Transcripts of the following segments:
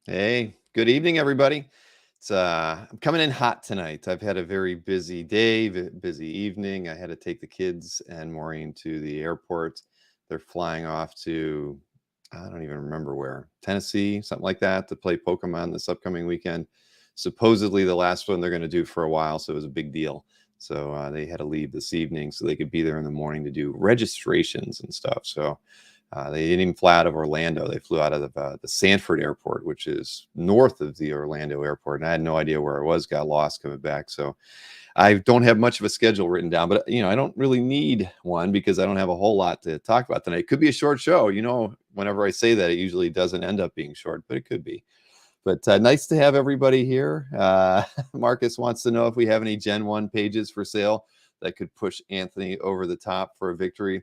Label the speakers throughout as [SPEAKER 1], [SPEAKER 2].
[SPEAKER 1] Hey, good evening, everybody. I'm coming in hot tonight. I've had a very busy day, busy evening. I had to take the kids and Maureen to the airport. They're flying off to, I don't even remember where, Tennessee, something like that, to play Pokemon this upcoming weekend. Supposedly the last one they're going to do for a while, so it was a big deal. So they had to leave this evening so they could be there in the morning to do registrations and stuff. So they didn't even fly out of Orlando. They flew out of the Sanford Airport, which is north of the Orlando airport. And I had no idea where I was, got lost coming back. So I don't have much of a schedule written down, but I don't really need one because I don't have a whole lot to talk about tonight. It could be a short show. Whenever I say that, it usually doesn't end up being short, but it could be. But nice to have everybody here. Marcus wants to know if we have any Gen 1 pages for sale that could push Anthony over the top for a victory.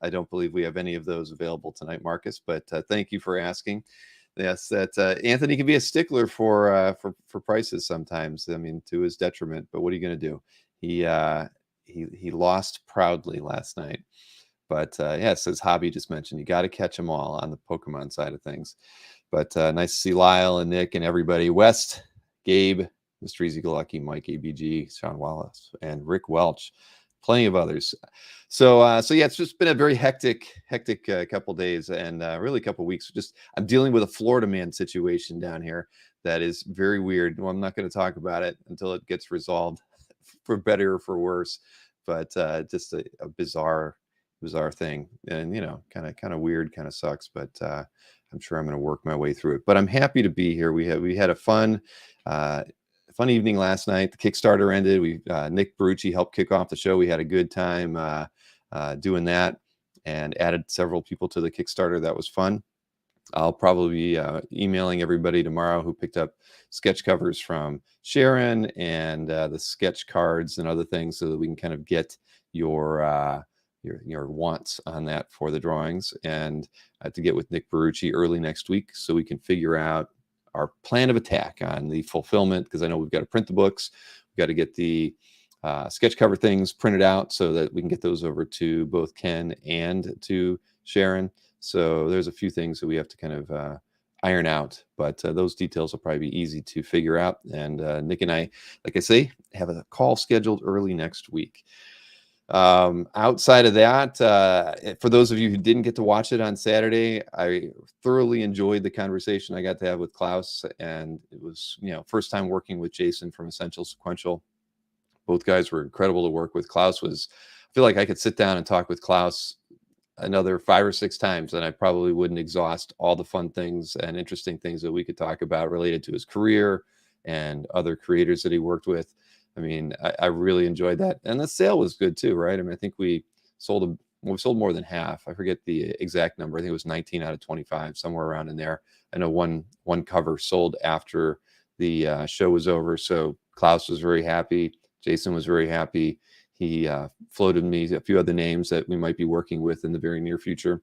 [SPEAKER 1] I don't believe we have any of those available tonight, Marcus, but thank you for asking. Yes, that Anthony can be a stickler for prices sometimes. I mean, to his detriment. But what are you going to do? He lost proudly last night. But yeah, it says Hobby just mentioned you got to catch them all on the Pokemon side of things. But nice to see Lyle and Nick and everybody. West, Gabe, Mr. Easy Go Lucky, Mike ABG, Sean Wallace, and Rick Welch. Plenty of others. So yeah, it's just been a very hectic couple days and really a couple weeks. I'm dealing with a Florida man situation down here that is very weird. Well, I'm not going to talk about it until it gets resolved, for better or for worse. But just a bizarre thing, and kind of weird, kind of sucks. But I'm sure I'm going to work my way through it. But I'm happy to be here. We had a fun evening last night. The Kickstarter ended. Nick Barucci helped kick off the show. We had a good time doing that and added several people to the Kickstarter. That was fun. I'll probably be emailing everybody tomorrow who picked up sketch covers from Sharon and the sketch cards and other things so that we can kind of get your wants on that for the drawings. And I have to get with Nick Barucci early next week so we can figure out our plan of attack on the fulfillment, because I know we've got to print the books. We've got to get the sketch cover things printed out so that we can get those over to both Ken and to Sharon. So there's a few things that we have to kind of iron out, but those details will probably be easy to figure out. And Nick and I, like I say, have a call scheduled early next week. Outside of that, for those of you who didn't get to watch it on Saturday, I thoroughly enjoyed the conversation I got to have with Klaus, and it was, first time working with Jason from Essential Sequential. Both guys were incredible to work with. I feel like I could sit down and talk with Klaus another 5 or 6 times, and I probably wouldn't exhaust all the fun things and interesting things that we could talk about related to his career and other creators that he worked with. I mean, I really enjoyed that, and the sale was good too, right? I mean, I think we sold more than half. I forget the exact number. I think it was 19 out of 25, somewhere around in there. I know one cover sold after the show was over, so Klaus was very happy. Jason was very happy. He floated me a few other names that we might be working with in the very near future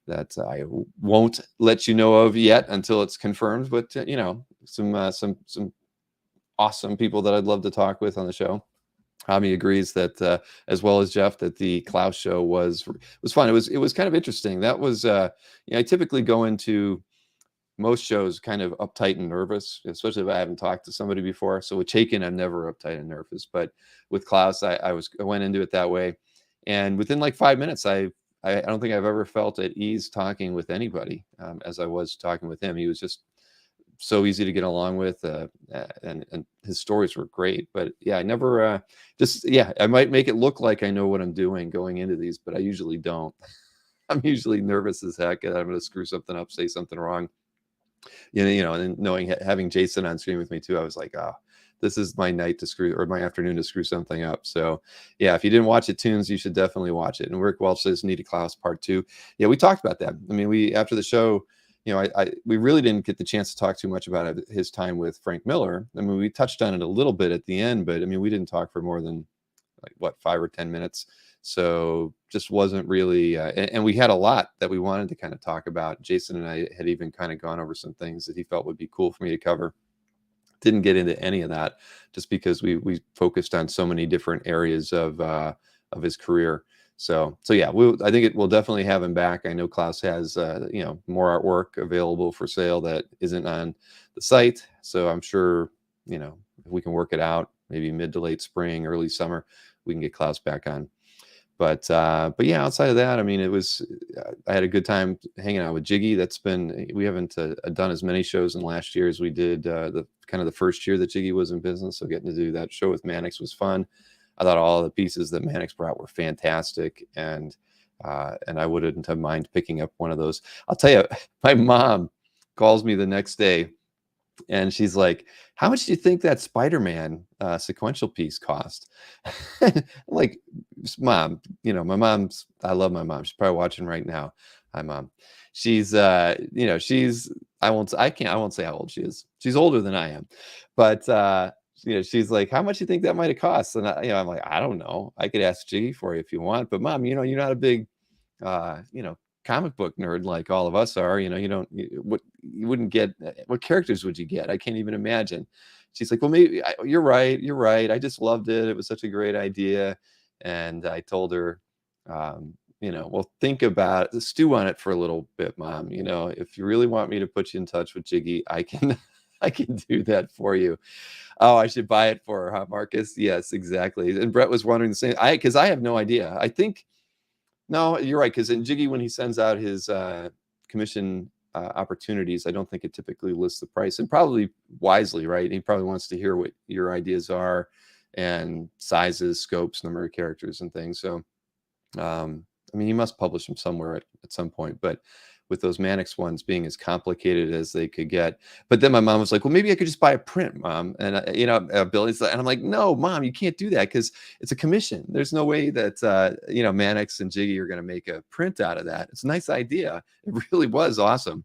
[SPEAKER 1] that I won't let you know of yet until it's confirmed. But some awesome people that I'd love to talk with on the show. Hami agrees that as well as Jeff, that the Klaus show was fun. It was kind of interesting. That was I typically go into most shows kind of uptight and nervous, especially if I haven't talked to somebody before. So with Chaikin, I'm never uptight and nervous, but with Klaus, I went into it that way, and within like 5 minutes, I don't think I've ever felt at ease talking with anybody as I was talking with him. He was just so easy to get along with, and his stories were great. But yeah, I never I might make it look like I know what I'm doing going into these, but I usually don't. I'm usually nervous as heck, and I'm going to screw something up, say something wrong. And knowing having Jason on screen with me too, I was like, this is my night to screw, or my afternoon to screw something up. So yeah, if you didn't watch it, Tunes, you should definitely watch it. And Rick Welch says Nita Klaus Part 2. Yeah, we talked about that. I mean, after the show, we really didn't get the chance to talk too much about his time with Frank Miller. I mean, we touched on it a little bit at the end, but I mean, we didn't talk for more than 5 or 10 minutes. So just wasn't really, and we had a lot that we wanted to kind of talk about. Jason and I had even kind of gone over some things that he felt would be cool for me to cover. Didn't get into any of that just because we focused on so many different areas of his career. So yeah, I think we'll definitely have him back. I know Klaus has more artwork available for sale that isn't on the site. So I'm sure, if we can work it out, maybe mid to late spring, early summer, we can get Klaus back on. But yeah, outside of that, I mean, I had a good time hanging out with Jiggy. We haven't done as many shows in the last year as we did the first year that Jiggy was in business. So getting to do that show with Mannix was fun. I thought all the pieces that Mannix brought were fantastic, and I wouldn't have mind picking up one of those. I'll tell you, my mom calls me the next day, and she's like, "How much do you think that Spider-Man sequential piece cost?" I'm like, Mom, I love my mom. She's probably watching right now. Hi, Mom. She's, I won't say how old she is. She's older than I am, but she's like, "How much do you think that might have cost?" And I'm like, "I don't know. I could ask G for you if you want, but Mom, you're not a big, comic book nerd like all of us are. What characters would you get? I can't even imagine." She's like, "Well, maybe you're right. I just loved it. It was such a great idea." And I told her, well, think about it, stew on it for a little bit, Mom. If you really want me to put you in touch with Jiggy, I can I can do that for you. Oh, I should buy it for her, huh, Marcus? Yes, exactly. And Brett was wondering the same. Because I have no idea. I think, no, you're right. Because in Jiggy, when he sends out his commission opportunities, I don't think it typically lists the price, and probably wisely, right? He probably wants to hear what your ideas are and sizes, scopes, number of characters, and things. So, I mean, he must publish them somewhere at some point, but with those Mannix ones being as complicated as they could get. But then my mom was like, "Well, maybe I could just buy a print, Mom." And Billy's like, and I'm like, "No, Mom, you can't do that because it's a commission. There's no way that Mannix and Jiggy are going to make a print out of that. It's a nice idea. It really was awesome."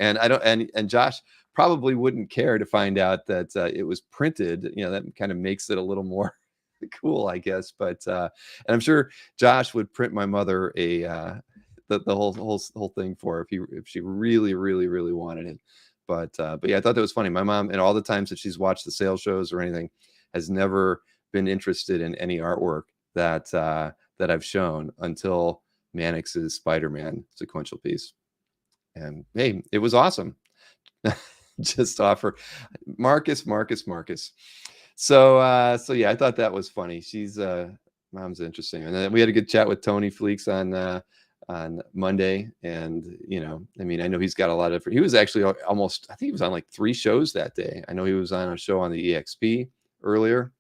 [SPEAKER 1] And I don't, and Josh probably wouldn't care to find out that it was printed. That kind of makes it a little more cool, I guess. But and I'm sure Josh would print my mother the whole thing for her if she really, really, really wanted it. But yeah, I thought that was funny. My mom, and all the times that she's watched the sales shows or anything, has never been interested in any artwork that I've shown until Mannix's Spider-Man sequential piece. And hey, it was awesome. Just offer Marcus. So yeah, I thought that was funny. She's mom's interesting. And then we had a good chat with Tony Fleeks on Monday. And I mean, I know he's got a lot of he was actually almost, I think he was on like 3 shows that day. I know he was on a show on the EXP earlier,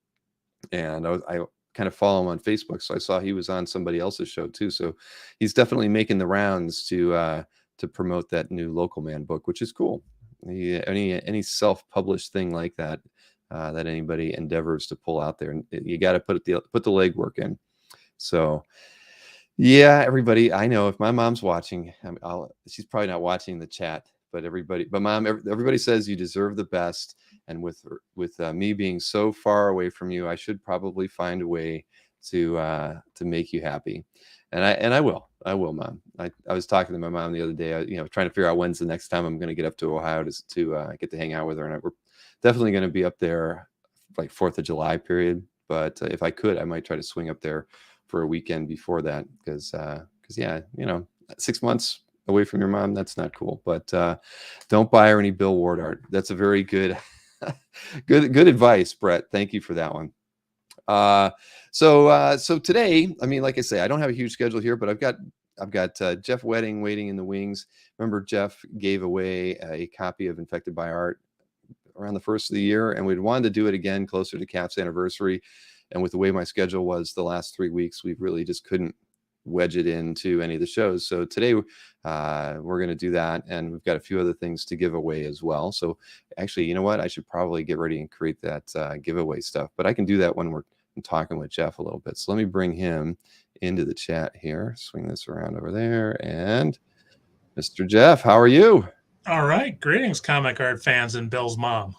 [SPEAKER 1] and I kind of follow him on Facebook, so I saw he was on somebody else's show too. So he's definitely making the rounds to promote that new Local Man book, which is cool. Any self-published thing like that that anybody endeavors to pull out there, and you got to put the legwork in. So yeah, everybody, I know if my mom's watching, she's probably not watching the chat, but Mom, everybody says you deserve the best, and with me being so far away from you, I should probably find a way to make you happy. And I will, Mom. I was talking to my mom the other day, trying to figure out when's the next time I'm going to get up to Ohio to get to hang out with her. And we're definitely going to be up there like 4th of July period. But if I could, I might try to swing up there for a weekend before that. Because yeah, 6 months away from your mom, that's not cool. But don't buy her any Bill Ward art. That's a very good, good advice, Brett. Thank you for that one. So today, I mean, like I say, I don't have a huge schedule here, but I've got Jeff Wedding waiting in the wings. Remember, Jeff gave away a copy of Infected by Art around the first of the year, and we'd wanted to do it again closer to Cap's anniversary. And with the way my schedule was the last 3 weeks, we really just couldn't wedge it into any of the shows. So today we're going to do that, and we've got a few other things to give away as well. So actually, you know what? I should probably get ready and create that giveaway stuff, but I can do that when we're talking with Jeff a little bit. So let me bring him into the chat here. Swing this around over there. And Mr. Jeff, how are you?
[SPEAKER 2] All right. Greetings, comic art fans and Bill's mom.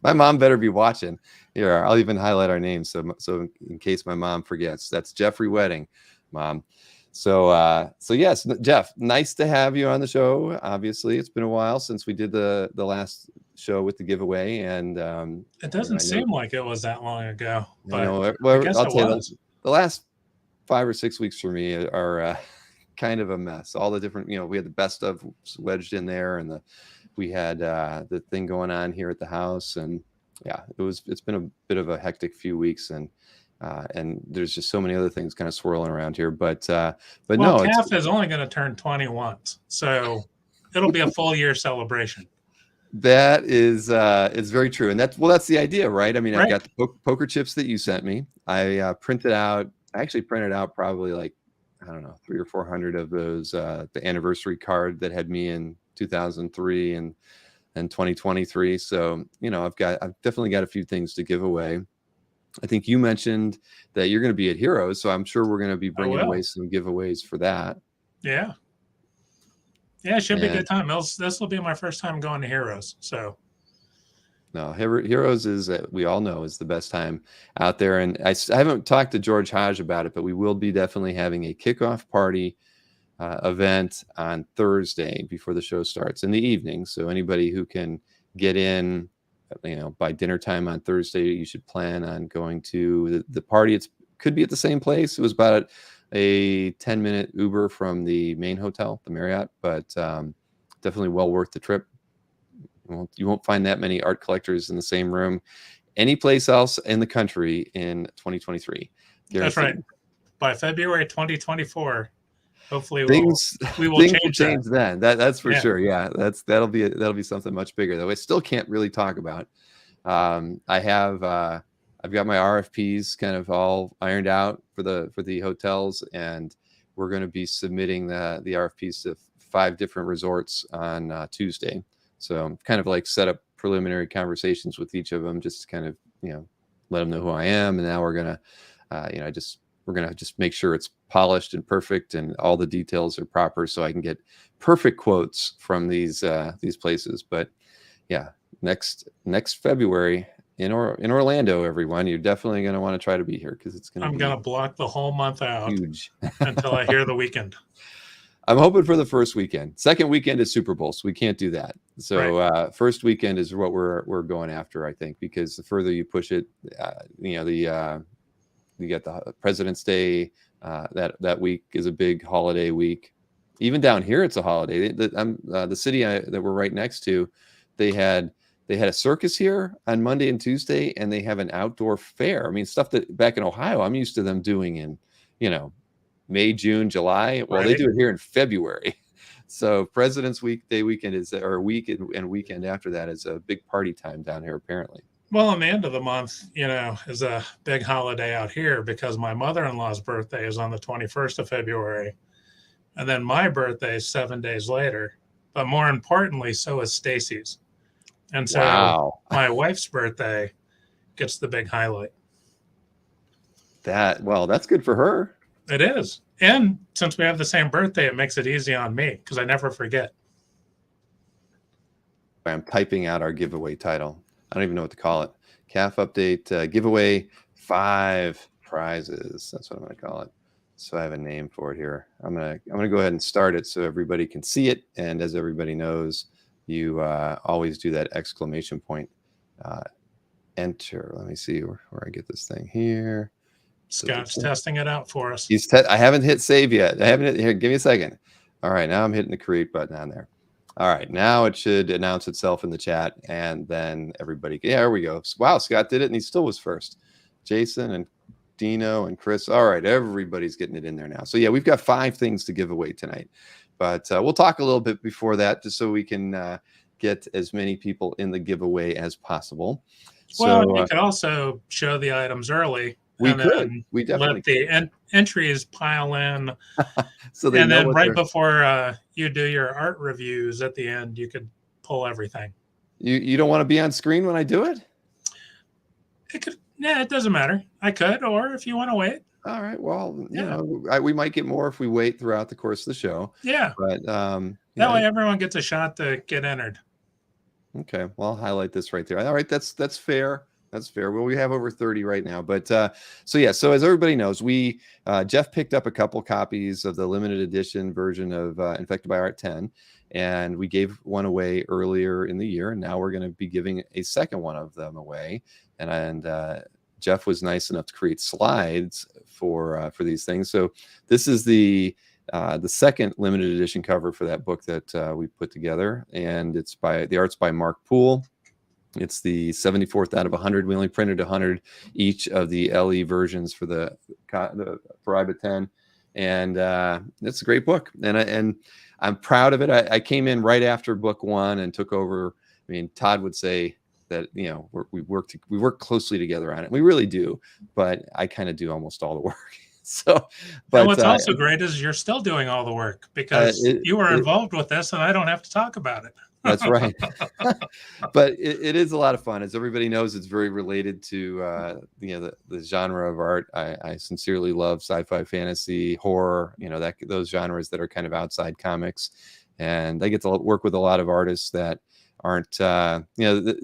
[SPEAKER 1] My mom better be watching. Here, I'll even highlight our names so in case my mom forgets. That's Jeffrey Wedding, Mom. So yes, Jeff, nice to have you on the show. Obviously, it's been a while since we did the last show with the giveaway, and
[SPEAKER 2] it doesn't seem like it was that long ago. But
[SPEAKER 1] I guess I'll tell you, the last 5 or 6 weeks for me are kind of a mess. All the different, we had the best of wedged in there, and the we had the thing going on here at the house, and yeah, it's been a bit of a hectic few weeks, and there's just so many other things kind of swirling around here. But
[SPEAKER 2] Well,
[SPEAKER 1] no, it's
[SPEAKER 2] Calf is only going to turn 21, so it'll be a full year celebration.
[SPEAKER 1] that is very true, and that's the idea, right? I mean, I've
[SPEAKER 2] Right.
[SPEAKER 1] got the poker chips that you sent me. I actually printed out probably like, I don't know, 300 or 400 of those, the anniversary card that had me in 2003 and 2023. So, I've definitely got a few things to give away. I think you mentioned that you're going to be at Heroes, so I'm sure we're going to be bringing away some giveaways for that.
[SPEAKER 2] Yeah. Yeah, it should be a good time. This will be my first time going to Heroes. So,
[SPEAKER 1] no, Heroes is, we all know, is the best time out there. And I haven't talked to George Hodge about it, but we will be definitely having a kickoff party event on Thursday before the show starts in the evening. So anybody who can get in, by dinner time on Thursday, you should plan on going to the party. It could be at the same place. It was about a 10-minute Uber from the main hotel, the Marriott, but definitely well worth the trip. You won't find that many art collectors in the same room any place else in the country in 2023.
[SPEAKER 2] That's right. By February 2024, hopefully
[SPEAKER 1] we will change then. That's for sure. Yeah, that'll be something much bigger, though. I still can't really talk about. I've got my RFPs kind of all ironed out for the hotels, and we're going to be submitting the RFPs to 5 different resorts on Tuesday. So kind of like set up preliminary conversations with each of them, just to kind of let them know who I am, and now we're gonna we're gonna just make sure it's polished and perfect, and all the details are proper, so I can get perfect quotes from these places. But yeah, next February in Orlando, everyone, you're definitely going to want to try to be here, because it's going to.
[SPEAKER 2] I'm going to block the whole month out
[SPEAKER 1] huge
[SPEAKER 2] until I hear the weekend.
[SPEAKER 1] I'm hoping for the first weekend. Second weekend is Super Bowl, so we can't do that. So right. First weekend is what we're going after, I think, because the further you push it, you got the President's Day. That week is a big holiday week. Even down here, it's a holiday. The city that we're right next to, they had a circus here on Monday and Tuesday, and they have an outdoor fair. I mean, stuff that back in Ohio, I'm used to them doing in, May, June, July. Well, They do it here in February. So President's Day weekend week and weekend after that is a big party time down here, apparently.
[SPEAKER 2] Well, on the end of the month, is a big holiday out here, because my mother-in-law's birthday is on the 21st of February. And then my birthday is 7 days later. But more importantly, so is Stacy's. And so my wife's birthday gets the big highlight.
[SPEAKER 1] That's good for her.
[SPEAKER 2] It is. And since we have the same birthday, it makes it easy on me, because I never forget.
[SPEAKER 1] I'm typing out our giveaway title. I don't even know what to call it. Calf update giveaway 5 prizes. That's what I'm going to call it. So I have a name for it here. I'm gonna go ahead and start it so everybody can see it. And as everybody knows, you always do that exclamation point. Enter. Let me see where I get this thing here.
[SPEAKER 2] Scott's testing it out for us.
[SPEAKER 1] I haven't hit save yet. Here. Give me a second. All right, now I'm hitting the create button on there. All right, now it should announce itself in the chat, and then everybody. Yeah, there we go. Wow, Scott did it, and he still was first. Jason and Dino and Chris. All right, everybody's getting it in there now. So yeah, we've got 5 things to give away tonight, but we'll talk a little bit before that, just so we can get as many people in the giveaway as possible.
[SPEAKER 2] Well, you could also show the items early.
[SPEAKER 1] We definitely
[SPEAKER 2] let the entries pile in.
[SPEAKER 1] So they know,
[SPEAKER 2] and then before you do your art reviews at the end, you could pull everything.
[SPEAKER 1] You don't want to be on screen when I do it?
[SPEAKER 2] It doesn't matter. I could, or if you want to wait.
[SPEAKER 1] All right. Well, we might get more if we wait throughout the course of the show.
[SPEAKER 2] Yeah.
[SPEAKER 1] But
[SPEAKER 2] that way everyone gets a shot to get entered.
[SPEAKER 1] Okay. Well, I'll highlight this right there. All right. That's fair. That's fair. Well, we have over 30 right now, but so as everybody knows, Jeff picked up a couple copies of the limited edition version of Infected by Art 10, and we gave one away earlier in the year, and now we're going to be giving a second one of them away. And Jeff was nice enough to create slides for these things. So this is the the second limited edition cover for that book that we put together, and the art's by Mark Poole. It's the 74th out of 100. We only printed 100 each of the LE versions for the Paraiba 10, and it's a great book, and I'm proud of it. I came in right after book 1 and took over. I mean, Todd would say that, you know, we work closely together on it. We really do, but I kind of do almost all the work. So, but
[SPEAKER 2] and what's also great is you're still doing all the work, because you were involved with this, and I don't have to talk about it.
[SPEAKER 1] That's right. But it is a lot of fun. As everybody knows, it's very related to you know, the genre of art. I sincerely love sci-fi, fantasy, horror, you know, those genres that are kind of outside comics. And I get to work with a lot of artists that aren't you know,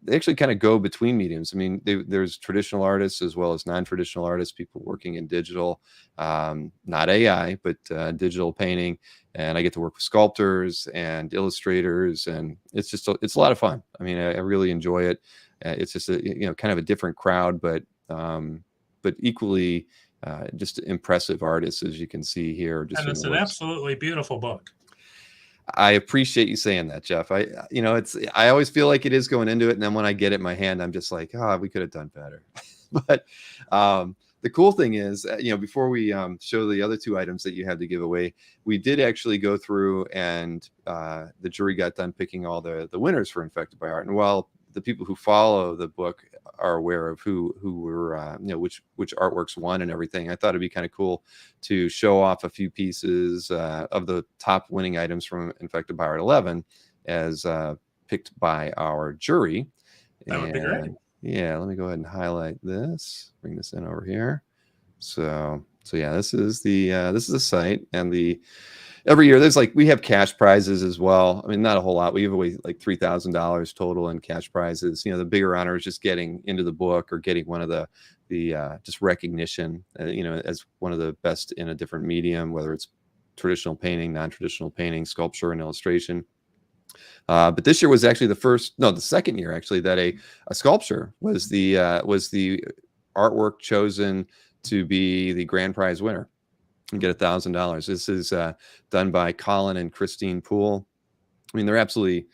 [SPEAKER 1] they actually kind of go between mediums. I mean, there's traditional artists as well as non-traditional artists, people working in digital, not AI, but digital painting. And I get to work with sculptors and illustrators, and it's just it's a lot of fun. I mean, I really enjoy it. It's just you know, kind of a different crowd, but equally just impressive artists, as you can see here.
[SPEAKER 2] And it's an absolutely beautiful book.
[SPEAKER 1] I appreciate you saying that, Jeff. You know, I always feel like it is going into it, and then when I get it in my hand, I'm just like, oh, we could have done better. But the cool thing is, you know, before we show the other 2 items that you had to give away, we did actually go through, and the jury got done picking all the winners for Infected by Art. And while the people who follow the book are aware of who were you know, which artworks won and everything, I thought it'd be kind of cool to show off a few pieces of the top winning items from Infected by Art 11 as picked by our jury.
[SPEAKER 2] That would be great.
[SPEAKER 1] Yeah, let me go ahead and highlight this, bring this in over here. So yeah, this is the site, and every year there's we have cash prizes as well. I mean, not a whole lot. We give away like $3,000 total in cash prizes. You know, the bigger honor is just getting into the book or getting one of the just recognition, you know, as one of the best in a different medium, whether it's traditional painting, non-traditional painting, sculpture, and illustration. But this year was actually the second year actually that a sculpture was the artwork chosen to be the grand prize winner and get $1,000. This is done by Colin and Christine Poole. I mean, they're absolutely,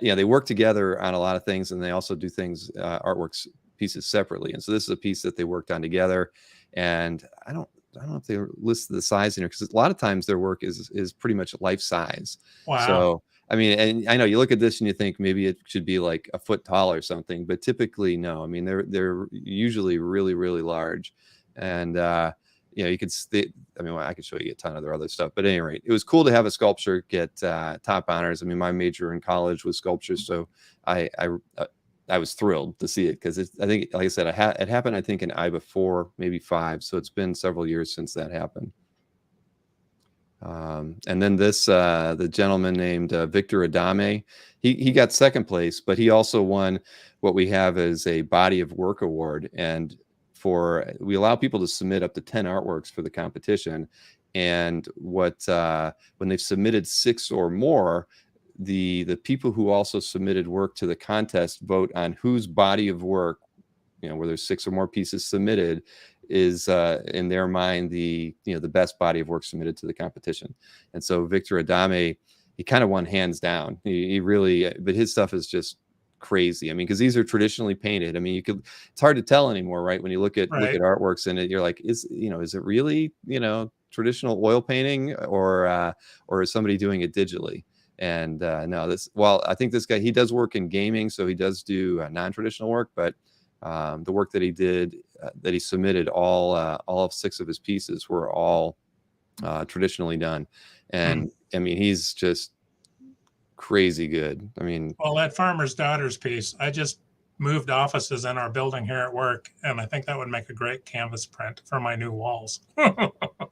[SPEAKER 1] yeah, they work together on a lot of things, and they also do things, artworks pieces separately. And so this is a piece that they worked on together. And I don't know if they list the size in here, because a lot of times their work is pretty much life size.
[SPEAKER 2] Wow.
[SPEAKER 1] So I mean, and I know you look at this and you think maybe it should be like a foot tall or something, but typically no. I mean, they're usually really, really large. And you know, you could I mean, well, I could show you a ton of their other stuff, but at any rate, it was cool to have a sculpture get top honors. I mean, my major in college was sculpture, so I was thrilled to see it, because I think, like I said, it happened, I think, in IBA 4, maybe 5, so it's been several years since that happened. And then this, the gentleman named Victor Adame, he got second place, but he also won what we have as a body of work award. And we allow people to submit up to 10 artworks for the competition. And when they've submitted 6 or more, the people who also submitted work to the contest vote on whose body of work, you know, where there's 6 or more pieces submitted, is in their mind the best body of work submitted to the competition. And so Victor Adame, he kind of won hands down. He really, but his stuff is just crazy. I mean, because these are traditionally painted. I mean, it's hard to tell anymore, right? When you look at artworks and you're like, is it really, you know, traditional oil painting, or is somebody doing it digitally? And no, I think this guy, he does work in gaming, so he does do non-traditional work, but the work that he did, that he submitted, all of 6 of his pieces were all traditionally done. And I mean, he's just crazy good. I mean,
[SPEAKER 2] well, that Farmer's Daughter's piece, I just moved offices in our building here at work, and I think that would make a great canvas print for my new walls.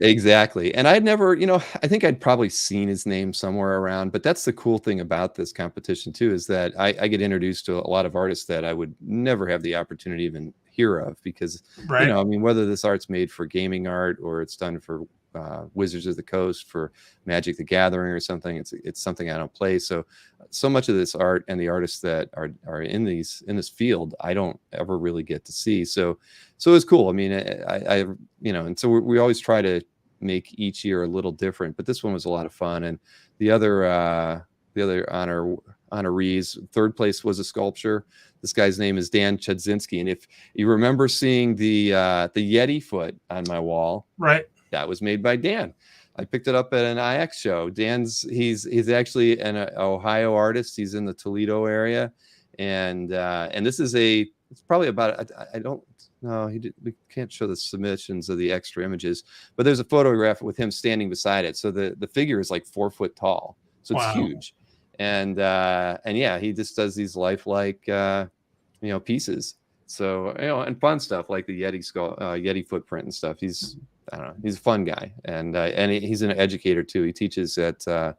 [SPEAKER 1] Exactly. And I'd never, you know, I think I'd probably seen his name somewhere around, but that's the cool thing about this competition too, is that I get introduced to a lot of artists that I would never have the opportunity to even hear of, because, you know, I mean, whether this art's made for gaming art or it's done for Wizards of the Coast, for Magic the Gathering or something, it's something I don't play. So much of this art and the artists that are in this field, I don't ever really get to see. So it's cool. I mean, I you know, and so we always try to make each year a little different, but this one was a lot of fun. And the other honorees, third place was a sculpture. This guy's name is Dan Chudzinski, and if you remember seeing the Yeti foot on my wall,
[SPEAKER 2] right,
[SPEAKER 1] that was made by Dan. I picked it up at an IX show. He's actually an Ohio artist. He's in the Toledo area, and this is it's probably about, I don't know, we can't show the submissions of the extra images, but there's a photograph with him standing beside it. So the figure is like 4 foot tall, so it's huge, and yeah, he just does these lifelike pieces. So and fun stuff like the Yeti footprint and stuff. I don't know. He's a fun guy, and he's an educator too. He teaches at I'm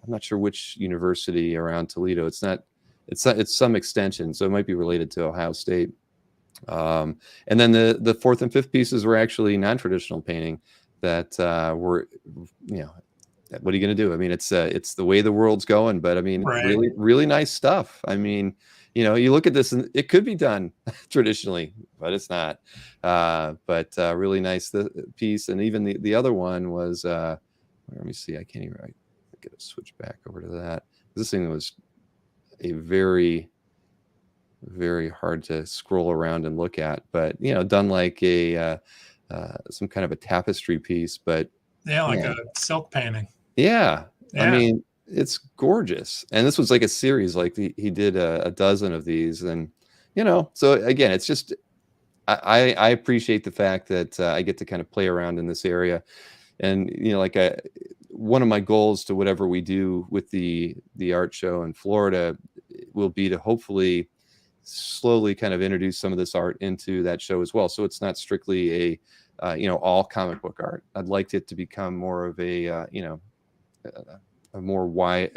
[SPEAKER 1] not sure which university around Toledo. It's some extension, so it might be related to Ohio State. And then the fourth and fifth pieces were actually non-traditional painting that were, what are you going to do? I mean, it's the way the world's going, but I mean, really, really nice stuff. I mean, you look at this and it could be done traditionally, but it's not. But really nice piece. And even the other one was, let me see, I can't even, I get to switch back over to that. This thing was a very, very hard to scroll around and look at, but, done like some kind of a tapestry piece, but
[SPEAKER 2] like a silk painting.
[SPEAKER 1] Yeah. I mean, it's gorgeous. And this was like a series, like he did a dozen of these, and so again, it's just I appreciate the fact that I get to kind of play around in this area, and like one of my goals to whatever we do with the art show in Florida will be to hopefully slowly kind of introduce some of this art into that show as well, so it's not strictly a all comic book art. I'd like it to become more of a more wide,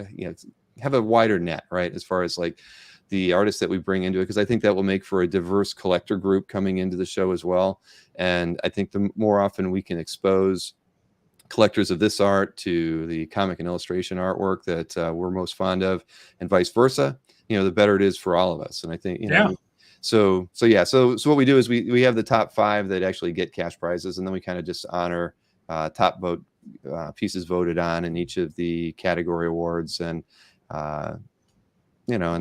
[SPEAKER 1] have a wider net, right, as far as like the artists that we bring into it, because I think that will make for a diverse collector group coming into the show as well. And I think the more often we can expose collectors of this art to the comic and illustration artwork that we're most fond of, and vice versa, the better it is for all of us. And I think so what we do is we have the top 5 that actually get cash prizes, and then we kind of just honor top vote pieces voted on in each of the category awards, and and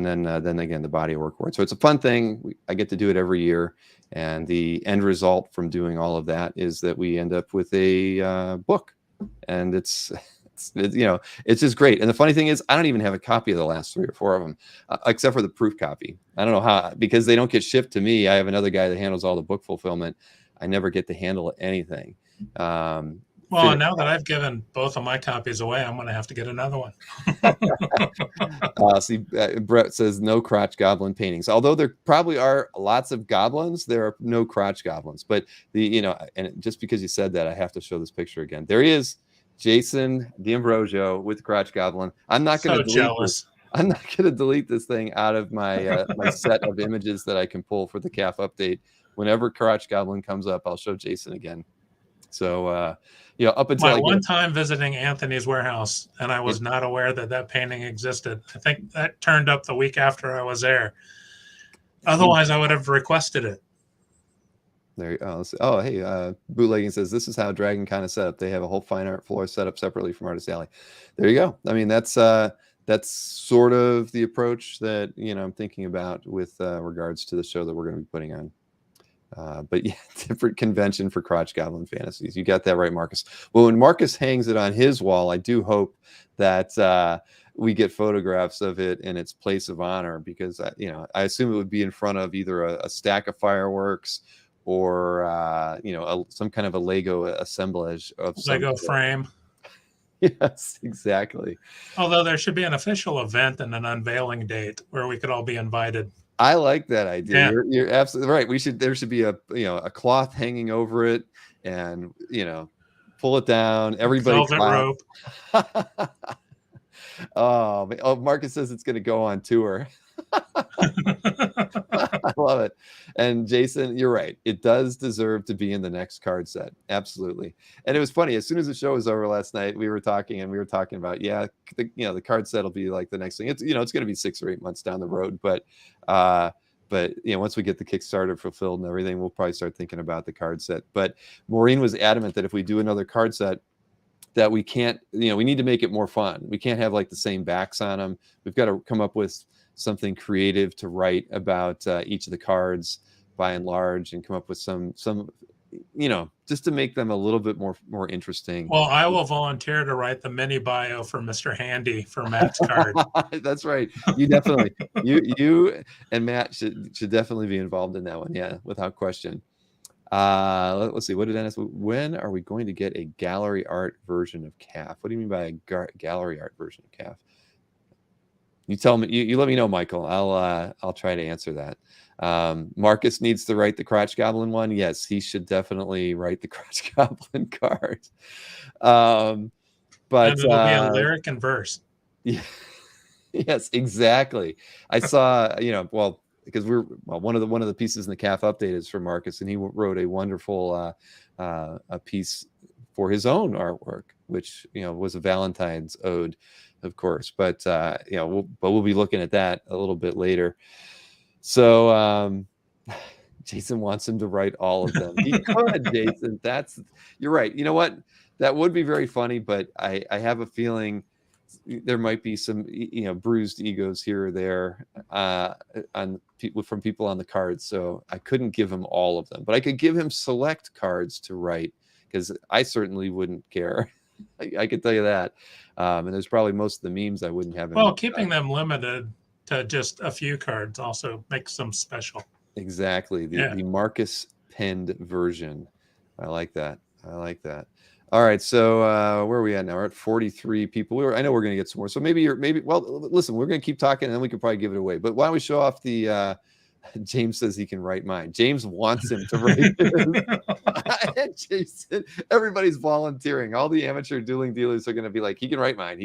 [SPEAKER 1] then again the body of work award. So it's a fun thing. I get to do it every year, and the end result from doing all of that is that we end up with a book, and it's just great. And the funny thing is, I don't even have a copy of the last 3 or 4 of them, except for the proof copy. I don't know how, because they don't get shipped to me. I have another guy that handles all the book fulfillment. I never get to handle anything.
[SPEAKER 2] Well, now that I've given both of my copies away, I'm going to have to get another one.
[SPEAKER 1] Brett says no crotch goblin paintings. Although there probably are lots of goblins, there are no crotch goblins. But and just because you said that, I have to show this picture again. There he is, Jason D'Ambrosio with the crotch goblin. I'm not going to delete this thing out of my my set of images that I can pull for the CAF update. Whenever crotch goblin comes up, I'll show Jason again. So, up until
[SPEAKER 2] my one time visiting Anthony's warehouse, and I was not aware that painting existed. I think that turned up the week after I was there. Otherwise, I would have requested it.
[SPEAKER 1] There. Oh, hey, Bootlegging says this is how Dragon Con is set up. They have a whole fine art floor set up separately from Artist Alley. There you go. I mean, that's sort of the approach that I'm thinking about with regards to the show that we're going to be putting on. But yeah, different convention for crotch goblin fantasies. You got that right, Marcus. Well, when Marcus hangs it on his wall, I do hope that we get photographs of it in its place of honor, because I assume it would be in front of either a stack of fireworks or some kind of a Lego assemblage of
[SPEAKER 2] Lego frame.
[SPEAKER 1] Yes, exactly.
[SPEAKER 2] Although there should be an official event and an unveiling date where we could all be invited.
[SPEAKER 1] I like that idea. Yeah. You're absolutely right. There should be a cloth hanging over it, and pull it down. Everybody
[SPEAKER 2] velvet rope.
[SPEAKER 1] Oh, Marcus says it's going to go on tour. I love it. And Jason, you're right. It does deserve to be in the next card set. Absolutely. And it was funny. As soon as the show was over last night, we were talking about, the card set will be like the next thing. It's going to be 6 or 8 months down the road, but once we get the Kickstarter fulfilled and everything, we'll probably start thinking about the card set. But Maureen was adamant that if we do another card set, that we can't, we need to make it more fun. We can't have like the same backs on them. We've got to come up with something creative to write about each of the cards by and large, and come up with some just to make them a little bit more interesting.
[SPEAKER 2] Well, I will volunteer to write the mini bio for Mr. Handy for Matt's card.
[SPEAKER 1] That's right. You definitely, you and Matt should definitely be involved in that one. Yeah, without question. Let's see. What did Dennis? When are we going to get a gallery art version of CAF? What do you mean by a gallery art version of CAF? You tell me. You let me know, Michael. I'll try to answer that. Marcus needs to write the Crotch Goblin one. Yes, he should definitely write the Crotch Goblin card. But
[SPEAKER 2] and it'll be a lyric and verse.
[SPEAKER 1] Yeah, yes, exactly. I saw, well, because one of the pieces in the CAF update is from Marcus, and he wrote a wonderful a piece for his own artwork, which was a Valentine's ode, of course. But we'll be looking at that a little bit later. So Jason wants him to write all of them. He could, Jason. You're right. You know what? That would be very funny, but I have a feeling there might be some bruised egos here or there from people on the cards. So I couldn't give him all of them, but I could give him select cards to write, because I certainly wouldn't care. I could tell you that. And there's probably most of the memes I wouldn't have.
[SPEAKER 2] Well, keeping them limited to just a few cards also makes them special.
[SPEAKER 1] Exactly. The Marcus penned version. I like that. All right. So where are we at now? We're at 43 people. I know we're going to get some more. So well, listen, we're going to keep talking and then we can probably give it away. But why don't we show off the James says he can write mine. James wants him to write his. Jason, everybody's volunteering. All the amateur dueling dealers are going to be like, he can write mine.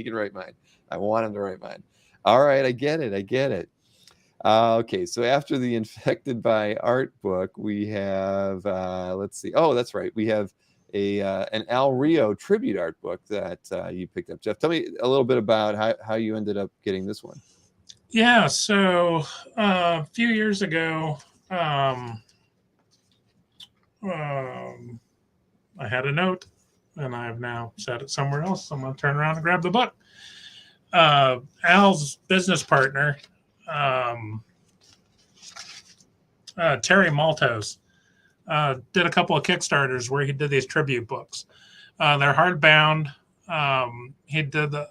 [SPEAKER 1] I want him to write mine. All right, I get it. Okay, so after the Infected by Art book, we have, let's see. Oh, that's right. We have an Al Rio tribute art book that you picked up. Jeff, tell me a little bit about how you ended up getting this one.
[SPEAKER 2] Yeah, so a few years ago, I had a note, and I've now set it somewhere else. So I'm going to turn around and grab the book. Al's business partner, Terry Maltos, did a couple of Kickstarters where he did these tribute books. They're hardbound. He did the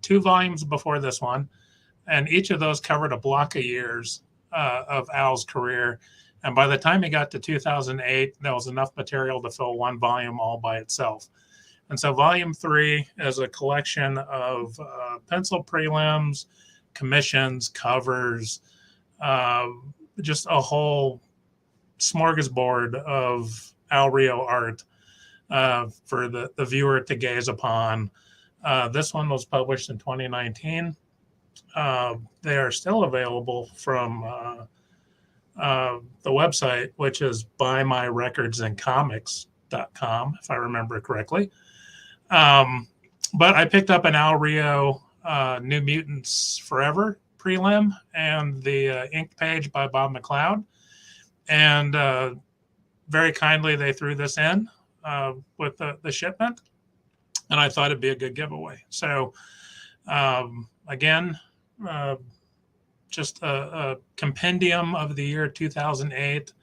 [SPEAKER 2] 2 volumes before this one, and each of those covered a block of years of Al's career. And by the time he got to 2008, there was enough material to fill 1 volume all by itself. And so volume 3 is a collection of pencil prelims, commissions, covers, just a whole smorgasbord of Al Rio art for the viewer to gaze upon. This one was published in 2019. They are still available from the website, which is buymyrecordsandcomics.com, if I remember correctly. But I picked up an Al Rio New Mutants Forever prelim and the ink page by Bob McLeod. And very kindly, they threw this in with the shipment. And I thought it'd be a good giveaway. So again, just a compendium of the year 2008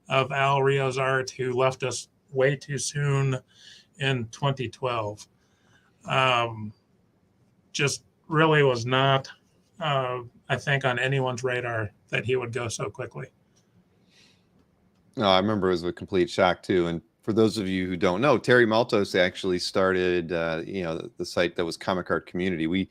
[SPEAKER 2] of Al Rio's art, who left us way too soon in 2012. Just really was not, I think, on anyone's radar that he would go so quickly.
[SPEAKER 1] No, I remember it was a complete shock too. And for those of you who don't know, Terry Maltos actually started, the site that was Comic Art Community. We,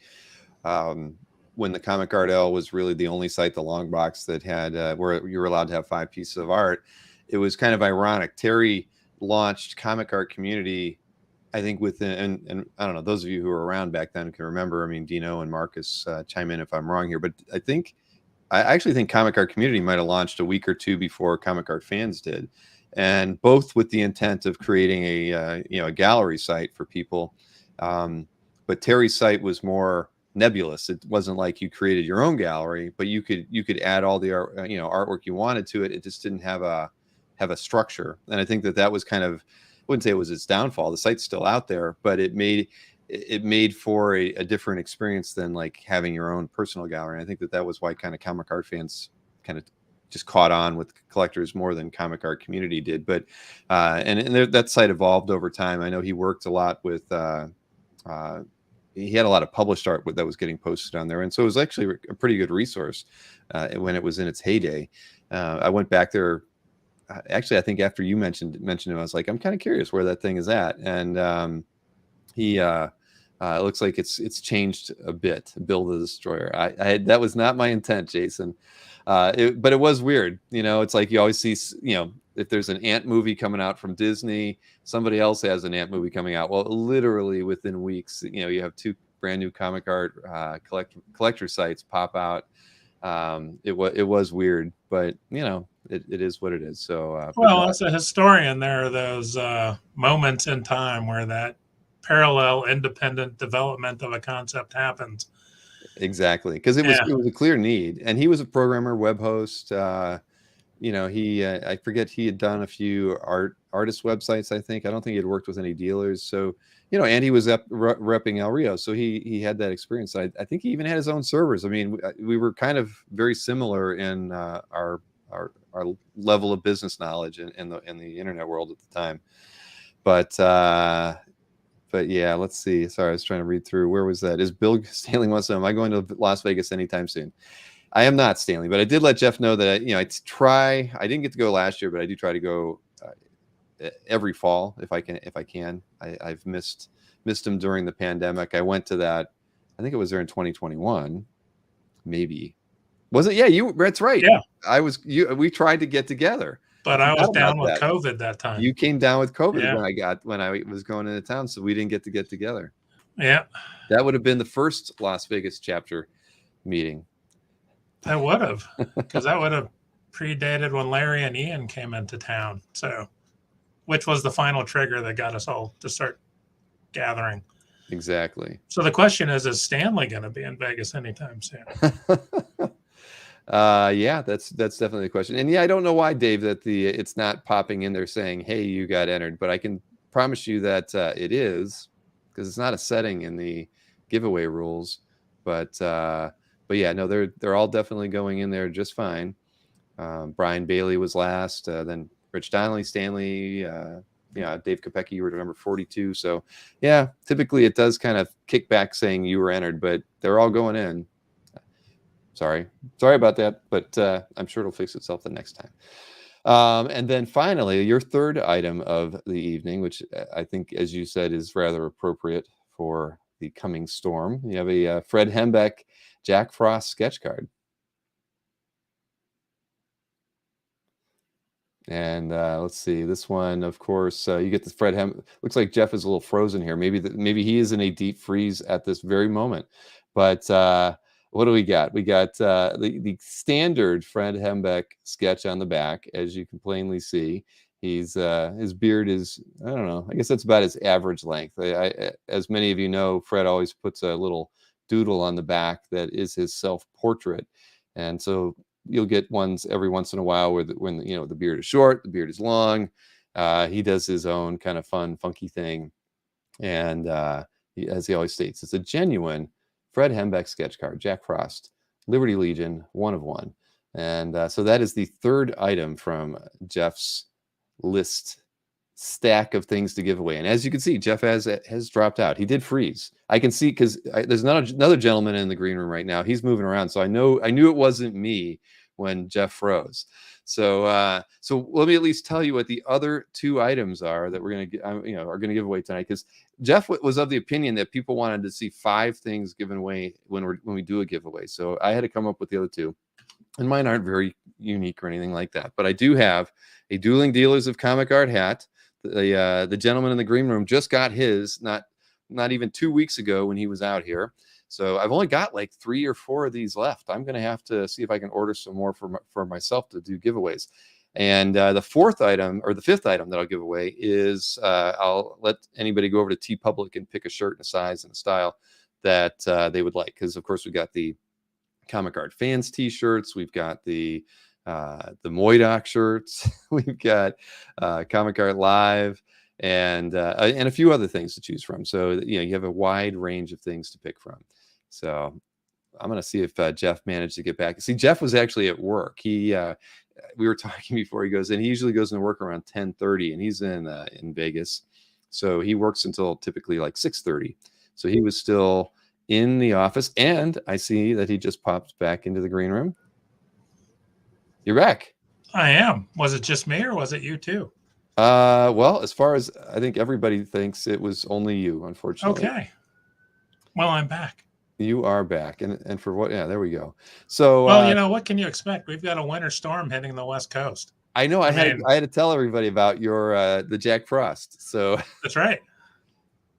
[SPEAKER 1] when the Comic Art L was really the only site, the long box, that had where you were allowed to have 5 pieces of art, it was kind of ironic. Terry launched Comic Art Community, I think, within, and I don't know, those of you who were around back then can remember. I mean, Dino and Marcus chime in if I'm wrong here, but I actually think Comic Art Community might have launched a week or 2 before Comic Art Fans did, and both with the intent of creating a gallery site for people. But Terry's site was more nebulous. It wasn't like you created your own gallery, but you could add all the artwork you wanted to it. It just didn't have a structure. And I think that was kind of wouldn't say it was its downfall. The site's still out there, but it made for a different experience than like having your own personal gallery. And I think that was why kind of comic art fans kind of just caught on with collectors more than comic art community did. But that site evolved over time. I know he worked a lot with he had a lot of published art that was getting posted on there, and so it was actually a pretty good resource when it was in its heyday. I went back there. Actually, I think after you mentioned it, I was like, I'm kind of curious where that thing is at, and he it looks like it's changed a bit. Bill the Destroyer. That was not my intent, Jason, but it was weird. It's like you always see, if there's an Ant movie coming out from Disney, somebody else has an Ant movie coming out. Well, literally within weeks, you have two brand new comic art collector sites pop out. It was weird, but it is what it is. So,
[SPEAKER 2] well, as a historian, there are those moments in time where that parallel independent development of a concept happens.
[SPEAKER 1] Exactly, because it was a clear need, and he was a programmer, web host. He I forget, he had done a few artist websites. I don't think he had worked with any dealers. So and he was repping El Rio, so he had that experience. I think he even had his own servers. I mean, we were kind of very similar in our level of business knowledge in the internet world at the time. But yeah, let's see. Sorry, I was trying to read through. Where was that? Is Bill Stanley wants to know, am I going to Las Vegas anytime soon? I am not, Stanley, but I did let Jeff know that I try. I didn't get to go last year, but I do try to go every fall if I can. I've missed him during the pandemic. I went to that. I think it was there in 2021, maybe. Was it? Yeah, that's right.
[SPEAKER 2] Yeah,
[SPEAKER 1] I was. We tried to get together.
[SPEAKER 2] But I was down with COVID that time.
[SPEAKER 1] You came down with COVID when I was going into town, so we didn't get to get together.
[SPEAKER 2] Yeah,
[SPEAKER 1] that would have been the first Las Vegas chapter meeting.
[SPEAKER 2] That would have, because that would have predated when Larry and Ian came into town. So, which was the final trigger that got us all to start gathering.
[SPEAKER 1] Exactly.
[SPEAKER 2] So the question is Stanley going to be in Vegas anytime soon?
[SPEAKER 1] Yeah, that's definitely the question. And yeah, I don't know why, Dave, that it's not popping in there saying, hey, you got entered, but I can promise you that it is, because it's not a setting in the giveaway rules. But yeah, no, they're all definitely going in there just fine. Brian Bailey was last, then Rich Donnelly, Stanley, Dave Kopecky, you were number 42. So yeah, typically it does kind of kick back saying you were entered, but they're all going in. Sorry about that, but I'm sure it'll fix itself the next time. And then finally, your third item of the evening, which I think, as you said, is rather appropriate for the coming storm. You have a Fred Hembeck Jack Frost sketch card. And let's see, this one, of course, you get the Fred Hembeck. Looks like Jeff is a little frozen here. Maybe he is in a deep freeze at this very moment. But what do we got? We got the standard Fred Hembeck sketch on the back, as you can plainly see. His beard is, I don't know, I guess that's about his average length. As many of you know, Fred always puts a little doodle on the back that is his self-portrait. And so you'll get ones every once in a while when the beard is short, the beard is long. He does his own kind of fun, funky thing. And as he always states, it's a genuine Fred Hembeck sketch card, Jack Frost, Liberty Legion, 1 of 1. And so that is the third item from Jeff's list stack of things to give away. And as you can see, Jeff has dropped out. He did freeze. I can see, because there's another gentleman in the green room right now. He's moving around. So I knew it wasn't me when Jeff froze. So so let me at least tell you what the other 2 items are that we're going to give away tonight, because Jeff was of the opinion that people wanted to see 5 things given away when we do a giveaway. So I had to come up with the other 2, and mine aren't very unique or anything like that. But I do have a Dueling Dealers of Comic Art hat. The gentleman in the green room just got his not even 2 weeks ago when he was out here. So I've only got like 3 or 4 of these left. I'm going to have to see if I can order some more for myself to do giveaways. And the 4th item, or the 5th item that I'll give away is I'll let anybody go over to TeePublic and pick a shirt and a size and a style that they would like. Because of course we got the Comic Art Fans t-shirts, we've got the Moidoc shirts, we've got Comic Art Live, and a few other things to choose from. So you have a wide range of things to pick from. So I'm going to see if Jeff managed to get back. See, Jeff was actually at work. We were talking before. He goes, and he usually goes into work around 10:30, and he's in Vegas, so he works until typically like 6:30. So he was still in the office, and I see that he just popped back into the green room. You're back.
[SPEAKER 2] I am. Was it just me or was it you too?
[SPEAKER 1] Well, as far as I think everybody thinks, it was only you, unfortunately.
[SPEAKER 2] Okay. Well, I'm back.
[SPEAKER 1] You are back, and for what? Yeah, there we go. So,
[SPEAKER 2] well, what can you expect? We've got a winter storm hitting the West Coast.
[SPEAKER 1] I know. I had to tell everybody about your the Jack Frost. So
[SPEAKER 2] that's right.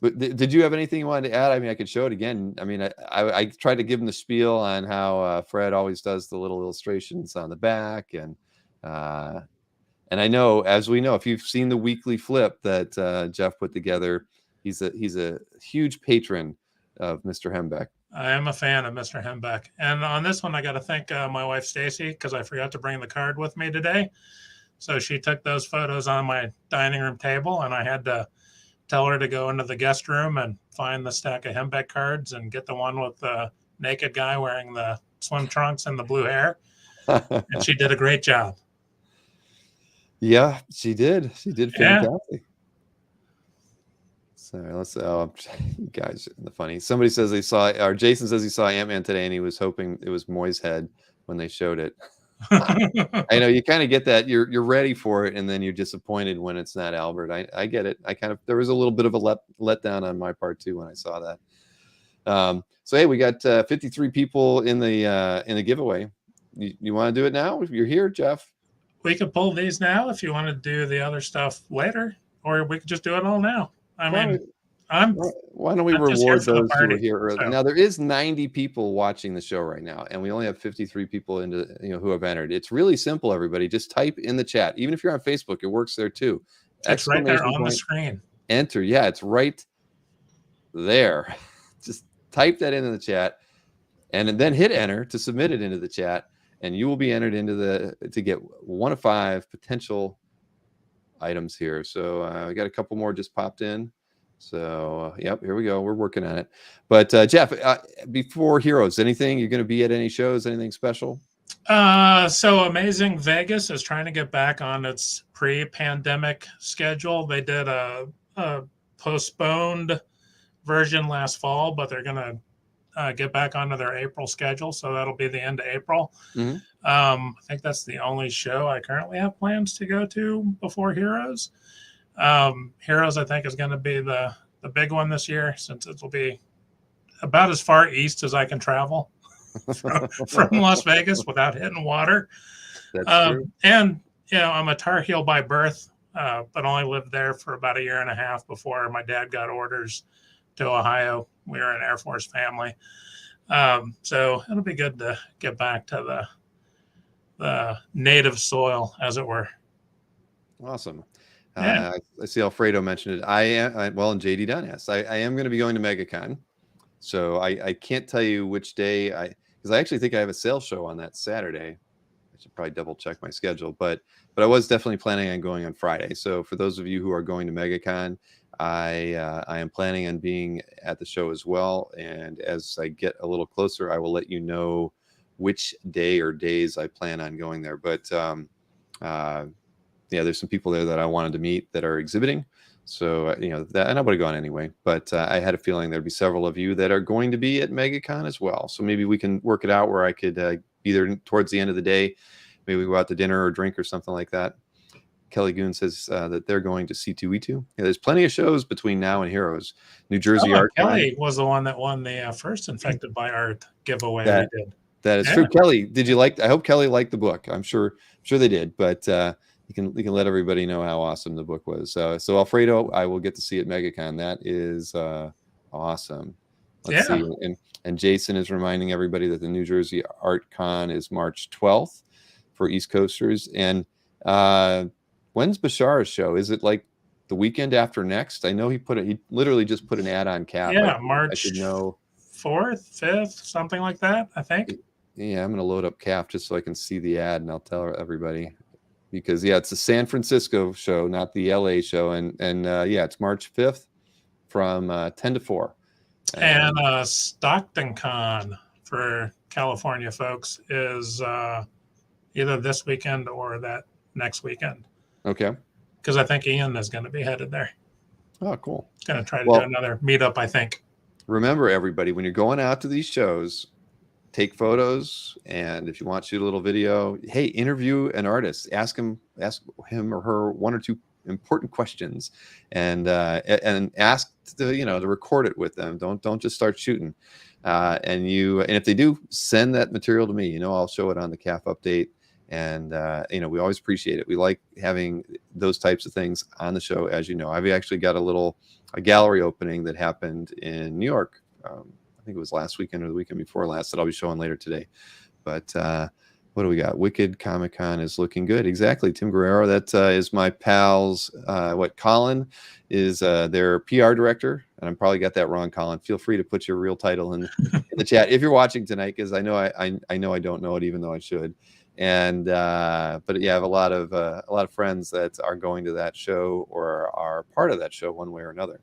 [SPEAKER 1] But did you have anything you wanted to add? I mean, I could show it again. I mean, I tried to give him the spiel on how Fred always does the little illustrations on the back, and I know, as we know, if you've seen the weekly flip that Jeff put together, he's a huge patron of Mr. Hembeck.
[SPEAKER 2] I am a fan of Mr. Hembeck. And on this one, I got to thank my wife, Stacy, because I forgot to bring the card with me today. So she took those photos on my dining room table, and I had to tell her to go into the guest room and find the stack of Hembeck cards and get the one with the naked guy wearing the swim trunks and the blue hair. And she did a great job.
[SPEAKER 1] Yeah, she did. She did fantastic. Yeah. So let's you guys are funny. Somebody says they saw, or Jason says he saw Ant-Man today, and he was hoping it was Moy's head when they showed it. I know you kind of get that. You're ready for it, and then you're disappointed when it's not Albert. I get it. There was a little bit of a letdown on my part too when I saw that. So hey, we got 53 people in the giveaway. You want to do it now? If you're here, Jeff.
[SPEAKER 2] We could pull these now if you want to do the other stuff later, or we could just do it all now. I mean, why
[SPEAKER 1] don't we reward those who are here early? So. Now there is 90 people watching the show right now, and we only have 53 people who have entered. It's really simple, everybody. Just type in the chat. Even if you're on Facebook, it works there too.
[SPEAKER 2] It's right there on the screen.
[SPEAKER 1] Enter. Yeah, it's right there. Just type that into the chat, and then hit enter to submit it into the chat, and you will be entered into to get one of 5 potential items here. So we got a couple more just popped in. So yep, here we go. We're working on it. But Jeff, before Heroes, anything you're going to be at any shows? Anything special?
[SPEAKER 2] So Amazing Vegas is trying to get back on its pre-pandemic schedule. They did a postponed version last fall, but they're going to get back onto their April schedule. So that'll be the end of April. Mm-hmm. I think that's the only show I currently have plans to go to before Heroes. Heroes, I think, is going to be the big one this year, since it will be about as far east as I can travel from Las Vegas without hitting water.
[SPEAKER 1] That's true.
[SPEAKER 2] And, I'm a Tar Heel by birth, but only lived there for about a year and a half before my dad got orders to Ohio. We were an Air Force family. So it'll be good to get back to the native soil, as it were.
[SPEAKER 1] Awesome. Yeah. I see Alfredo mentioned it. And JD Dunn asked, I am going to be going to MegaCon. So I can't tell you which day, because I actually think I have a sales show on that Saturday. I should probably double check my schedule, but I was definitely planning on going on Friday. So for those of you who are going to MegaCon, I am planning on being at the show as well. And as I get a little closer, I will let you know which day or days I plan on going there. But yeah, there's some people there that I wanted to meet that are exhibiting. So, that, and I would have gone anyway, but I had a feeling there'd be several of you that are going to be at MegaCon as well. So maybe we can work it out where I could be there towards the end of the day. Maybe we go out to dinner or drink or something like that. Kelly Goon says that they're going to C2E2. Yeah, there's plenty of shows between now and Heroes. New Jersey Art.
[SPEAKER 2] Kelly was the one that won the first Infected by Art giveaway we did.
[SPEAKER 1] That is true. Kelly, did you like? I hope Kelly liked the book. I'm sure they did. But you can let everybody know how awesome the book was. So Alfredo, I will get to see at MegaCon. That is awesome. Let's see. And Jason is reminding everybody that the New Jersey Art Con is March 12th for East Coasters. And when's Bashar's show? Is it like the weekend after next? I know he literally just put an ad on Cap.
[SPEAKER 2] Yeah, March 4th, 5th, something like that, I think.
[SPEAKER 1] Yeah, I'm going to load up Cap just so I can see the ad, and I'll tell everybody. because it's the San Francisco show, not the LA show, and it's March 5th from 10 to 4.
[SPEAKER 2] And Stockton Con for California folks is either this weekend or that next weekend.
[SPEAKER 1] Okay.
[SPEAKER 2] Because I think Ian is going to be headed there.
[SPEAKER 1] Oh, cool.
[SPEAKER 2] Going to try to do another meetup, I think.
[SPEAKER 1] Remember, everybody, when you're going out to these shows, take photos, and if you want to shoot a little video, hey, interview an artist. Ask him or her one or two important questions, and ask to record it with them. Don't just start shooting. And if they do, send that material to me. I'll show it on the CAF update. And we always appreciate it. We like having those types of things on the show. As you know, I've actually got a gallery opening that happened in New York. I think it was last weekend or the weekend before last, that I'll be showing later today. But what do we got? Wicked Comic Con is looking good. Exactly. Tim Guerrero, that is my pal's. Colin is their PR director, and I probably got that wrong, Colin. Feel free to put your real title in the chat if you're watching tonight, because I know I don't know it, even though I should. And but I have a lot of friends that are going to that show or are part of that show one way or another.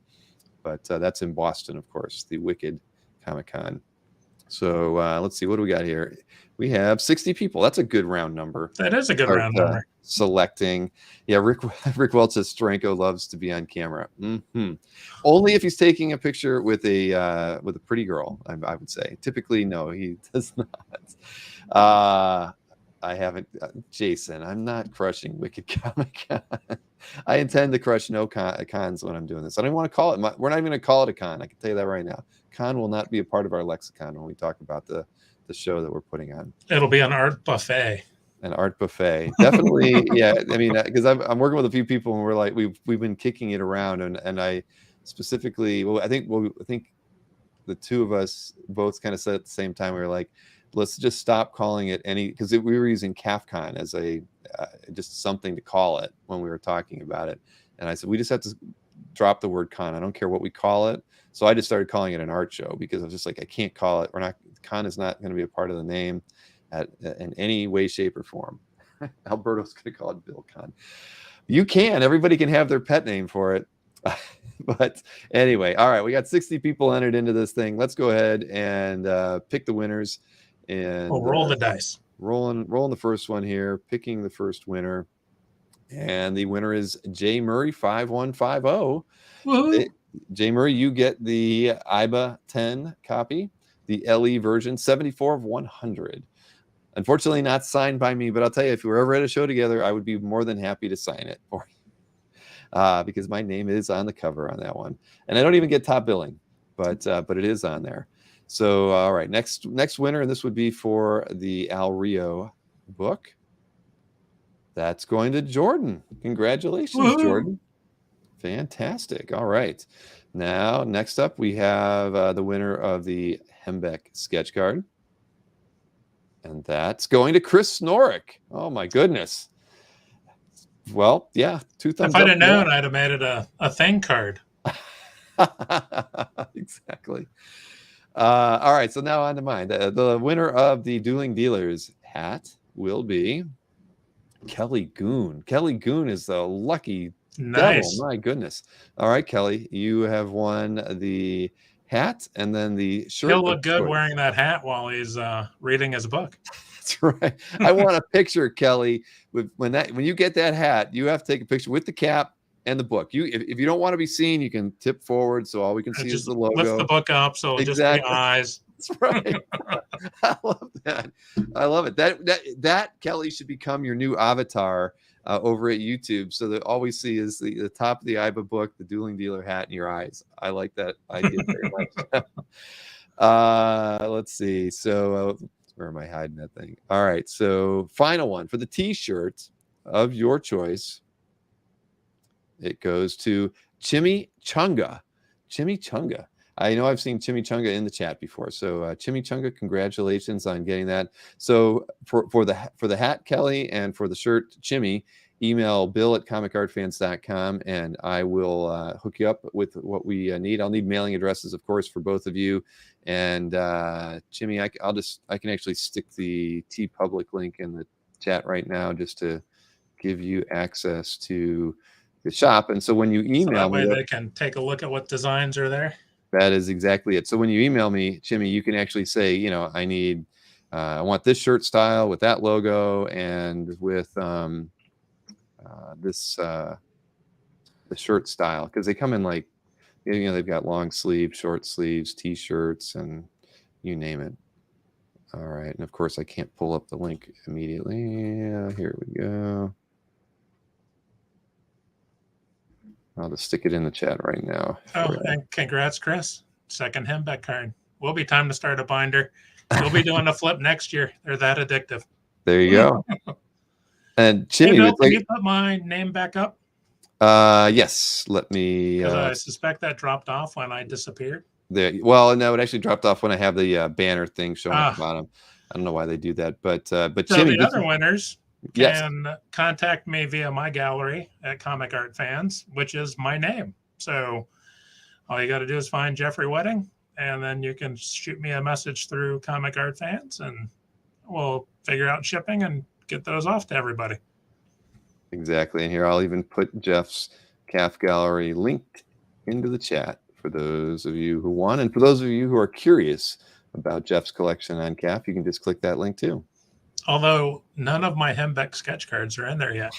[SPEAKER 1] But that's in Boston, of course, the Wicked Comic Con. So let's see, what do we got here? We have 60 people. That's a good round number.
[SPEAKER 2] That is a good round number.
[SPEAKER 1] Selecting. Yeah, Rick Welch says Stranko loves to be on camera. Only if he's taking a picture with a pretty girl, I would say. Typically, no, he does not. I haven't, Jason. I'm not crushing Wicked Comic Con. I intend to crush no cons when I'm doing this. I don't want to call it. We're not even going to call it a con. I can tell you that right now. Con will not be a part of our lexicon when we talk about the show that we're putting on.
[SPEAKER 2] It'll be an art buffet.
[SPEAKER 1] An art buffet, definitely. Yeah, I mean, because I'm working with a few people, and we're like, we've been kicking it around, and I specifically, I think the two of us both kind of said at the same time, we were like, let's just stop calling it because we were using CAFCon as just something to call it when we were talking about it. And I said, we just have to drop the word con. I don't care what we call it. So I just started calling it an art show, because I was just like, I can't call it. Con is not going to be a part of the name in any way, shape, or form. Alberto's going to call it Bill Con. You can. Everybody can have their pet name for it. But anyway, all right, we got 60 people entered into this thing. Let's go ahead and pick the winners. And
[SPEAKER 2] we'll roll the dice.
[SPEAKER 1] Rolling the first one here, picking the first winner. And the winner is Jay Murray 5150. Jay Murray, you get the IBA 10 copy, the LE version, 74 of 100. Unfortunately, not signed by me, but I'll tell you, if we were ever at a show together, I would be more than happy to sign it for you, because my name is on the cover on that one, and I don't even get top billing, but it is on there. So, all right, next winner, and this would be for the Al Rio book. That's going to Jordan. Congratulations, Woo-hoo. Jordan. Fantastic. All right. Now, next up, we have the winner of the Hembeck sketch card. And that's going to Chris Snorick. Oh, my goodness. Well, yeah, 2 thumbs up.
[SPEAKER 2] If I'd have known, I'd have made it a thing card.
[SPEAKER 1] Exactly. All right, so now on to mine. The winner of the Dueling Dealers hat will be Kelly Goon. Kelly Goon is the lucky devil. My goodness. All right, Kelly, you have won the hat and then the shirt.
[SPEAKER 2] He'll look good wearing that hat while he's reading his book.
[SPEAKER 1] That's right. I want a picture, Kelly. When you get that hat, you have to take a picture with the cap and the book. If you don't want to be seen, you can tip forward so all we can see is the logo.
[SPEAKER 2] Lift the book up so just the eyes.
[SPEAKER 1] That's right. I love that. I love it. That Kelly should become your new avatar over at YouTube, so that all we see is the top of the IBA book, the Dueling Dealer hat, and your eyes. I like that idea very much. Let's see. So where am I hiding that thing? All right. So final one for the T-shirt of your choice. It goes to Chimichunga. Chimichunga. I know I've seen Chimichunga in the chat before. So Chimichunga, congratulations on getting that. So for the hat, Kelly, and for the shirt, Chimmy, email bill@comicartfans.com, and I will hook you up with what we need. I'll need mailing addresses, of course, for both of you. And Chimmy, I can actually stick the TeePublic link in the chat right now just to give you access to the shop. And so when you
[SPEAKER 2] So
[SPEAKER 1] email
[SPEAKER 2] that way
[SPEAKER 1] me,
[SPEAKER 2] they can take a look at what designs are there.
[SPEAKER 1] that is exactly it. So when you email me, Jimmy, you can actually say, you know, I want this shirt style with that logo and with this the shirt style, because they come in like, you know, they've got long sleeves, short sleeves, t-shirts, and you name it. All right, and of course I can't pull up the link immediately. Yeah, here we go. I'll just stick it in the chat right now.
[SPEAKER 2] Oh, and congrats, Chris. Second Hembeck card. Will be time to start a binder. You'll be doing a flip next year. They're that addictive.
[SPEAKER 1] There you go. And
[SPEAKER 2] Hey,
[SPEAKER 1] Jimmy,
[SPEAKER 2] Bill, can you put my name back up?
[SPEAKER 1] yes. Let me.
[SPEAKER 2] Because I suspect that dropped off when I disappeared.
[SPEAKER 1] There. Well, no, it actually dropped off when I have the banner thing showing at the bottom. I don't know why they do that, but
[SPEAKER 2] so
[SPEAKER 1] Jimmy,
[SPEAKER 2] the other winners
[SPEAKER 1] yes,
[SPEAKER 2] can contact me via my gallery at Comic Art Fans, which is my name. So all you got to do is find Jeffrey Wedding, and then you can shoot me a message through Comic Art Fans, and we'll figure out shipping and get those off to everybody.
[SPEAKER 1] Exactly. And here I'll even put Jeff's CAF gallery linked into the chat for those of you who want. And for those of you who are curious about Jeff's collection on CAF, you can just click that link too.
[SPEAKER 2] Although none of my Hembeck sketch cards are in there yet.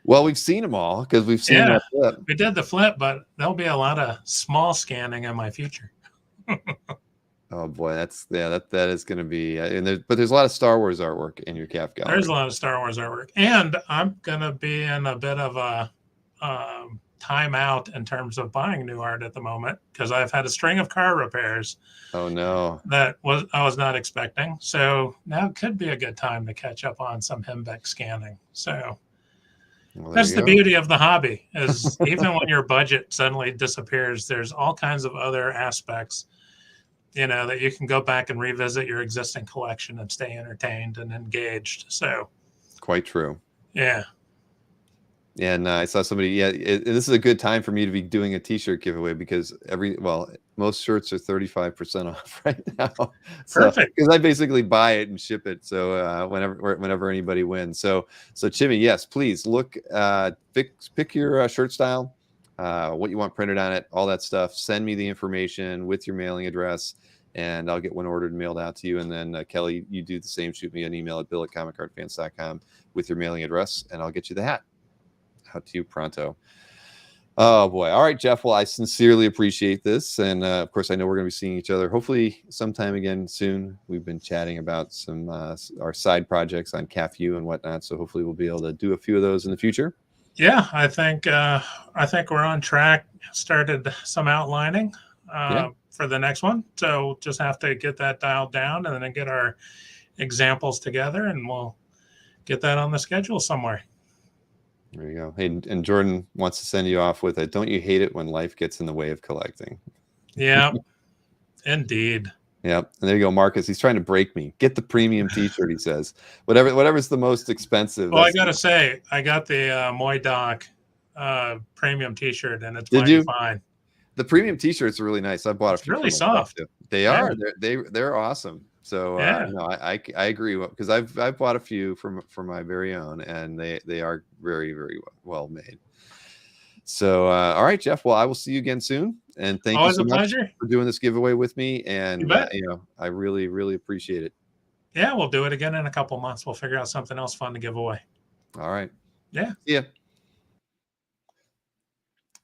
[SPEAKER 1] Well, we've seen them all because we've seen that flip.
[SPEAKER 2] We did the flip, but there'll be a lot of small scanning in my future.
[SPEAKER 1] Oh boy, that is going to be, but there's a lot of Star Wars artwork in your CAF gallery.
[SPEAKER 2] There's a lot of Star Wars artwork, and I'm going to be in a bit of a timeout in terms of buying new art at the moment because I've had a string of car repairs.
[SPEAKER 1] Oh no,
[SPEAKER 2] that I was not expecting. So now could be a good time to catch up on some Hembeck scanning. So that's the beauty of the hobby is even when your budget suddenly disappears, there's all kinds of other aspects, you know, that you can go back and revisit your existing collection and stay entertained and engaged. So
[SPEAKER 1] quite true.
[SPEAKER 2] Yeah.
[SPEAKER 1] And I saw somebody, this is a good time for me to be doing a t-shirt giveaway because most shirts are 35% off right now.
[SPEAKER 2] Perfect.
[SPEAKER 1] Because I basically buy it and ship it. So whenever anybody wins. So Jimmy, yes, please look, pick your shirt style, what you want printed on it, all that stuff. Send me the information with your mailing address and I'll get one ordered and mailed out to you. And then Kelly, you do the same. Shoot me an email at bill@comicartfans.com with your mailing address and I'll get you the hat out to you pronto. Oh boy. All right, Jeff. Well, I sincerely appreciate this. And of course, I know we're going to be seeing each other hopefully sometime again soon. We've been chatting about some our side projects on CAFU and whatnot. So hopefully we'll be able to do a few of those in the future.
[SPEAKER 2] Yeah, I think we're on track. Started some outlining for the next one. So just have to get that dialed down and then get our examples together and we'll get that on the schedule somewhere.
[SPEAKER 1] There you go. Hey, and Jordan wants to send you off with it. Don't you hate it when life gets in the way of collecting?
[SPEAKER 2] Yeah, indeed.
[SPEAKER 1] Yep. And there you go, Marcus. He's trying to break me. Get the premium t-shirt, he says. Whatever's the most expensive.
[SPEAKER 2] Well, I got to say, I got the Moy Doc premium t-shirt and it's mighty fine.
[SPEAKER 1] The premium t-shirts are really nice. I bought a few.
[SPEAKER 2] Really soft.
[SPEAKER 1] They are. They're awesome. So no, I agree because I've bought a few for my very own, and they are very, very well made. So all right, Jeff. Well, I will see you again soon, and thank you so much for doing this giveaway with me. And I really, really appreciate it.
[SPEAKER 2] Yeah, we'll do it again in a couple months. We'll figure out something else fun to give away.
[SPEAKER 1] All right.
[SPEAKER 2] Yeah.
[SPEAKER 1] Yeah.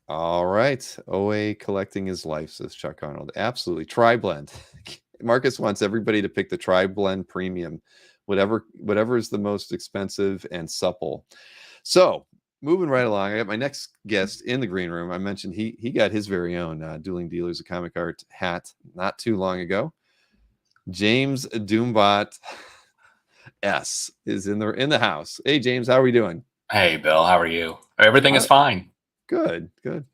[SPEAKER 1] All right. OA collecting is life, says Chuck Arnold. Absolutely. Tri-blend. Marcus wants everybody to pick the Tri-blend premium, whatever is the most expensive and supple. So moving right along, I got my next guest in the green room. I mentioned he got his very own Dueling Dealers of Comic Art hat not too long ago. James Doombot S is in the house. Hey James, how are we doing?
[SPEAKER 3] Hey Bill, how are you? Everything is fine.
[SPEAKER 1] Good.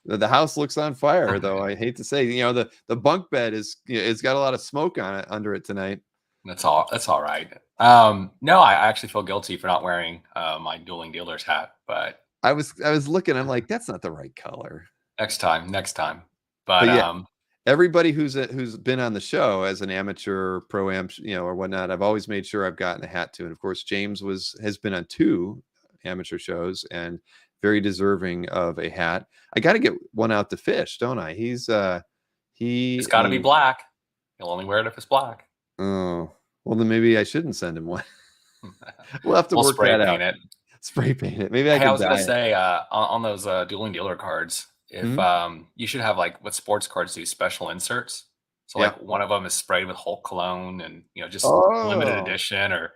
[SPEAKER 1] The house looks on fire, though. I hate to say, the bunk bed it's got a lot of smoke on it under it tonight.
[SPEAKER 3] That's all right. No, I actually feel guilty for not wearing my Dueling Dealers hat, but
[SPEAKER 1] I was looking. I'm like, that's not the right color.
[SPEAKER 3] Next time. But yeah,
[SPEAKER 1] everybody who's been on the show as an amateur pro am, or whatnot, I've always made sure I've gotten a hat to. And of course, James has been on 2 amateur shows and very deserving of a hat. I got to get one out to Fish, don't I? It's
[SPEAKER 3] got to be black. He'll only wear it if it's black.
[SPEAKER 1] Oh, well, then maybe I shouldn't send him one. We'll have to work
[SPEAKER 3] spray
[SPEAKER 1] that
[SPEAKER 3] paint
[SPEAKER 1] out.
[SPEAKER 3] it.
[SPEAKER 1] Spray paint it. Maybe I
[SPEAKER 3] was going to say on those dueling dealer cards, if you should have, like what sports cards do, special inserts. So like one of them is sprayed with Hulk cologne, and just limited edition, or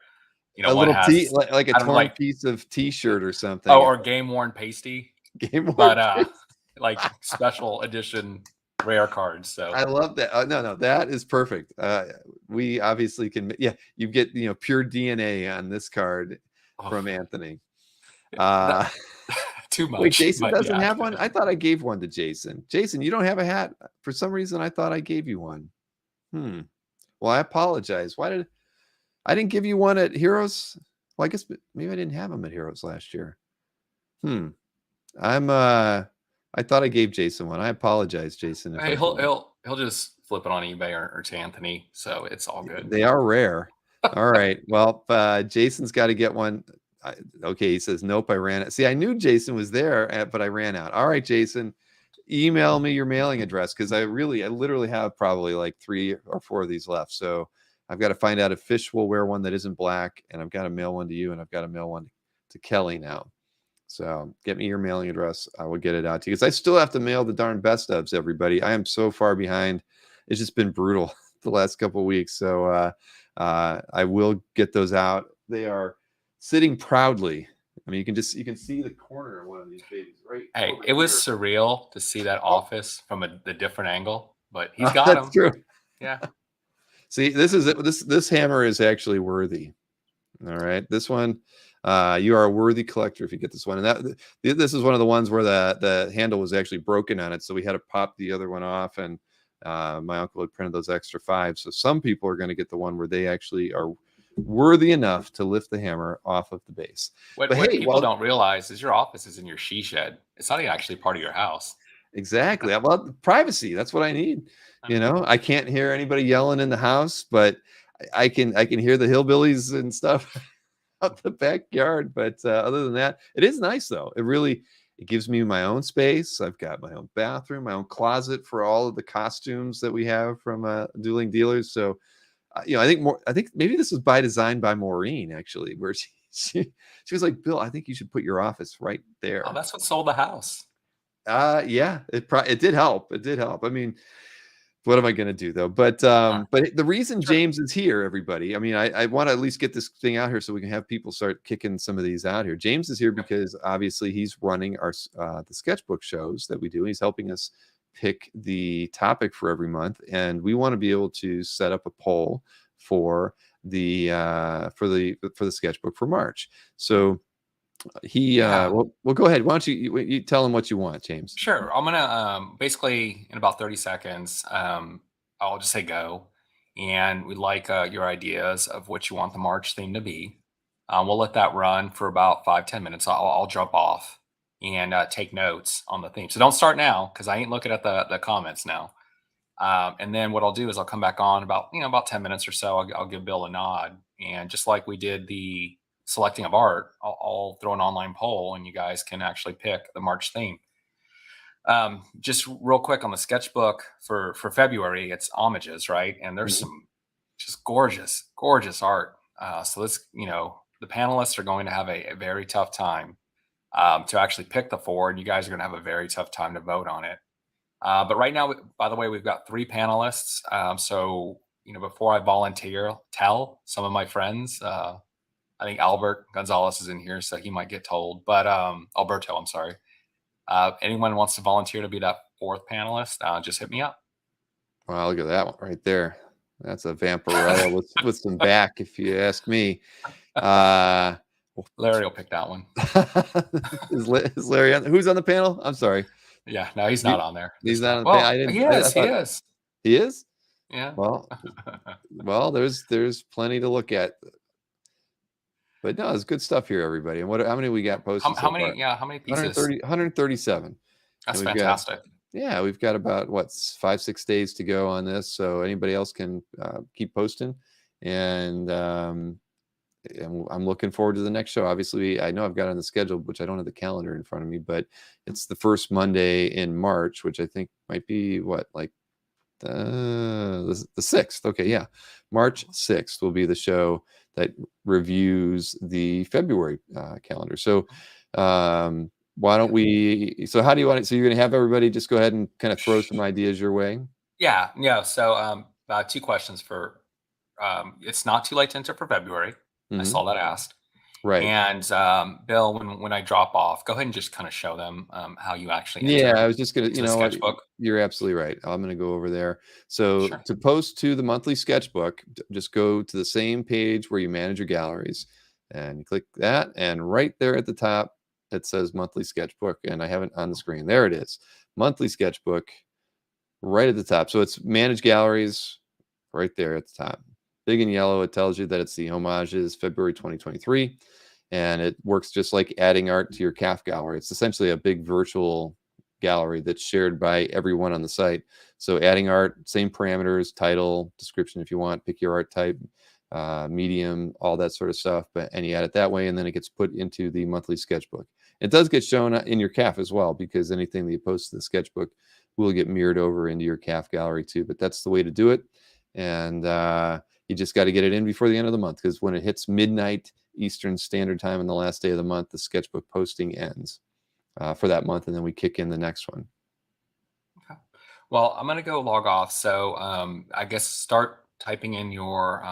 [SPEAKER 1] a
[SPEAKER 3] one
[SPEAKER 1] little
[SPEAKER 3] has
[SPEAKER 1] like a torn piece of T-shirt or something.
[SPEAKER 3] Oh, or game worn pasty.
[SPEAKER 1] But
[SPEAKER 3] like special edition rare cards. So
[SPEAKER 1] I love that. No, that is perfect. We obviously can. Yeah, you get pure DNA on this card from Anthony.
[SPEAKER 3] Too much.
[SPEAKER 1] Wait, Jason doesn't have one? I thought I gave one to Jason. Jason, you don't have a hat? For some reason, I thought I gave you one. Well, I apologize. Why I didn't give you one at Heroes? Well, I guess maybe I didn't have them at Heroes last year. I thought I gave Jason one. I apologize, Jason.
[SPEAKER 3] Hey, he'll just flip it on eBay or to Anthony, so it's all good.
[SPEAKER 1] They are rare. All right. Well, Jason's got to get one. Okay, he says nope. I ran it. See, I knew Jason was there, but I ran out. All right, Jason, email me your mailing address, because I literally have probably like 3 or 4 of these left. So I've got to find out if Fish will wear one that isn't black, and I've got to mail one to you, and I've got to mail one to Kelly now. So get me your mailing address. I will get it out to you, because I still have to mail the darn best ofs, everybody. I am so far behind. It's just been brutal the last couple of weeks. So I will get those out. They are sitting proudly. I mean, you can see the corner of one of these babies, right?
[SPEAKER 3] Hey, it was surreal to see that office from a different angle, but he's got them.
[SPEAKER 1] That's true.
[SPEAKER 3] Yeah.
[SPEAKER 1] See, this hammer is actually worthy. All right, this one, you are a worthy collector if you get this one. And this is one of the ones where the handle was actually broken on it, so we had to pop the other one off, and my uncle had printed those extra 5. So some people are going to get the one where they actually are worthy enough to lift the hammer off of the base.
[SPEAKER 3] What people don't realize is your office is in your she shed. It's not even actually part of your house.
[SPEAKER 1] Exactly. Well, privacy. That's what I need. I can't hear anybody yelling in the house, but I can hear the hillbillies and stuff out the backyard. But other than that, it is nice though. It gives me my own space. I've got my own bathroom, my own closet for all of the costumes that we have from Dueling Dealers. So I think maybe this was by design by Maureen, actually, where she was like, Bill, I think you should put your office right there.
[SPEAKER 3] Oh, that's what sold the house.
[SPEAKER 1] Yeah, it did help. It did help. I mean, what am I going to do though? But the reason James is here, everybody, I mean, I want to at least get this thing out here so we can have people start kicking some of these out here. James is here because obviously he's running our the sketchbook shows that we do. He's helping us pick the topic for every month, and we want to be able to set up a poll for the sketchbook for March. So well, go ahead. Why don't you tell him what you want, James?
[SPEAKER 3] Sure. I'm gonna basically in about 30 seconds I'll just say go, and we'd like your ideas of what you want the March theme to be. We'll let that run for about 5-10 minutes. I'll jump off and take notes on the theme. So don't start now, because I ain't looking at the comments now. And then what I'll do is I'll come back on about 10 minutes or so. I'll give Bill a nod, and just like we did the selecting of art, I'll throw an online poll, and you guys can actually pick the March theme. Just real quick on the sketchbook for February, it's homages, right? And there's some just gorgeous art. So this, the panelists are going to have a very tough time to actually pick the 4, and you guys are going to have a very tough time to vote on it. But right now, by the way, we've got 3 panelists. So, before I volunteer, tell some of my friends, I think Albert Gonzalez is in here, so he might get told, but Alberto, I'm sorry. Anyone wants to volunteer to be that 4th panelist, just hit me up.
[SPEAKER 1] Wow, look at that one right there. That's a Vampirella with some back, if you ask me.
[SPEAKER 3] Larry will pick that one.
[SPEAKER 1] Is Larry on? Who's on the panel? I'm sorry.
[SPEAKER 3] Yeah, no, he's not on there.
[SPEAKER 1] He's not on the panel.
[SPEAKER 3] He is.
[SPEAKER 1] He is?
[SPEAKER 3] Yeah.
[SPEAKER 1] Well, there's plenty to look at. But no, it's good stuff here, everybody. And how many we got posted?
[SPEAKER 3] How many pieces?
[SPEAKER 1] 137.
[SPEAKER 3] That's fantastic.
[SPEAKER 1] Yeah, we've got about 5-6 days to go on this, so anybody else can keep posting, and I'm looking forward to the next show. Obviously, I know I've got on the schedule, which I don't have the calendar in front of me, but it's the first Monday in March, which I think might be the 6th. Okay, yeah, March 6th will be the show that reviews the February calendar. So why don't we, so how do you want it? So you're going to have everybody just go ahead and kind of throw some ideas your way?
[SPEAKER 3] Yeah. So 2 questions for it's not too late to enter for February. I
[SPEAKER 1] Mhm.
[SPEAKER 3] saw that asked.
[SPEAKER 1] Right.
[SPEAKER 3] And Bill, when I drop off, go ahead and just kind of show them how you actually
[SPEAKER 1] Yeah,
[SPEAKER 3] enter
[SPEAKER 1] I was just gonna,
[SPEAKER 3] to the sketchbook.
[SPEAKER 1] you're absolutely right. I'm gonna go over there. So
[SPEAKER 3] Sure.
[SPEAKER 1] to post to the monthly sketchbook, just go to the same page where you manage your galleries, and you click that, and right there at the top it says monthly sketchbook, and I have it on the screen. There it is, monthly sketchbook, right at the top. So it's manage galleries, right there at the top, big in yellow. It tells you that it's the homages February 2023, and it works just like adding art to your CAF gallery. It's essentially a big virtual gallery that's shared by everyone on the site. So adding art, same parameters, title, description if you want, pick your art type, medium, all that sort of stuff. And you add it that way, and then it gets put into the monthly sketchbook. It does get shown in your CAF as well, because anything that you post to the sketchbook will get mirrored over into your CAF gallery too. But that's the way to do it. And you just got to get it in before the end of the month, because when it hits midnight Eastern Standard Time on the last day of the month, the sketchbook posting ends for that month, and then we kick in the next one.
[SPEAKER 3] Okay. Well, I'm gonna go log off. So I guess start typing in your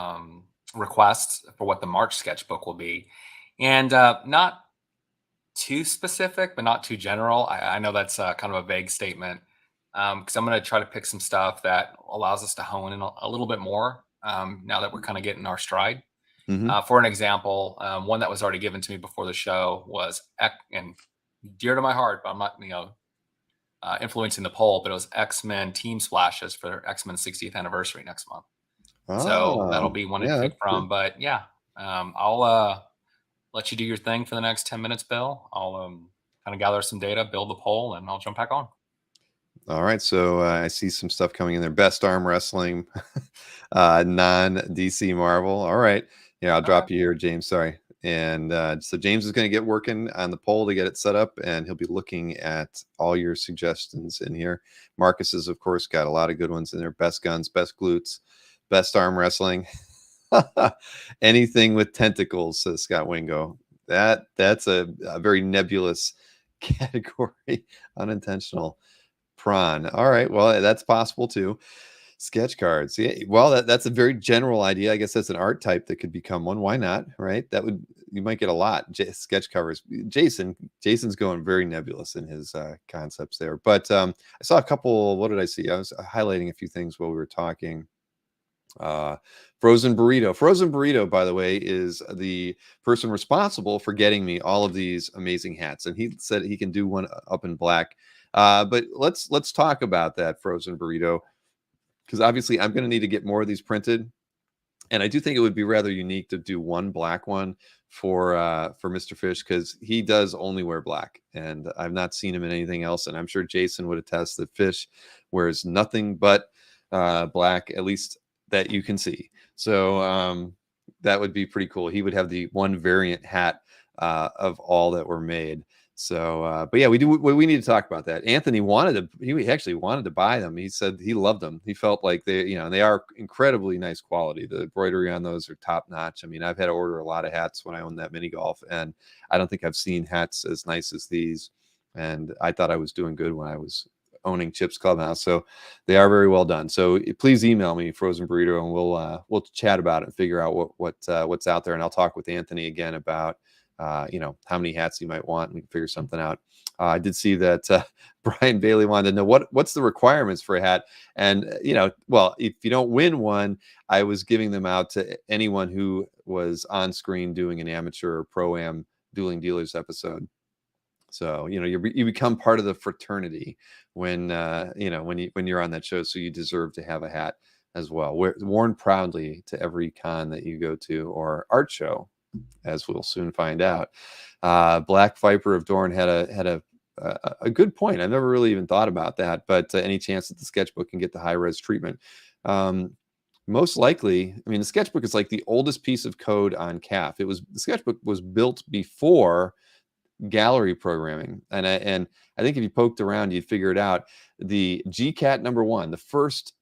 [SPEAKER 3] requests for what the March sketchbook will be, and not too specific, but not too general. I know that's kind of a vague statement because I'm going to try to pick some stuff that allows us to hone in a little bit more now that we're kind of getting our stride.
[SPEAKER 1] Mm-hmm.
[SPEAKER 3] For an example, one that was already given to me before the show was and dear to my heart, but I'm not influencing the poll, but it was X-Men team splashes for X-Men 60th anniversary next month. So that'll be one to
[SPEAKER 1] Yeah,
[SPEAKER 3] pick from. But yeah, I'll let you do your thing for the next 10 minutes, Bill. I'll kind of gather some data, build the poll, and I'll jump back on.
[SPEAKER 1] all right. So I see some stuff coming in there. Best arm wrestling, non DC Marvel. All right. Yeah, I'll drop you here, James. Sorry. And so James is going to get working on the poll to get it set up, and he'll be looking at all your suggestions in here. Marcus has, of course, got a lot of good ones in there. Best guns, best glutes, best arm wrestling. Anything with tentacles, says Scott Wingo. That's a very nebulous category. Unintentional. Prawn. All right. Well, that's possible too. Sketch cards. Yeah. Well, that's a very general idea. I guess that's an art type that could become one. Why not? Right. You might get a lot. Sketch covers. Jason's going very nebulous in his concepts there. But I saw a couple. What did I see? I was highlighting a few things while we were talking. Frozen Burrito, by the way, is the person responsible for getting me all of these amazing hats, and he said he can do one up in black. But let's talk about that, Frozen Burrito, because obviously I'm going to need to get more of these printed, and I do think it would be rather unique to do one black one for Mr. Fish, because he does only wear black, and I've not seen him in anything else. And I'm sure Jason would attest that Fish wears nothing but black, at least that you can see. So that would be pretty cool. He would have the one variant hat of all that were made. So, but yeah, we need to talk about that. Anthony he actually wanted to buy them. He said he loved them. He felt like they are incredibly nice quality. The embroidery on those are top notch. I mean, I've had to order a lot of hats when I owned that mini golf, and I don't think I've seen hats as nice as these. And I thought I was doing good when I was owning Chips Clubhouse. So they are very well done. So please email me, Frozen Burrito, and we'll chat about it and figure out what's out there. And I'll talk with Anthony again about how many hats you might want, and we can figure something out. I did see that Brian Bailey wanted to know what's the requirements for a hat. And, well, if you don't win one, I was giving them out to anyone who was on screen doing an amateur or pro-am Dueling Dealers episode. So, you become part of the fraternity when you're on that show. So you deserve to have a hat as well, worn proudly to every con that you go to or art show, as we'll soon find out. Black Viper of Dorne had a a good point. I've never really even thought about that, but any chance that the sketchbook can get the high res treatment? Most likely. I mean, the sketchbook is like the oldest piece of code on CAF. The sketchbook was built before gallery programming, and I think if you poked around, you'd figure it out. The GCAT #1, the first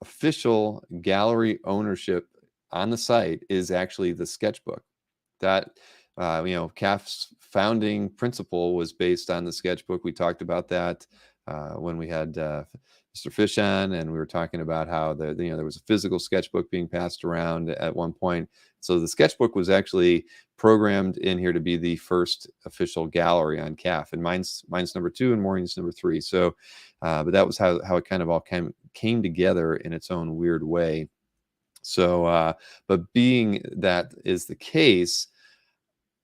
[SPEAKER 1] official gallery ownership on the site, is actually the sketchbook. That CAF's founding principle was based on the sketchbook. We talked about that when we had Mr. Fish on, and we were talking about how there was a physical sketchbook being passed around at one point. So the sketchbook was actually programmed in here to be the first official gallery on CAF, and mine's #2 and Maureen's #3. So, but that was how it kind of all came together in its own weird way. So, but being that is the case,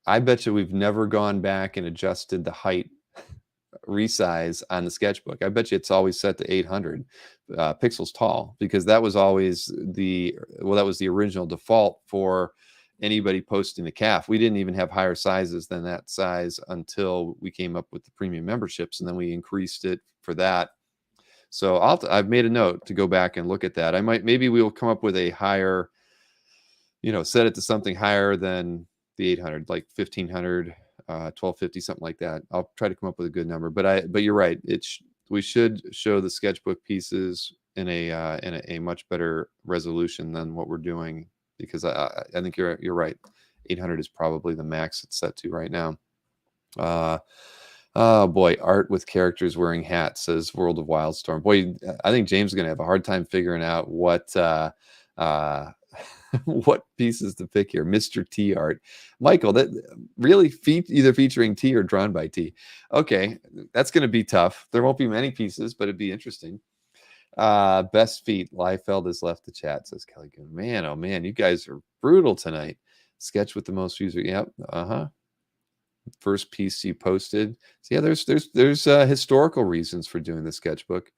[SPEAKER 1] I bet you we've never gone back and adjusted the height resize on the sketchbook. I bet you it's always set to 800 pixels tall, because that was always that was the original default for anybody posting the CAF. We didn't even have higher sizes than that size until we came up with the premium memberships, and then we increased it for that. So I've made a note to go back and look at that. Maybe we will come up with a higher, set it to something higher than the 800, like 1500, 1250, something like that. I'll try to come up with a good number, but you're right. We should show the sketchbook pieces in a much better resolution than what we're doing, because I think you're right. 800 is probably the max it's set to right now. Oh boy, art with characters wearing hats, says World of Wildstorm. Boy, I think James is going to have a hard time figuring out what what pieces to pick here. Mr. T art. Michael, that really either featuring T or drawn by T. Okay, that's going to be tough. There won't be many pieces, but it'd be interesting. Best feet. Liefeld has left the chat, says Kelly Goon. Man, oh man, you guys are brutal tonight. Sketch with the most user. Yep. First piece you posted. So yeah, there's historical reasons for doing the sketchbook.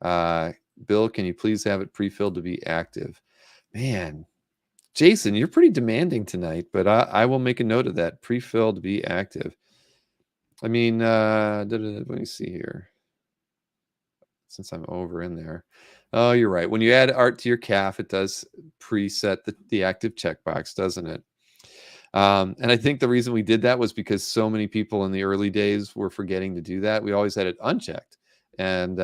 [SPEAKER 1] Bill, can you please have it pre-filled to be active? Man, Jason, you're pretty demanding tonight, but I will make a note of that. Pre-filled to be active. I mean, let me see here. Since I'm over in there. Oh, you're right. When you add art to your CAF, it does preset the active checkbox, doesn't it? And I think the reason we did that was because so many people in the early days were forgetting to do that. We always had it unchecked. And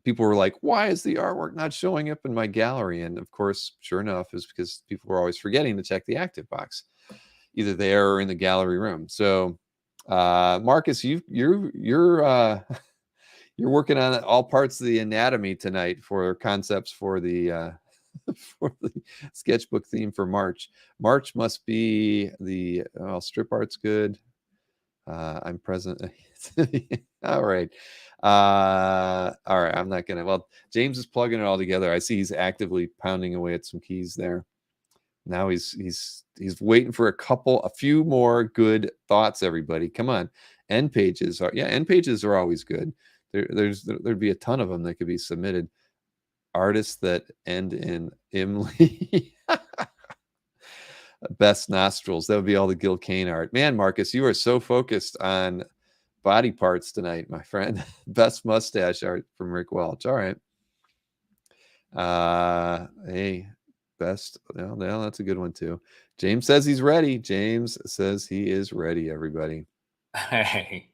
[SPEAKER 1] people were like, why is the artwork not showing up in my gallery? And of course, sure enough, is because people were always forgetting to check the active box, either there or in the gallery room. So Marcus, you're you're working on all parts of the anatomy tonight for concepts for the for the sketchbook theme for March. March must be the strip art's good. I'm present. All right. All right. I'm not gonna. Well, James is plugging it all together. I see he's actively pounding away at some keys there. Now he's waiting for a few more good thoughts. Everybody, come on. End pages are always good. There'd be a ton of them that could be submitted. Artists that end in Imley. Best nostrils. That would be all the Gil Kane art. Man, Marcus, you are so focused on body parts tonight, my friend. Best mustache art from Rick Welch. All right. Hey, best. Well, that's a good one too. James says he's ready. James says he is ready, everybody.
[SPEAKER 3] Hey,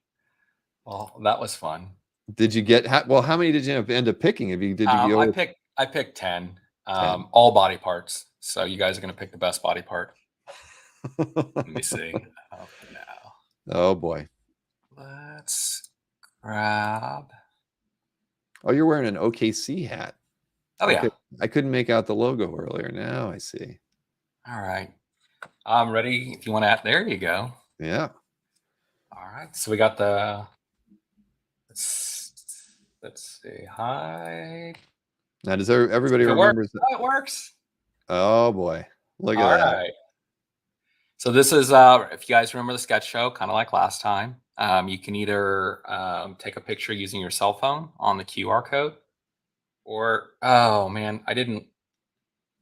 [SPEAKER 3] well, that was fun.
[SPEAKER 1] Did you get how many did you end up picking?
[SPEAKER 3] I picked 10. 10. All body parts. So you guys are going to pick the best body part. Let me see.
[SPEAKER 1] Oh boy.
[SPEAKER 3] Let's grab.
[SPEAKER 1] Oh, you're wearing an OKC hat.
[SPEAKER 3] Oh yeah.
[SPEAKER 1] I couldn't make out the logo earlier. Now I see.
[SPEAKER 3] All right. I'm ready. If you want to, there you go.
[SPEAKER 1] Yeah.
[SPEAKER 3] All right. So we got the. Let's see. Hi.
[SPEAKER 1] Now, does everybody remember?
[SPEAKER 3] It works.
[SPEAKER 1] Oh boy, look at that! All right.
[SPEAKER 3] So this is if you guys remember the sketch show, kind of like last time. You can either take a picture using your cell phone on the QR code, or oh man, I didn't.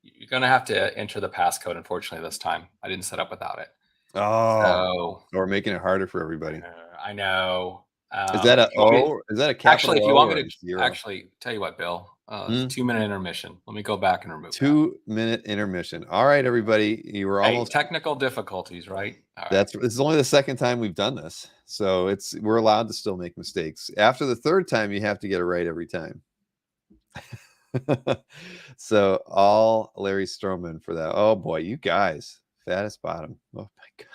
[SPEAKER 3] You're gonna have to enter the passcode. Unfortunately, this time I didn't set up without it.
[SPEAKER 1] Oh, so we're making it harder for everybody.
[SPEAKER 3] I know.
[SPEAKER 1] Is that a
[SPEAKER 3] if you want me to-
[SPEAKER 1] O? Is that a
[SPEAKER 3] Actually,
[SPEAKER 1] capital
[SPEAKER 3] if you
[SPEAKER 1] O
[SPEAKER 3] want
[SPEAKER 1] or
[SPEAKER 3] me
[SPEAKER 1] a
[SPEAKER 3] to,
[SPEAKER 1] zero?
[SPEAKER 3] actually, tell you what, Bill,
[SPEAKER 1] Hmm?
[SPEAKER 3] 2-minute intermission. Let me go back and remove that.
[SPEAKER 1] 2-minute intermission. All right, everybody. You were
[SPEAKER 3] Hey,
[SPEAKER 1] almost.
[SPEAKER 3] technical difficulties, right? All right.
[SPEAKER 1] This is only the second time we've done this, so we're allowed to still make mistakes. After the third time, you have to get it right every time. So all Larry Stroman for that. Oh boy, you guys, fattest bottom. Oh my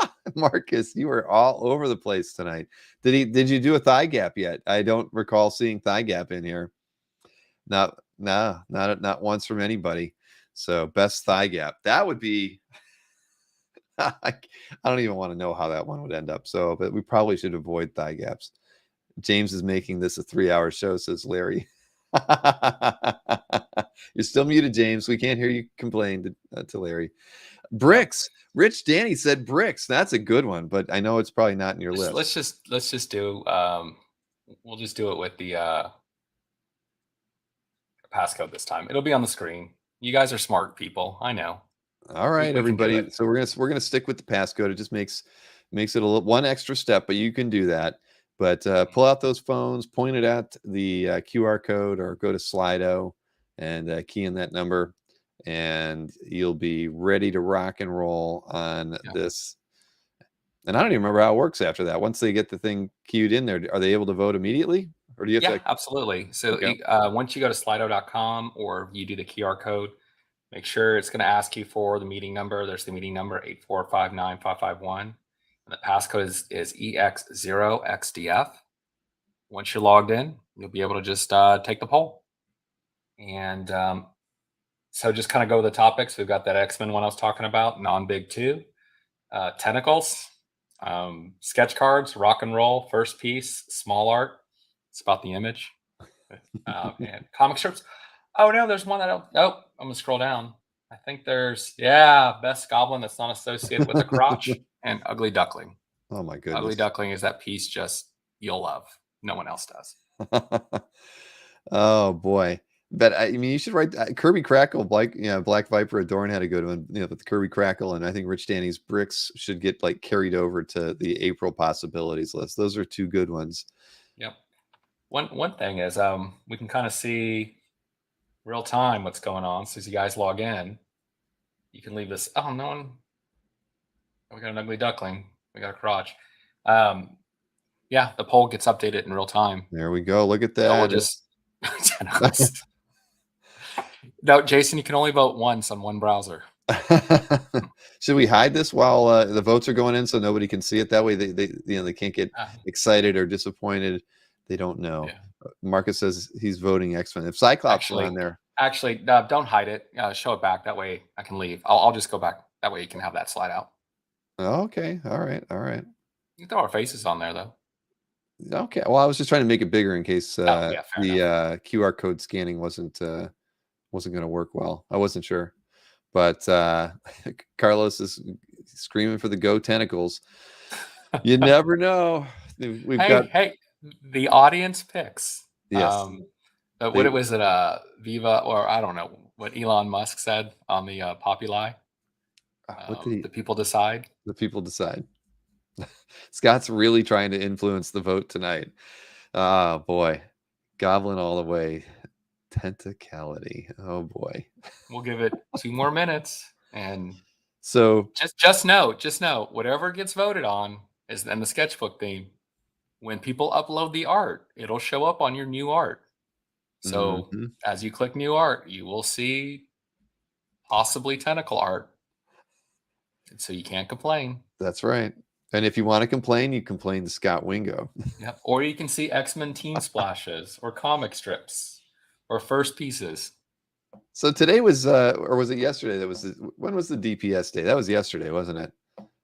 [SPEAKER 1] god, Marcus, you were all over the place tonight. Did you do a thigh gap yet? I don't recall seeing thigh gap in here. Not once from anybody. So best thigh gap. That would be. I don't even want to know how that one would end up. So, but we probably should avoid thigh gaps. James is making this a 3-hour show, says Larry. You're still muted, James. We can't hear you complain to Larry. Bricks. Rich Danny said bricks. That's a good one, but I know it's probably not in your list.
[SPEAKER 3] Let's just do. We'll just do it with the passcode this time. It'll be on the screen. You guys are smart people. I know.
[SPEAKER 1] All right,
[SPEAKER 3] we can do
[SPEAKER 1] everybody.
[SPEAKER 3] it.
[SPEAKER 1] So we're gonna stick with the passcode. It just makes it a little one extra step, but you can do that. But pull out those phones, point it at the QR code, or go to Slido and key in that number, and you'll be ready to rock and roll on this. And I don't even remember how it works after that. Once they get the thing queued in there, are they able to vote immediately, or do you have to?
[SPEAKER 3] Absolutely. So
[SPEAKER 1] Okay.
[SPEAKER 3] once you go to slido.com or you do the QR code, make sure it's going to ask you for the meeting number. There's the meeting number 8459551. And the passcode is EX0XDF. Once you're logged in, you'll be able to just take the poll. And so just kind of go with the topics. We've got that X-Men one I was talking about, non-big 2, tentacles, sketch cards, rock and roll, first piece, small art. It's about the image. And comic strips. Oh no, there's one I don't. Nope, I'm gonna scroll down. I think there's best goblin that's not associated with a crotch and ugly duckling.
[SPEAKER 1] Oh my goodness.
[SPEAKER 3] Ugly duckling is that piece just you'll love. No one else does.
[SPEAKER 1] Oh boy. But I mean, you should write Kirby Crackle, Black Viper Adorn had a good one, with Kirby Crackle, and I think Rich Danny's bricks should get carried over to the April possibilities list. Those are two good ones.
[SPEAKER 3] Yep. One thing is we can kind of see real time what's going on. So as you guys log in, you can leave this. Oh, no one. We got an ugly duckling. We got a crotch. The poll gets updated in real time.
[SPEAKER 1] There we go. Look at that.
[SPEAKER 3] So we'll just no, Jason, you can only vote once on one browser.
[SPEAKER 1] Should we hide this while the votes are going in so nobody can see it? That way they can't get excited or disappointed. They don't know.
[SPEAKER 3] Yeah.
[SPEAKER 1] Marcus says he's voting X-Men. If Cyclops were on there.
[SPEAKER 3] Actually, don't hide it. Show it back. That way I can leave. I'll just go back. That way you can have that slide out.
[SPEAKER 1] Okay. All right.
[SPEAKER 3] You can throw our faces on there, though.
[SPEAKER 1] Okay. Well, I was just trying to make it bigger in case the QR code scanning wasn't going to work well. I wasn't sure. But Carlos is screaming for the Go Tentacles. You never know.
[SPEAKER 3] Hey, the audience picks.
[SPEAKER 1] Yes.
[SPEAKER 3] What was it? Viva, or I don't know what Elon Musk said on the Populi. The people decide.
[SPEAKER 1] The people decide. Scott's really trying to influence the vote tonight. Oh boy, Goblin all the way. Tentacality. Oh boy.
[SPEAKER 3] We'll give it 2 more minutes, and
[SPEAKER 1] so
[SPEAKER 3] just know, whatever gets voted on is then the sketchbook theme. When people upload the art, it'll show up on your new art. So as you click new art, you will see possibly tentacle art. And so you can't complain.
[SPEAKER 1] That's right. And if you want to complain, you complain to Scott Wingo.
[SPEAKER 3] Yep. Or you can see X-Men Teen Splashes or comic strips or first pieces.
[SPEAKER 1] So today was, or was it yesterday? When was the DPS day? That was yesterday, wasn't it?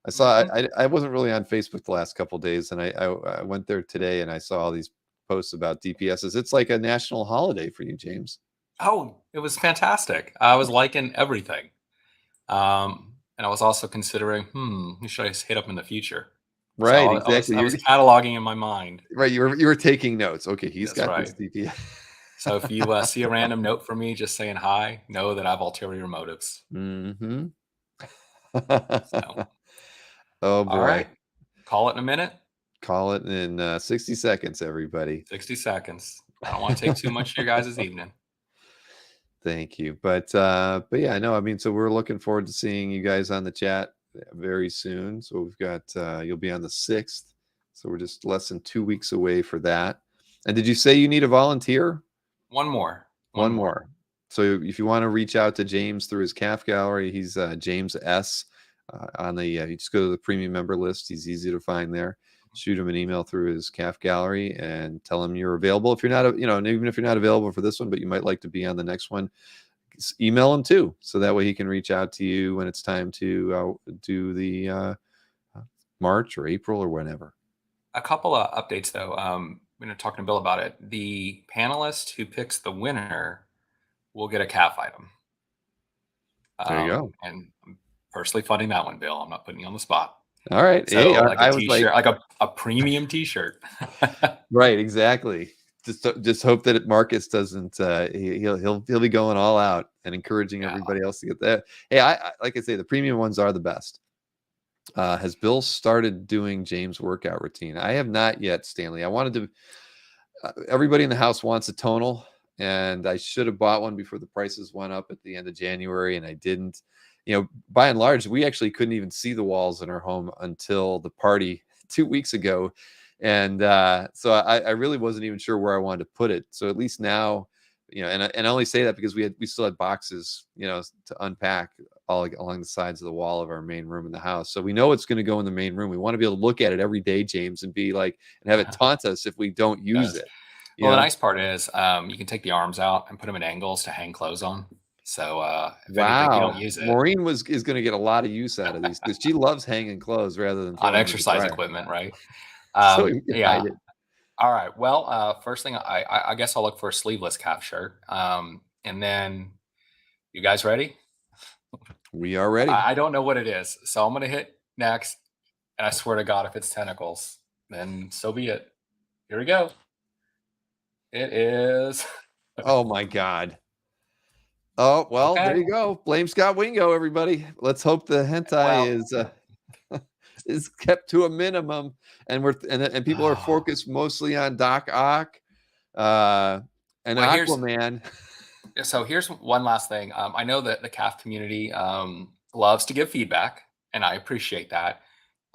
[SPEAKER 1] I saw. I wasn't really on Facebook the last couple of days, and I went there today, and I saw all these posts about DPSs. It's like a national holiday for you, James.
[SPEAKER 3] Oh, it was fantastic. I was liking everything, and I was also considering, who should I hit up in the future?
[SPEAKER 1] Right,
[SPEAKER 3] so
[SPEAKER 1] exactly.
[SPEAKER 3] I was cataloging in my mind.
[SPEAKER 1] Right, you were taking notes. Okay, he's
[SPEAKER 3] That's
[SPEAKER 1] got
[SPEAKER 3] right.
[SPEAKER 1] this DPS.
[SPEAKER 3] So if you see a random note from me just saying hi, know that I have ulterior motives.
[SPEAKER 1] Mm-hmm.
[SPEAKER 3] So.
[SPEAKER 1] Oh boy.
[SPEAKER 3] All right. Call it in a minute.
[SPEAKER 1] Call it in 60 seconds, everybody.
[SPEAKER 3] 60 seconds. I don't want to take too much of your guys' evening.
[SPEAKER 1] Thank you. But yeah, no, I mean, so we're looking forward to seeing you guys on the chat very soon. So we've got you'll be on the 6th. So we're just less than 2 weeks away for that. And did you say you need a volunteer?
[SPEAKER 3] One more.
[SPEAKER 1] One more. So if you want to reach out to James through his calf gallery, he's James S. On the you just go to the premium member list. He's easy to find there. Shoot him an email through his calf gallery and tell him you're available. If you're not, you know, and even if you're not available for this one, but you might like to be on the next one, email him too, so that way he can reach out to you when it's time to do the March or April or whenever.
[SPEAKER 3] A couple of updates though. We're talking to Bill about it. The panelist who picks the winner will get a calf item.
[SPEAKER 1] There you go.
[SPEAKER 3] And I'm personally funding that one, Bill. I'm not putting you on the spot.
[SPEAKER 1] All right.
[SPEAKER 3] So
[SPEAKER 1] hey,
[SPEAKER 3] like
[SPEAKER 1] I
[SPEAKER 3] a
[SPEAKER 1] was
[SPEAKER 3] t-shirt,
[SPEAKER 1] like
[SPEAKER 3] a premium t-shirt.
[SPEAKER 1] right, exactly. Just hope that Marcus doesn't. He'll be going all out and encouraging everybody else to get that. Hey, I like I say, the premium ones are the best. Has Bill started doing James' workout routine? I have not yet, Stanley. I wanted to. Everybody in the house wants a tonal, and I should have bought one before the prices went up at the end of January, and I didn't. You know, by and large, we actually couldn't even see the walls in our home until the party 2 weeks ago. And so I really wasn't even sure where I wanted to put it. So at least now, you know, and I only say that because we still had boxes, you know, to unpack all along the sides of the wall of our main room in the house. So we know it's going to go in the main room. We want to be able to look at it every day, James, and be like, and have it taunt us if we don't use it.
[SPEAKER 3] Well, the nice part is you can take the arms out and put them in angles to hang clothes on. So if anything, you don't use it.
[SPEAKER 1] Maureen is going to get a lot of use out of these because she loves hanging clothes rather than
[SPEAKER 3] on exercise equipment, right?
[SPEAKER 1] So
[SPEAKER 3] yeah. All right. Well, first thing, I guess I'll look for a sleeveless calf shirt. And then, you guys ready?
[SPEAKER 1] We are ready.
[SPEAKER 3] I don't know what it is, so I'm gonna hit next, and I swear to God, if it's tentacles, then so be it. Here we go. It is.
[SPEAKER 1] Oh my God. Oh well,
[SPEAKER 3] Okay.
[SPEAKER 1] There you go. Blame Scott Wingo, everybody. Let's hope the hentai is kept to a minimum, and people are focused mostly on Doc Ock and Aquaman.
[SPEAKER 3] So here's one last thing. I know that the calf community loves to give feedback, and I appreciate that.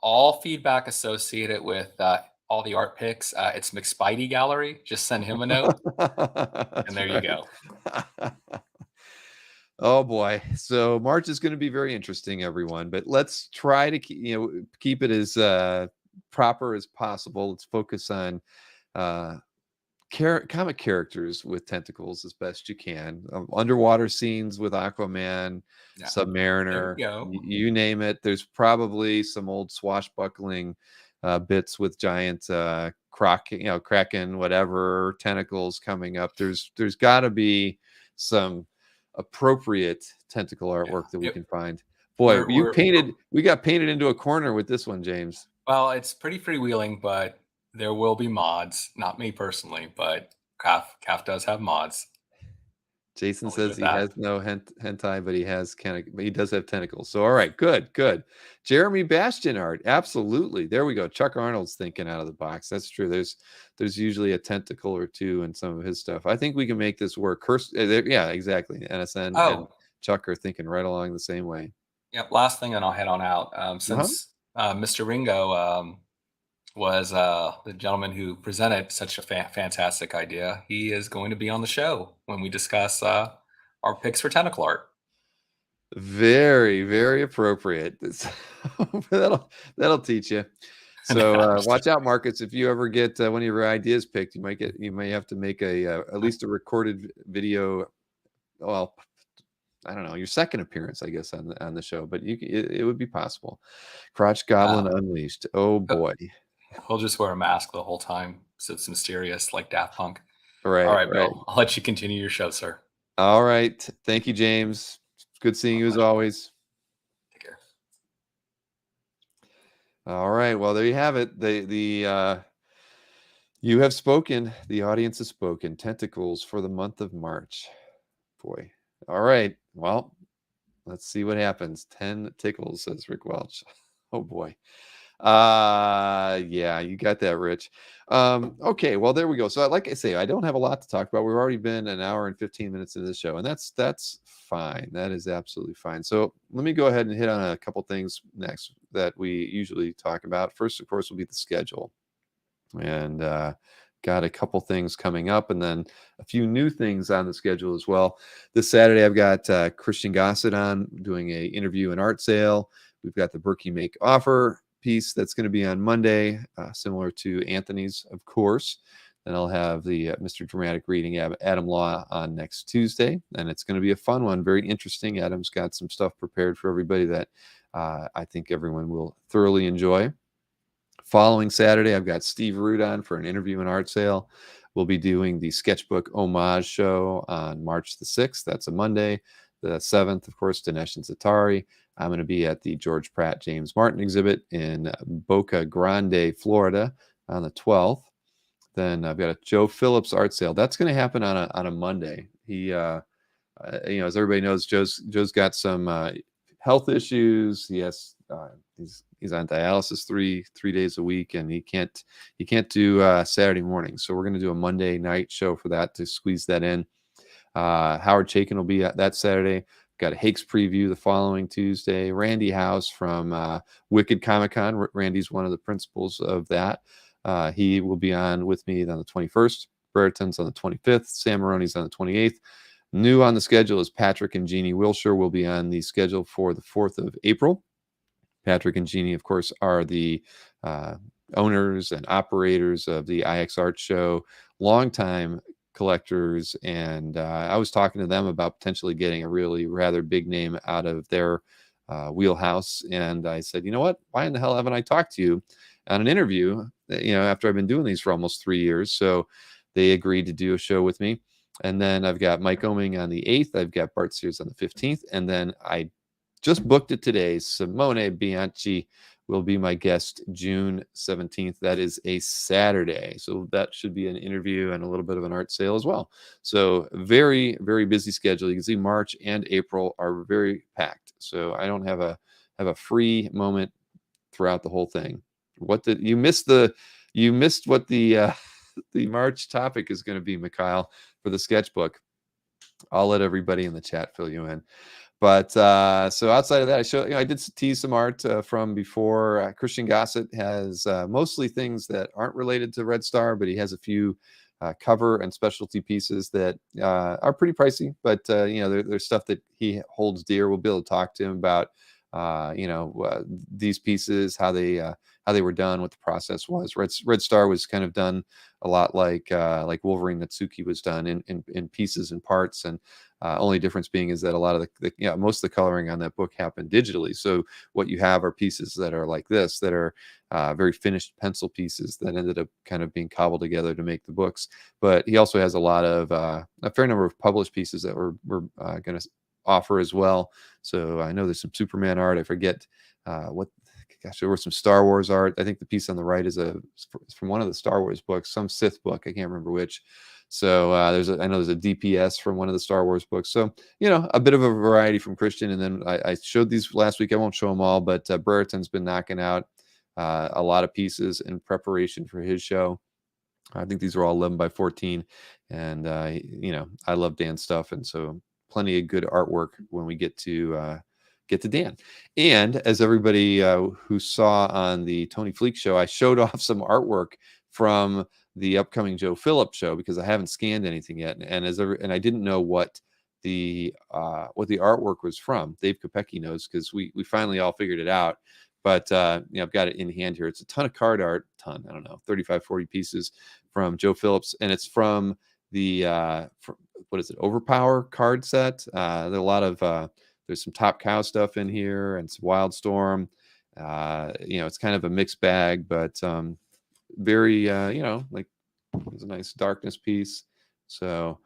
[SPEAKER 3] All feedback associated with all the art picks, it's McSpidey Gallery. Just send him a note, and there you go.
[SPEAKER 1] Oh boy. So March is going to be very interesting, everyone, but let's try to keep it as proper as possible. Let's focus on comic characters with tentacles as best you can. Underwater scenes with Aquaman, Submariner, you name it. There's probably some old swashbuckling bits with giant kraken, whatever, tentacles coming up. There's got to be some appropriate tentacle artwork that we can find. Boy, we got painted into a corner with this one, James.
[SPEAKER 3] Well, it's pretty freewheeling, but there will be mods. Not me personally, but Calf does have mods.
[SPEAKER 1] Jason says he has no hentai, but he does have tentacles. So all right, good. Jeremy Bastion art, absolutely. There we go. Chuck Arnold's thinking out of the box. That's true. There's usually a tentacle or two in some of his stuff. I think we can make this work. Yeah, exactly. NSN and Chuck are thinking right along the same way.
[SPEAKER 3] Yep. Last thing, and I'll head on out. Since Mr. Ringo was the gentleman who presented such a fantastic idea, he is going to be on the show when we discuss our picks for tentacle art.
[SPEAKER 1] Very, very appropriate. That'll teach you. So watch out, Marcus. If you ever get one of your ideas picked, you may have to make at least a recorded video. Well, I don't know, your second appearance, I guess, on the show, but it would be possible. Crotch Goblin Unleashed. Oh boy.
[SPEAKER 3] He'll just wear a mask the whole time, so it's mysterious, like Daft Punk.
[SPEAKER 1] Right.
[SPEAKER 3] All right, Bill. I'll let you continue your show, sir.
[SPEAKER 1] All right. Thank you, James. Good seeing you as always.
[SPEAKER 3] Take care.
[SPEAKER 1] All right. Well, there you have it. You have spoken. The audience has spoken. Tentacles for the month of March. Boy. All right. Well, let's see what happens. 10 tickles, says Rick Welch. Oh boy. Yeah, you got that, Rich. Okay, well, there we go. So, like I say, I don't have a lot to talk about. We've already been an hour and 15 minutes into the show, and that's fine. That is absolutely fine. So, let me go ahead and hit on a couple things next that we usually talk about. First, of course, will be the schedule, and got a couple things coming up, and then a few new things on the schedule as well. This Saturday, I've got Christian Gossett on doing a interview and art sale. We've got the Berkey Make Offer piece that's going to be on Monday, similar to Anthony's, of course. Then I'll have the Mr. Dramatic Reading Adam Law on next Tuesday, and it's going to be a fun one, very interesting. Adam's got some stuff prepared for everybody that I think everyone will thoroughly enjoy. Following Saturday, I've got Steve Root on for an interview and art sale. We'll be doing the Sketchbook Homage show on March the 6th. That's a Monday. The 7th, of course, Dinesh and Zatari. I'm going to be at the George Pratt James Martin exhibit in Boca Grande, Florida on the 12th. Then I've got a Joe Phillips art sale. That's going to happen on a Monday. He, as everybody knows, Joe's got some health issues. He has he's on dialysis three days a week, and he can't do Saturday morning. So we're going to do a Monday night show for that to squeeze that in. Howard Chaykin will be at that Saturday. Got a Hakes preview the following Tuesday. Randy House from Wicked Comic Con. Randy's one of the principals of that. He will be on with me on the 21st. Brereton's on the 25th. Sam Maroney's on the 28th. New on the schedule is Patrick and Jeannie Wilshire will be on the schedule for the 4th of April. Patrick and Jeannie, of course, are the owners and operators of the IX Art Show, longtime collectors, and I was talking to them about potentially getting a really rather big name out of their wheelhouse, and I said, you know what, why in the hell haven't I talked to you on an interview, after I've been doing these for almost 3 years? So they agreed to do a show with me. And then I've got Mike Oming on the 8th. I've got Bart Sears on the 15th. And then I just booked it today. Simone Bianchi will be my guest June 17th. That is a Saturday. So that should be an interview and a little bit of an art sale as well. So very, very busy schedule. You can see March and April are very packed. So I don't have a free moment throughout the whole thing. What did you missed what the the March topic is going to be, Mikhail, for the sketchbook. I'll let everybody in the chat fill you in. But so outside of that, I did tease some art from before. Christian Gossett has mostly things that aren't related to Red Star, but he has a few cover and specialty pieces that are pretty pricey. But there's stuff that he holds dear. We'll be able to talk to him about these pieces, how they were done, what the process was. Red Star was kind of done a lot like Wolverine Natsuki was done in pieces and parts, and only difference being is that a lot of most of the coloring on that book happened digitally. So what you have are pieces that are like this, that are very finished pencil pieces that ended up kind of being cobbled together to make the books. But he also has a lot of a fair number of published pieces that we're going to offer as well. So I know there's some Superman art. I forget there was some Star Wars art. I think the piece on the right is from one of the Star Wars books, some Sith book. I can't remember which. So I know there's a DPS from one of the Star Wars books. So, a bit of a variety from Christian. And then I showed these last week. I won't show them all, but Brereton's been knocking out a lot of pieces in preparation for his show. I think these are all 11 by 14. And, I love Dan's stuff. And so plenty of good artwork when we get to Dan. And as everybody who saw on the Tony Fleek show, I showed off some artwork from the upcoming Joe Phillips show because I haven't scanned anything yet, and I didn't know what the artwork was from. Dave Kopecki knows because we finally all figured it out. But I've got it in hand here. It's a ton of card art, I don't know, 35, 40 pieces from Joe Phillips, and it's from the Overpower card set. There's a lot of there's some Top Cow stuff in here and some Wildstorm. It's kind of a mixed bag, but very, it's a nice darkness piece. So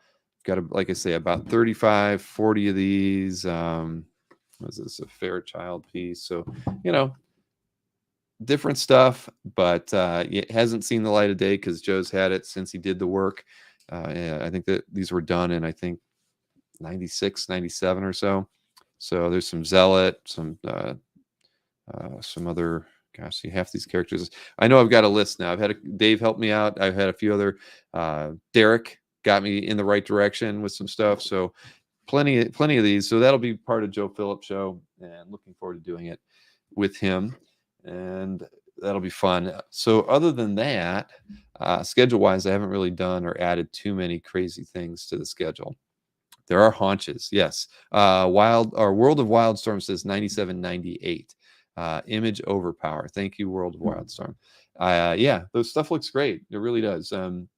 [SPEAKER 1] got like I say, about 35, 40 of these. Was this a Fairchild piece? So, different stuff, but it hasn't seen the light of day because Joe's had it since he did the work. I think that these were done in, 96, 97 or so. So there's some Zealot, some other Gosh, see, half these characters. I know I've got a list now. I've had Dave help me out. I've had a few other. Derek got me in the right direction with some stuff. So plenty of these. So that'll be part of Joe Phillips' show, and looking forward to doing it with him, and that'll be fun. So other than that, schedule wise, I haven't really done or added too many crazy things to the schedule. There are haunches, yes. World of Wildstorm says 97.98. Image Overpower. Thank you, World of Wildstorm. Yeah, those stuff looks great. It really does. And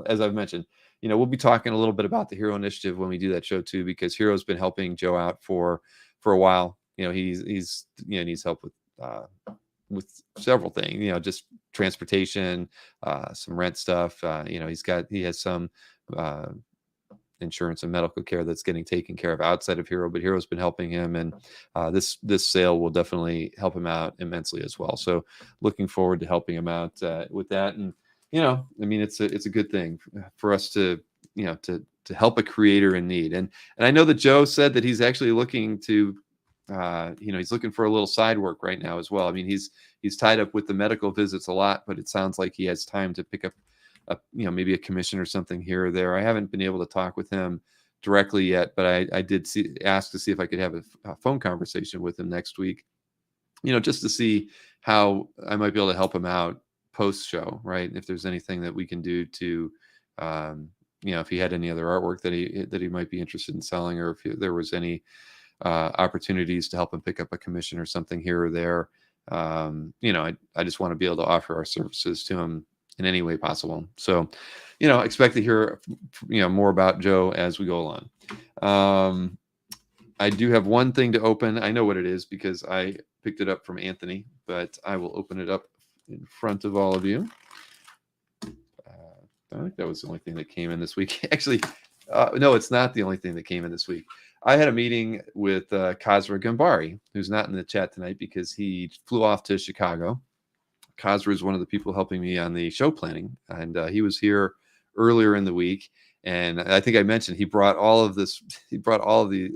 [SPEAKER 1] as I've mentioned, we'll be talking a little bit about the Hero Initiative when we do that show too, because Hero's been helping Joe out for a while. He's needs help with several things. Just transportation, some rent stuff. He has some insurance and medical care that's getting taken care of outside of Hero, but Hero's been helping him, and this sale will definitely help him out immensely as well. So looking forward to helping him out with that. And it's a good thing for us to help a creator in need. And I know that Joe said that he's actually looking to he's looking for a little side work right now as well. I mean, he's tied up with the medical visits a lot, but it sounds like he has time to pick up maybe a commission or something here or there. I haven't been able to talk with him directly yet, but I did ask to see if I could have a phone conversation with him next week, just to see how I might be able to help him out post show, right? If there's anything that we can do to, if he had any other artwork that he might be interested in selling, or if there was any opportunities to help him pick up a commission or something here or there. I just want to be able to offer our services to him in any way possible. So, expect to hear, more about Joe as we go along. I do have one thing to open. I know what it is because I picked it up from Anthony, but I will open it up in front of all of you. I think that was the only thing that came in this week. Actually, no, it's not the only thing that came in this week. I had a meeting with Kazra Gambari, who's not in the chat tonight because he flew off to Chicago. Kazra is one of the people helping me on the show planning, and he was here earlier in the week. And I think I mentioned he brought all of this. He brought all of the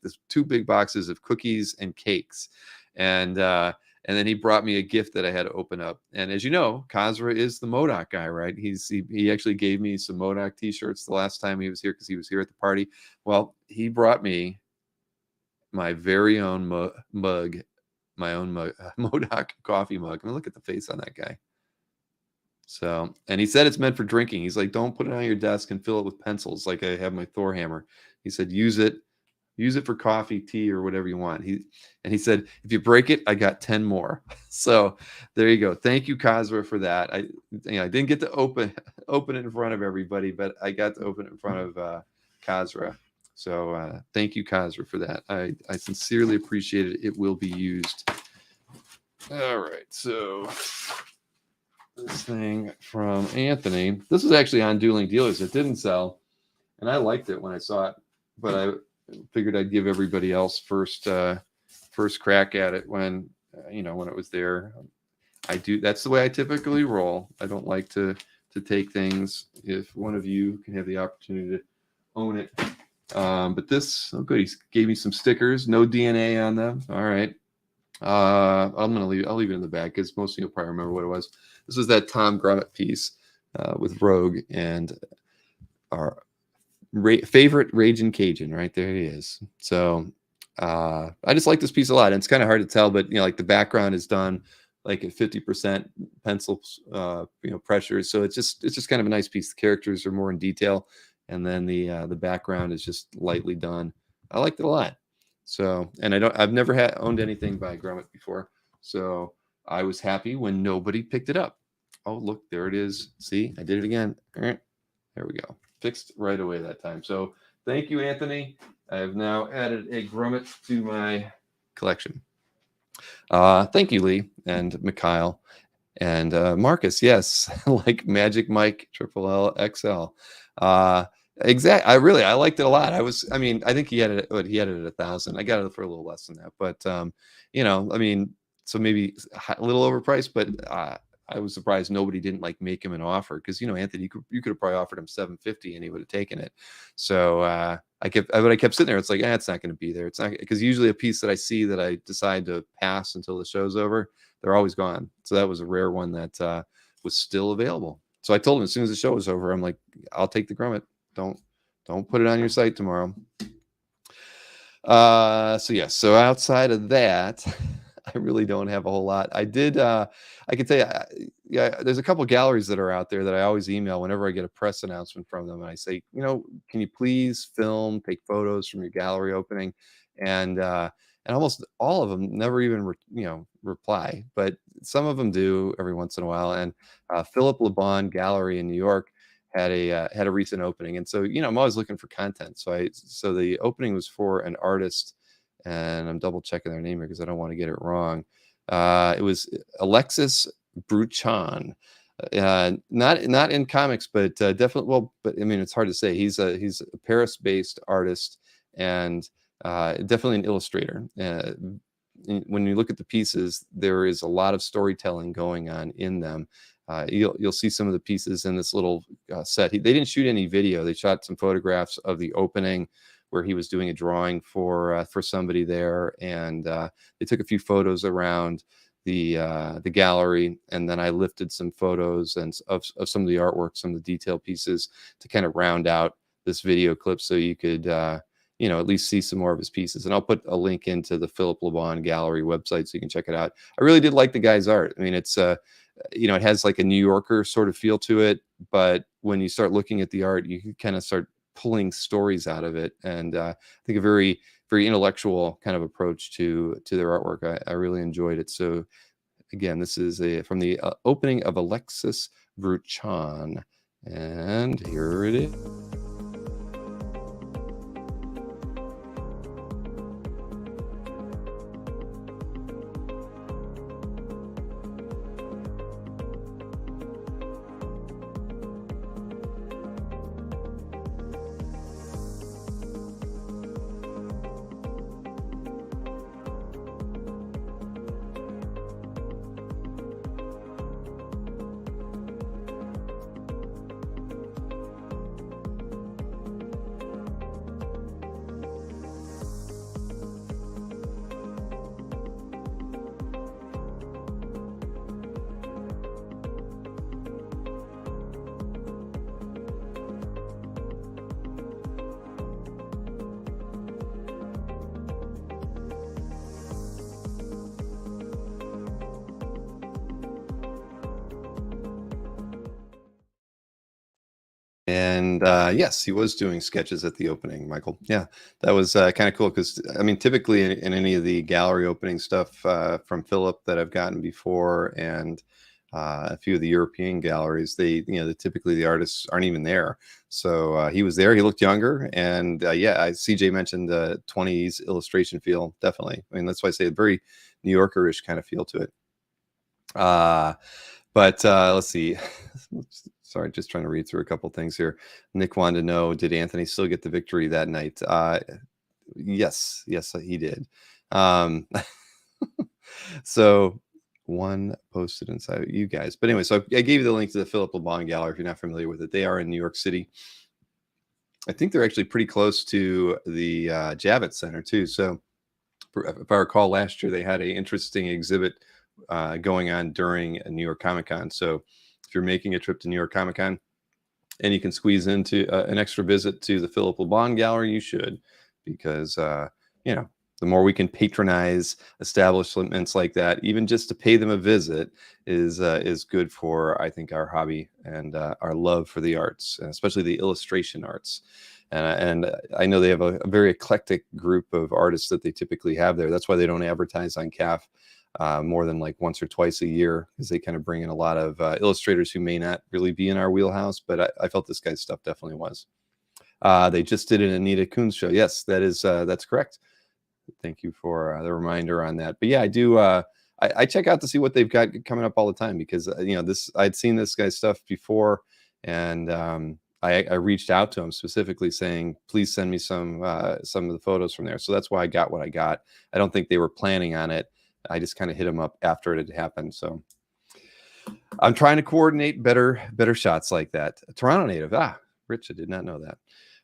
[SPEAKER 1] this 2 big boxes of cookies and cakes, and then he brought me a gift that I had to open up. And as you know, Kazra is the MODOK guy, right? He actually gave me some MODOK t-shirts the last time he was here because he was here at the party. Well, he brought me my very own mug. My own MODOK coffee mug. I mean, look at the face on that guy. So, and he said it's meant for drinking. He's like, don't put it on your desk and fill it with pencils like I have my Thor hammer. He said, use it for coffee, tea, or whatever you want. He said, if you break it, I got 10 more. So there you go. Thank you, Kazra, for that. I didn't get to open it in front of everybody, but I got to open it in front of Kazra. So thank you, Kazra, for that. I sincerely appreciate it. It will be used. All right. So this thing from Anthony. This is actually on Dueling Dealers. It didn't sell, and I liked it when I saw it, but I figured I'd give everybody else first crack at it when when it was there. That's the way I typically roll. I don't like to take things if one of you can have the opportunity to own it. But this, oh good, he gave me some stickers, no DNA on them. All right. I'll leave it in the bag because most of you will probably remember what it was. This was that Tom Grummett piece with Rogue and our favorite Raging Cajun. Right there he is. So I just like this piece a lot. And it's kind of hard to tell, but the background is done like at 50% pencil pressure. So it's just kind of a nice piece. The characters are more in detail. And then the background is just lightly done. I liked it a lot. So, and I've never owned anything by Grummett before. So I was happy when nobody picked it up. Oh, look, there it is. See, I did it again. There we go. Fixed right away that time. So thank you, Anthony. I have now added a Grummett to my collection. Thank you, Lee and Mikhail and Marcus. Yes, like Magic Mike Triple L XL. Exactly. I liked it a lot. I think he had it at 1,000. I got it for a little less than that, but so maybe a little overpriced, but I was surprised nobody didn't like make him an offer, because Anthony, you could have probably offered him 750 and he would have taken it. So I kept sitting there. It's like, it's not going to be there. It's not, because usually a piece that I see that I decide to pass until the show's over, they're always gone. So that was a rare one that was still available. So I told him as soon as the show was over, I'm like, I'll take the grommet. Don't put it on your site tomorrow. So outside of that, I really don't have a whole lot. I can tell you, there's a couple galleries that are out there that I always email whenever I get a press announcement from them, and I say, can you please film, take photos from your gallery opening, and almost all of them never even reply, but some of them do every once in a while. And Philip Le Bon Gallery in New York had a recent opening, and so I'm always looking for content. So the opening was for an artist, and I'm double checking their name here because I don't want to get it wrong. It was Alexis Bruchon, not in comics, but definitely. Well, but I mean, it's hard to say. He's a Paris-based artist, and definitely an illustrator. When you look at the pieces, there is a lot of storytelling going on in them. You'll see some of the pieces in this little set. They didn't shoot any video. They shot some photographs of the opening, where he was doing a drawing for somebody there, and they took a few photos around the gallery, and then I lifted some photos and of some of the artwork, some of the detail pieces, to kind of round out this video clip, so you could at least see some more of his pieces. And I'll put a link into the Philip Le Bon Gallery website so you can check it out. I really did like the guy's art. I mean, it's it has like a New Yorker sort of feel to it, but when you start looking at the art, you can kind of start pulling stories out of it, and I think a very, very intellectual kind of approach to their artwork. I really enjoyed it. So again, this is from the opening of Alexis Bruchon, and here it is. And yes, he was doing sketches at the opening, Michael. Yeah, that was kind of cool, because I mean, typically in any of the gallery opening stuff from Philip that I've gotten before, and a few of the European galleries, typically the artists aren't even there. So he was there. He looked younger, and CJ mentioned the 20s illustration feel. Definitely. I mean, that's why I say a very New Yorker-ish kind of feel to it. But let's see. Sorry, just trying to read through a couple things here. Nick wanted to know, did Anthony still get the victory that night? Yes, he did. So one posted inside you guys. But anyway, so I gave you the link to the Philip Le Bon Gallery if you're not familiar with it. They are in New York City. I think they're actually pretty close to the Javits Center too. So if I recall, last year they had an interesting exhibit going on during a New York Comic Con. So if you're making a trip to New York Comic Con and you can squeeze into an extra visit to the Philip Le Bon Gallery, you should, because the more we can patronize establishments like that, even just to pay them a visit, is good for, I think, our hobby and our love for the arts, and especially the illustration arts. And I know they have a very eclectic group of artists that they typically have there. That's why they don't advertise on CAF more than like once or twice a year, because they kind of bring in a lot of illustrators who may not really be in our wheelhouse. But I felt this guy's stuff definitely was. They just did an Anita Kunz show. Yes, that's correct. Thank you for the reminder on that. But yeah, I do. I check out to see what they've got coming up all the time, because I'd seen this guy's stuff before, and I reached out to him specifically saying, please send me some of the photos from there. So that's why I got what I got. I don't think they were planning on it. I just kind of hit him up after it had happened. So I'm trying to coordinate better shots like that. A Toronto native. Rich, I did not know that.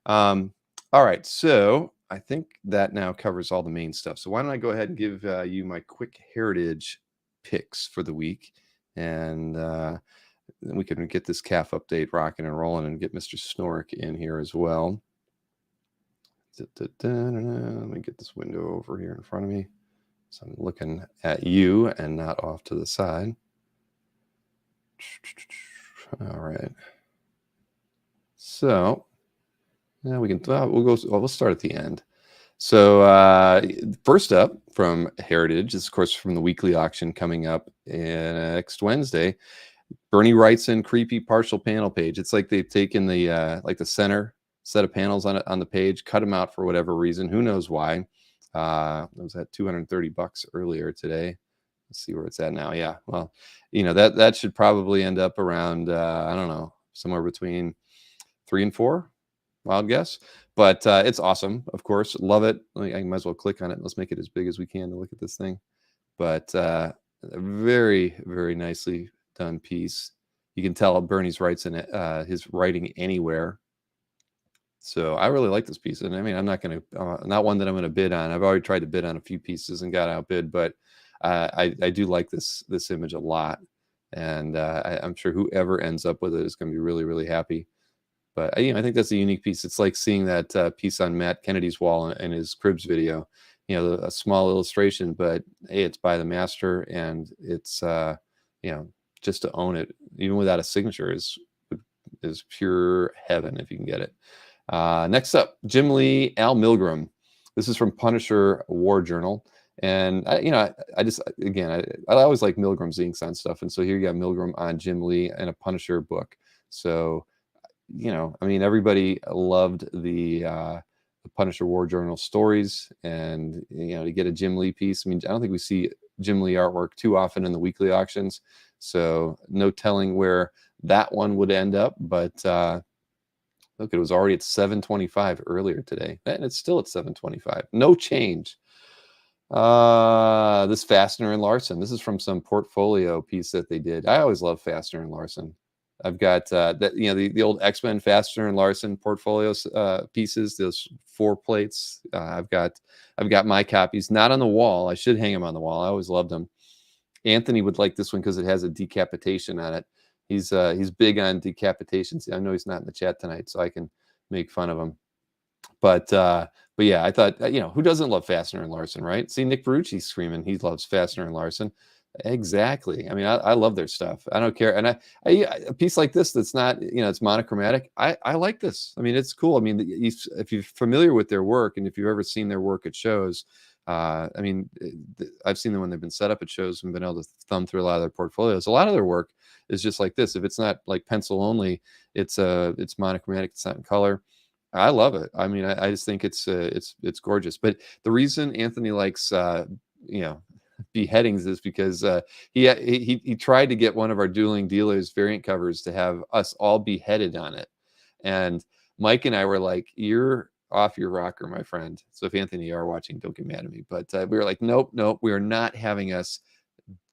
[SPEAKER 1] All right, so I think that now covers all the main stuff. So why don't I go ahead and give you my quick heritage picks for the week, and then we can get this calf update rocking and rolling and get Mr. Snork in here as well. Let me get this window over here in front of me, so I'm looking at you and not off to the side. All right. So yeah, we can. We'll start at the end. So first up from Heritage is, of course, from the weekly auction coming up next Wednesday. Bernie Wrightson creepy partial panel page. It's like they've taken the like the center set of panels on the page, cut them out for whatever reason. Who knows why? It was at $230 earlier today. Let's see where it's at now. Yeah, well, that should probably end up around I don't know, somewhere between 3 and 4. Wild guess, but it's awesome. Of course, love it. I might as well click on it. Let's make it as big as we can to look at this thing. But a very, very nicely done piece. You can tell Bernie's his writing anywhere. So I really like this piece, and I mean, I'm not going to not one that I'm going to bid on. I've already tried to bid on a few pieces and got outbid, but I do like this image a lot, and I'm sure whoever ends up with it is going to be really, really happy. But I think that's a unique piece. It's like seeing that piece on Matt Kennedy's wall in his Cribs video. A small illustration, but hey, it's by the master, and it's just to own it, even without a signature, is pure heaven if you can get it. Next up, Jim Lee, Al Milgrom. This is from Punisher War Journal. And I always like Milgram's inks on stuff, and so here you got Milgrom on Jim Lee and a Punisher book. So everybody loved the Punisher War Journal stories, and to get a Jim Lee piece. I mean, I don't think we see Jim Lee artwork too often in the weekly auctions, so no telling where that one would end up. But look, it was already at $725 earlier today, and it's still at $725. No change. This Fastener and Larson. This is from some portfolio piece that they did. I always love Fastener and Larson. I've got the old X-Men Fastener and Larson portfolios pieces, those 4 plates. I've got my copies, not on the wall. I should hang them on the wall. I always loved them. Anthony would like this one because it has a decapitation on it. He's big on decapitations. I know he's not in the chat tonight, so I can make fun of him. But yeah, I thought, who doesn't love Fastener and Larson, right? See Nick Barucci screaming he loves Fastener and Larson. Exactly. I mean, I love their stuff. I don't care. And a piece like this that's not, it's monochromatic. I like this. I mean, it's cool. I mean, if you're familiar with their work, and if you've ever seen their work at shows, I mean, I've seen them when they've been set up at shows and been able to thumb through a lot of their portfolios. A lot of their work is just like this. If it's not like pencil only, it's monochromatic. It's not in color. I love it. I mean, I just think it's gorgeous. But the reason Anthony likes, beheadings is because he tried to get one of our Dueling Dealers variant covers to have us all beheaded on it, and Mike and I were like, "You're off your rocker, my friend." So if Anthony, you are watching, don't get mad at me, but we were like, nope, we are not having us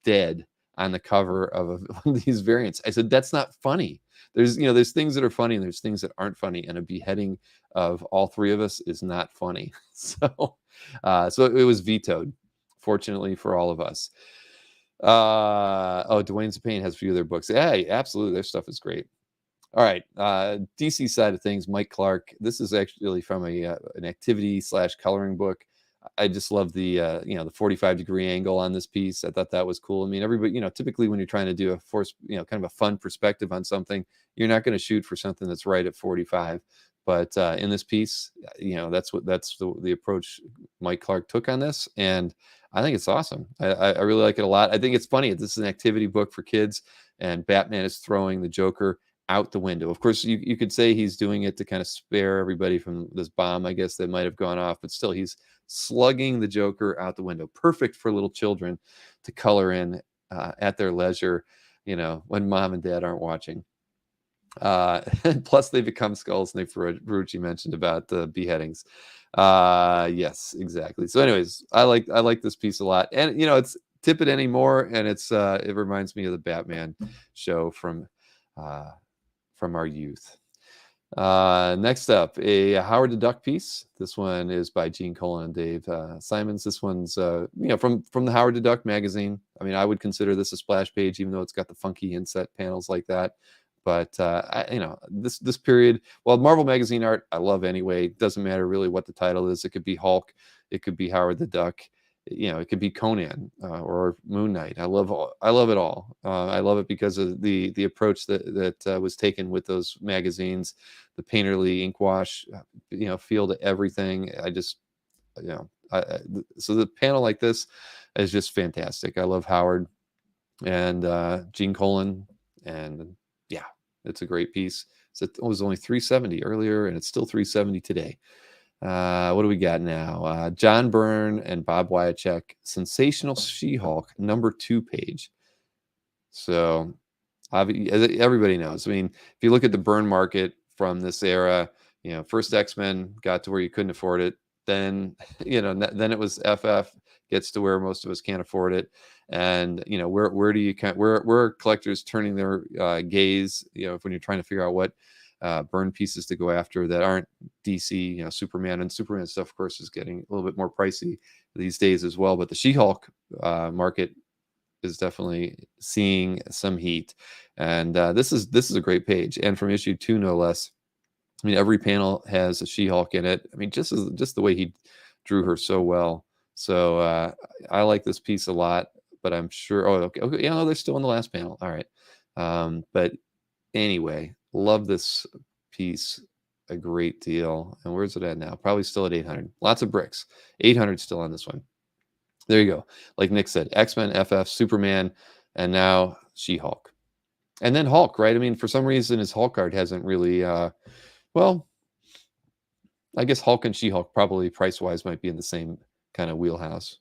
[SPEAKER 1] dead on the cover of one of these variants. I said, that's not funny. There's things that are funny, and there's things that aren't funny, and a beheading of all 3 of us is not funny. So it was vetoed, fortunately for all of us. Dwayne Zapane has a few of their books. Yeah, absolutely, their stuff is great. All right, DC side of things, Mike Clark. This is actually from an activity / coloring book. I just love the the 45-degree angle on this piece. I thought that was cool. I mean, everybody, typically when you're trying to do a kind of a fun perspective on something, you're not going to shoot for something that's right at 45. But in this piece, that's the approach Mike Clark took on this, and I think it's awesome. I really like it a lot. I think it's funny. This is an activity book for kids, and Batman is throwing the Joker out the window. Of course, you could say he's doing it to kind of spare everybody from this bomb, I guess, that might have gone off, but still, he's slugging the Joker out the window. Perfect for little children to color in at their leisure, when mom and dad aren't watching. Plus they become skulls. Nick Barucci mentioned about the beheadings. Yes, exactly. So anyways, I like this piece a lot, and tip it anymore, and it reminds me of the Batman show from our youth. Next up, a Howard the Duck piece. This one is by Gene Colan and Dave Simons. This one's from the Howard the Duck magazine. I mean, I would consider this a splash page, even though it's got the funky inset panels like that. But this period, well, Marvel magazine art I love anyway. It doesn't matter really what the title is. It could be Hulk, it could be Howard the Duck, it could be Conan or Moon Knight. I love it all. I love it because of the approach that was taken with those magazines, the painterly ink wash, feel to everything. I just, so the panel like this is just fantastic. I love Howard and Gene Colan, and yeah, it's a great piece. So it was only $370 earlier, and it's still $370 today. What do we got now? John Byrne and Bob Wiacek, Sensational She-Hulk, #2 page. So everybody knows. I mean, if you look at the Byrne market from this era, first X-Men got to where you couldn't afford it. Then, then it was FF gets to where most of us can't afford it. And, where do you where are collectors turning their gaze, when you're trying to figure out what Byrne pieces to go after that aren't DC, Superman stuff, of course, is getting a little bit more pricey these days as well. But the She-Hulk market is definitely seeing some heat, and this is a great page, and from issue 2 no less. I mean, every panel has a She-Hulk in it. I mean, just the way he drew her so well. So I like this piece a lot, but I'm sure. Oh, okay, yeah, they're still in the last panel. All right, but anyway, love this piece a great deal. And where's it at now? Probably still at 800. Lots of bricks. 800 still on this one. There you go. Like Nick said, X-Men, FF, Superman, and now She-Hulk. And then Hulk, right? I mean, for some reason, his Hulk art hasn't really, well, I guess Hulk and She-Hulk probably price-wise might be in the same kind of wheelhouse.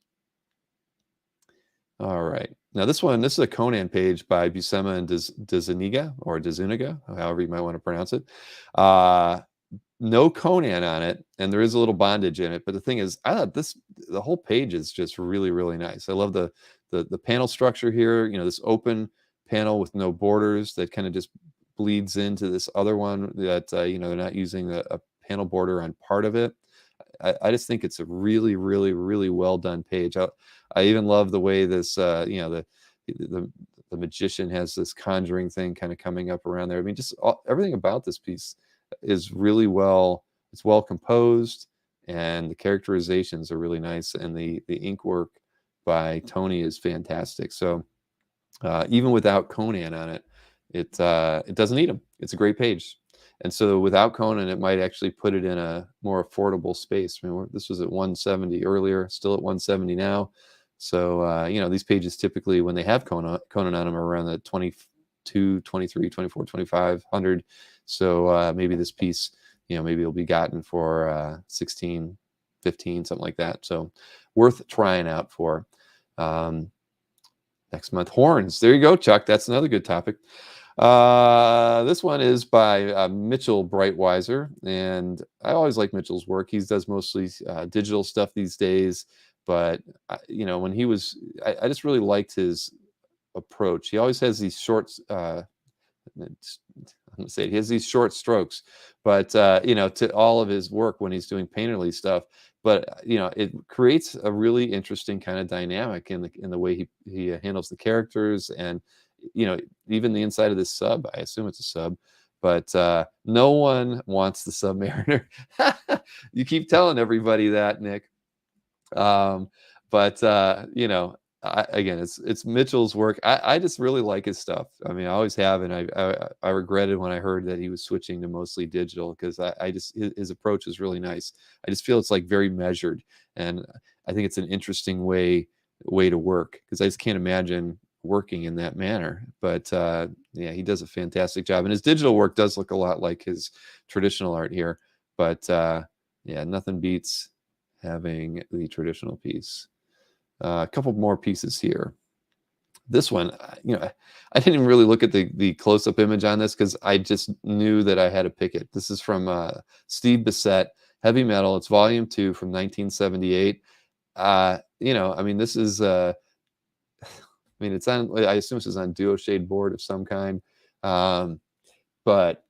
[SPEAKER 1] All right. Now this is a Conan page by Buscema and Dzuniga, or Dzuniga, however you might want to pronounce it. No Conan on it, and there is a little bondage in it. But the thing is, I thought the whole page is just really, really nice. I love the panel structure here. This open panel with no borders that kind of just bleeds into this other one that they're not using a panel border on part of it. I just think it's a really, really, really well done page. I even love the way this, the magician has this conjuring thing kind of coming up around there. I mean, just everything about this piece is really it's well composed, and the characterizations are really nice, and the ink work by Tony is fantastic. So even without Conan on it, it doesn't need him. It's a great page. And so without Conan, it might actually put it in a more affordable space. I mean, this was at 170 earlier, still at 170 now. So, these pages typically, when they have Conan on them, are around the 22, 23, 24, 2500. So maybe this piece, maybe it'll be gotten for 16, 15, something like that. So worth trying out for. Next month, horns. There you go, Chuck. That's another good topic. This one is by Mitchell Breitweiser, and I always like Mitchell's work. He does mostly digital stuff these days, but when he was, I just really liked his approach. He always has these short, I'm gonna say he has these short strokes, but to all of his work when he's doing painterly stuff. But it creates a really interesting kind of dynamic in the way he handles the characters, and even the inside of this sub. I assume it's a sub, but no one wants the Submariner. You keep telling everybody that, Nick. Again, it's Mitchell's work. I just really like his stuff. I mean, I always have, and I regretted when I heard that he was switching to mostly digital, because I just his approach is really nice. I just feel it's like very measured, and I think it's an interesting way to work, because I just can't imagine working in that manner. But yeah, he does a fantastic job, and his digital work does look a lot like his traditional art here. But yeah, nothing beats having the traditional piece. A couple more pieces here. This one, I didn't even really look at the close-up image on this, because I just knew that I had to pick it. This is from Steve Bissette, Heavy Metal. It's volume 2 from 1978. I mean, this is I mean, it's on, I assume this is on duo shade board of some kind. But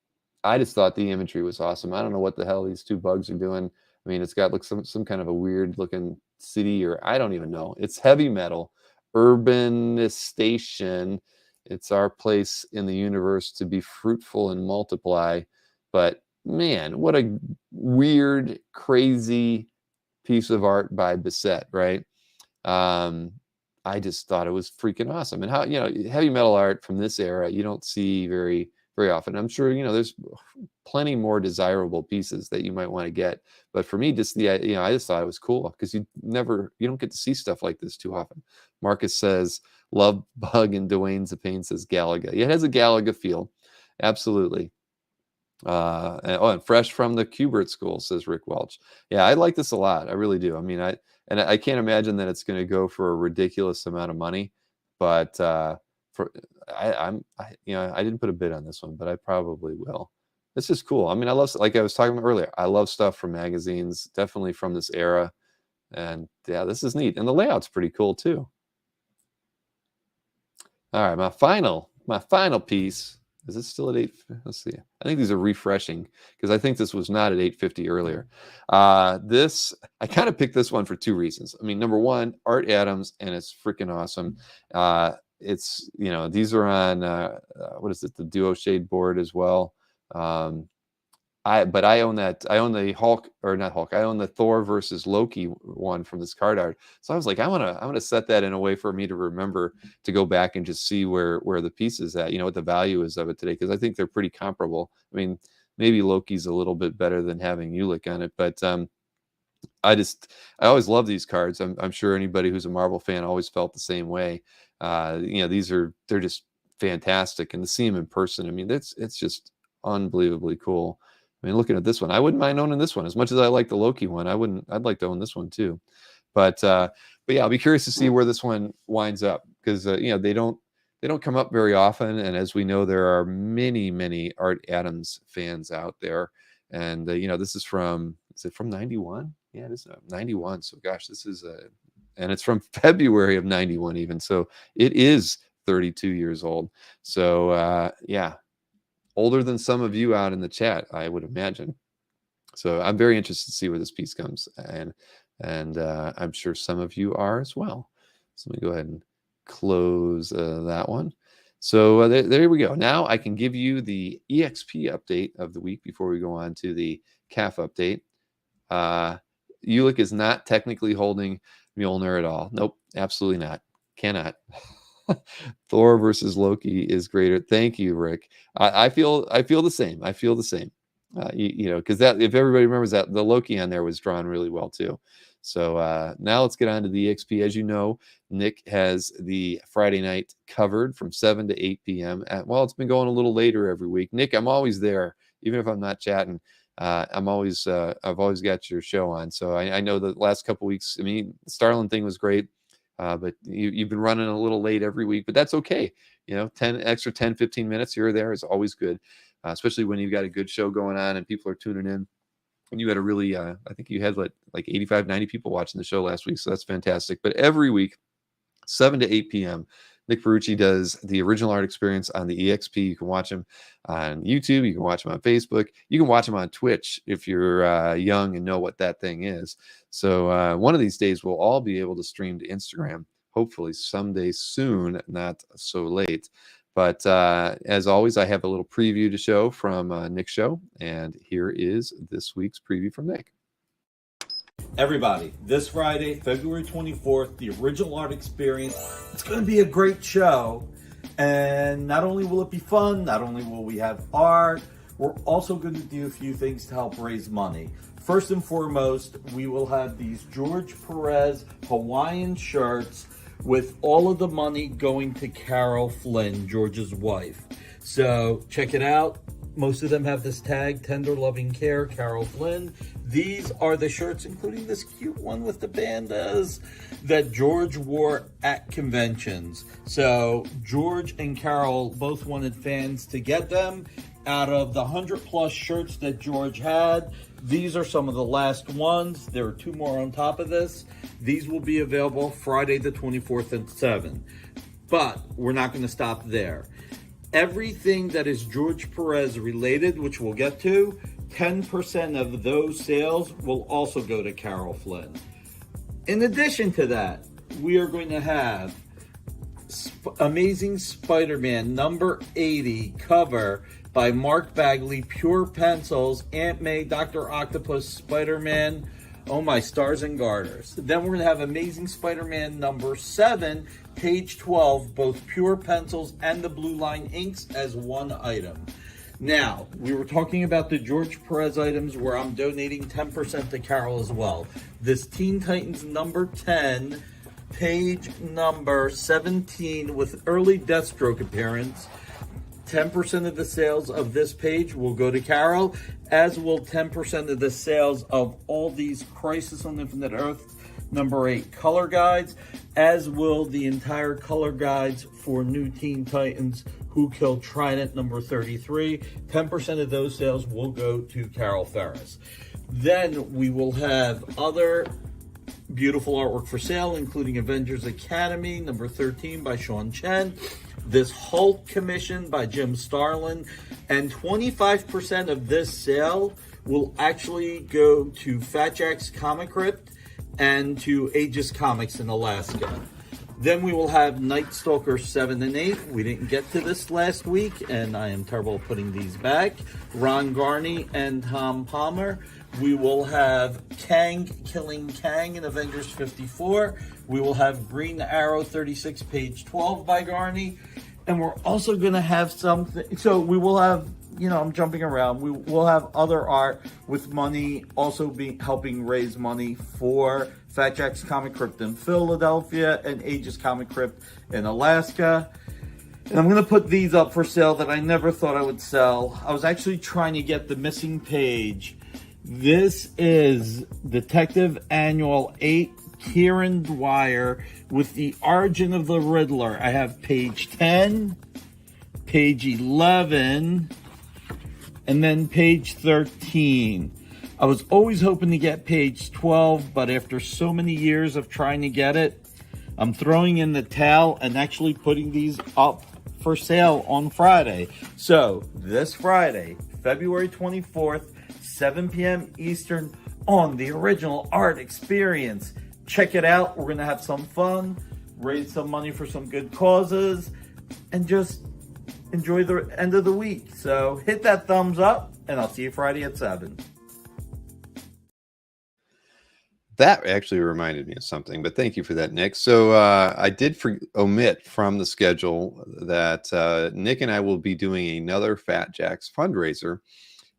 [SPEAKER 1] I just thought the imagery was awesome. I don't know what the hell these two bugs are doing. I mean, it's got like some kind of a weird looking city, or I don't even know. It's heavy metal, urbanistation. It's our place in the universe to be fruitful and multiply. But man, what a weird, crazy piece of art by Bissett, right? I just thought it was freaking awesome. And how, heavy metal art from this era, you don't see very, very often. I'm sure, there's plenty more desirable pieces that you might want to get. But for me, just I just thought it was cool because you don't get to see stuff like this too often. Marcus says, love bug, and Dwayne Zapane says Galaga. Yeah, it has a Galaga feel. Absolutely. And fresh from the Kubert school, says Rick Welch. Yeah, I like this a lot. I really do. I mean, I can't imagine that it's going to go for a ridiculous amount of money, but I didn't put a bid on this one, but I probably will. This is cool. I mean, I love, like I was talking about earlier, I love stuff from magazines, definitely from this era. And yeah, this is neat. And the layout's pretty cool too. All right, my final piece. Is it still at 8? Let's see. I think these are refreshing because I think this was not at 850 earlier. I kind of picked this one for two reasons. I mean, number one, Art Adams, and it's freaking awesome. It's, these are on, what is it? The duo shade board as well. But I own that. I own the Hulk, or not Hulk. I own the Thor versus Loki one from this card art. So I was like, I want to set that in a way for me to remember to go back and just see where the piece is at. What the value is of it today, because I think they're pretty comparable. I mean, maybe Loki's a little bit better than having Ulick on it, but I always love these cards. I'm sure anybody who's a Marvel fan always felt the same way. They're just fantastic, and to see them in person, I mean, it's just unbelievably cool. I mean, looking at this one, I wouldn't mind owning this one as much as I like the Loki one. I'd like to own this one too. But yeah, I'll be curious to see where this one winds up because they don't come up very often, and as we know, there are many Art Adams fans out there. And this is from 91? Yeah, it is 91. So gosh, this is and it's from February of 91 even. So it is 32 years old. So yeah. Older than some of you out in the chat, I would imagine. So I'm very interested to see where this piece comes, and I'm sure some of you are as well. So let me go ahead and close that one. So there we go. Now I can give you the EXP update of the week before we go on to the CAF update. Ulick is not technically holding Mjolnir at all. Nope, absolutely not. Cannot. Thor versus Loki is greater. Thank you, Rick. I feel the same. I feel the same. Because that, if everybody remembers that, the Loki on there was drawn really well too. So now let's get on to the EXP. As you know, Nick has the Friday night covered from 7 to 8 p.m. It's been going a little later every week. Nick, I'm always there, even if I'm not chatting. I've always got your show on. So I know the last couple weeks, I mean, the Starlin thing was great. But you've been running a little late every week, but that's okay. 10, 15 minutes here or there is always good, especially when you've got a good show going on and people are tuning in. And you had a really, I think you had like 85, 90 people watching the show last week. So that's fantastic. But every week, 7 to 8 p.m., Nick Ferrucci does the original art experience on the EXP. You can watch him on YouTube. You can watch him on Facebook. You can watch him on Twitch if you're young and know what that thing is. So one of these days, we'll all be able to stream to Instagram, hopefully someday soon, not so late. But as always, I have a little preview to show from Nick's show. And here is this week's preview from Nick.
[SPEAKER 4] Everybody, this Friday, February 24th, the original art experience. It's going to be a great show. And not only will it be fun, not only will we have art, we're also going to do a few things to help raise money. First and foremost, we will have these George Perez Hawaiian shirts with all of the money going to Carol Flynn, George's wife. So check it out. Most of them have this tag, Tender Loving Care, Carol Flynn. These are the shirts, including this cute one with the bandas, that George wore at conventions. So George and Carol both wanted fans to get them. Out of the 100+ shirts that George had, these are some of the last ones. There are 2 more on top of this. These will be available Friday the 24th at 7. But we're not going to stop there. Everything that is George Perez related, which we'll get to, 10% of those sales will also go to Carol Flynn. In addition to that, we are going to have Amazing Spider-Man number 80 cover by Mark Bagley, Pure Pencils, Aunt May, Dr. Octopus, Spider-Man, oh my stars and garters. Then we're going to have Amazing Spider-Man number 7, page 12, both Pure Pencils and the Blue Line inks as one item. Now, we were talking about the George Perez items where I'm donating 10% to Carol as well. This Teen Titans number 10, page number 17 with early Deathstroke appearance. 10% of the sales of this page will go to Carol, as will 10% of the sales of all these Crisis on Infinite Earth number 8 color guides, as will the entire color guides for New Teen Titans Who Killed Trident number 33. 10% of those sales will go to Carol Ferris. Then we will have other beautiful artwork for sale, including Avengers Academy number 13 by Sean Chen, this Hulk commission by Jim Starlin, and 25% of this sale will actually go to Fat Jack's Comic Crypt and to Aegis Comics in Alaska. Then we will have Night Stalker 7 and 8. We didn't get to this last week, and I am terrible at putting these back. Ron Garney and Tom Palmer. We will have Kang killing Kang in Avengers 54. We will have Green Arrow 36, page 12 by Garney. And we're also going to have something. So we will have, I'm jumping around. We will have other art with money also helping raise money for Fat Jack's Comic Crypt in Philadelphia and Aegis Comic Crypt in Alaska. And I'm going to put these up for sale that I never thought I would sell. I was actually trying to get the missing page. This is Detective Annual 8, Kieran Dwyer, with the origin of the Riddler. I have page 10, page 11, and then page 13. I was always hoping to get page 12, but after so many years of trying to get it, I'm throwing in the towel and actually putting these up for sale on Friday. So this Friday, February 24th, 7 p.m. Eastern on the Original Art Experience. Check it out. We're going to have some fun, raise some money for some good causes, and just enjoy the end of the week. So hit that thumbs up, and I'll see you Friday at 7.
[SPEAKER 1] That actually reminded me of something, but thank you for that, Nick. So I did omit from the schedule that Nick and I will be doing another Fat Jack's fundraiser.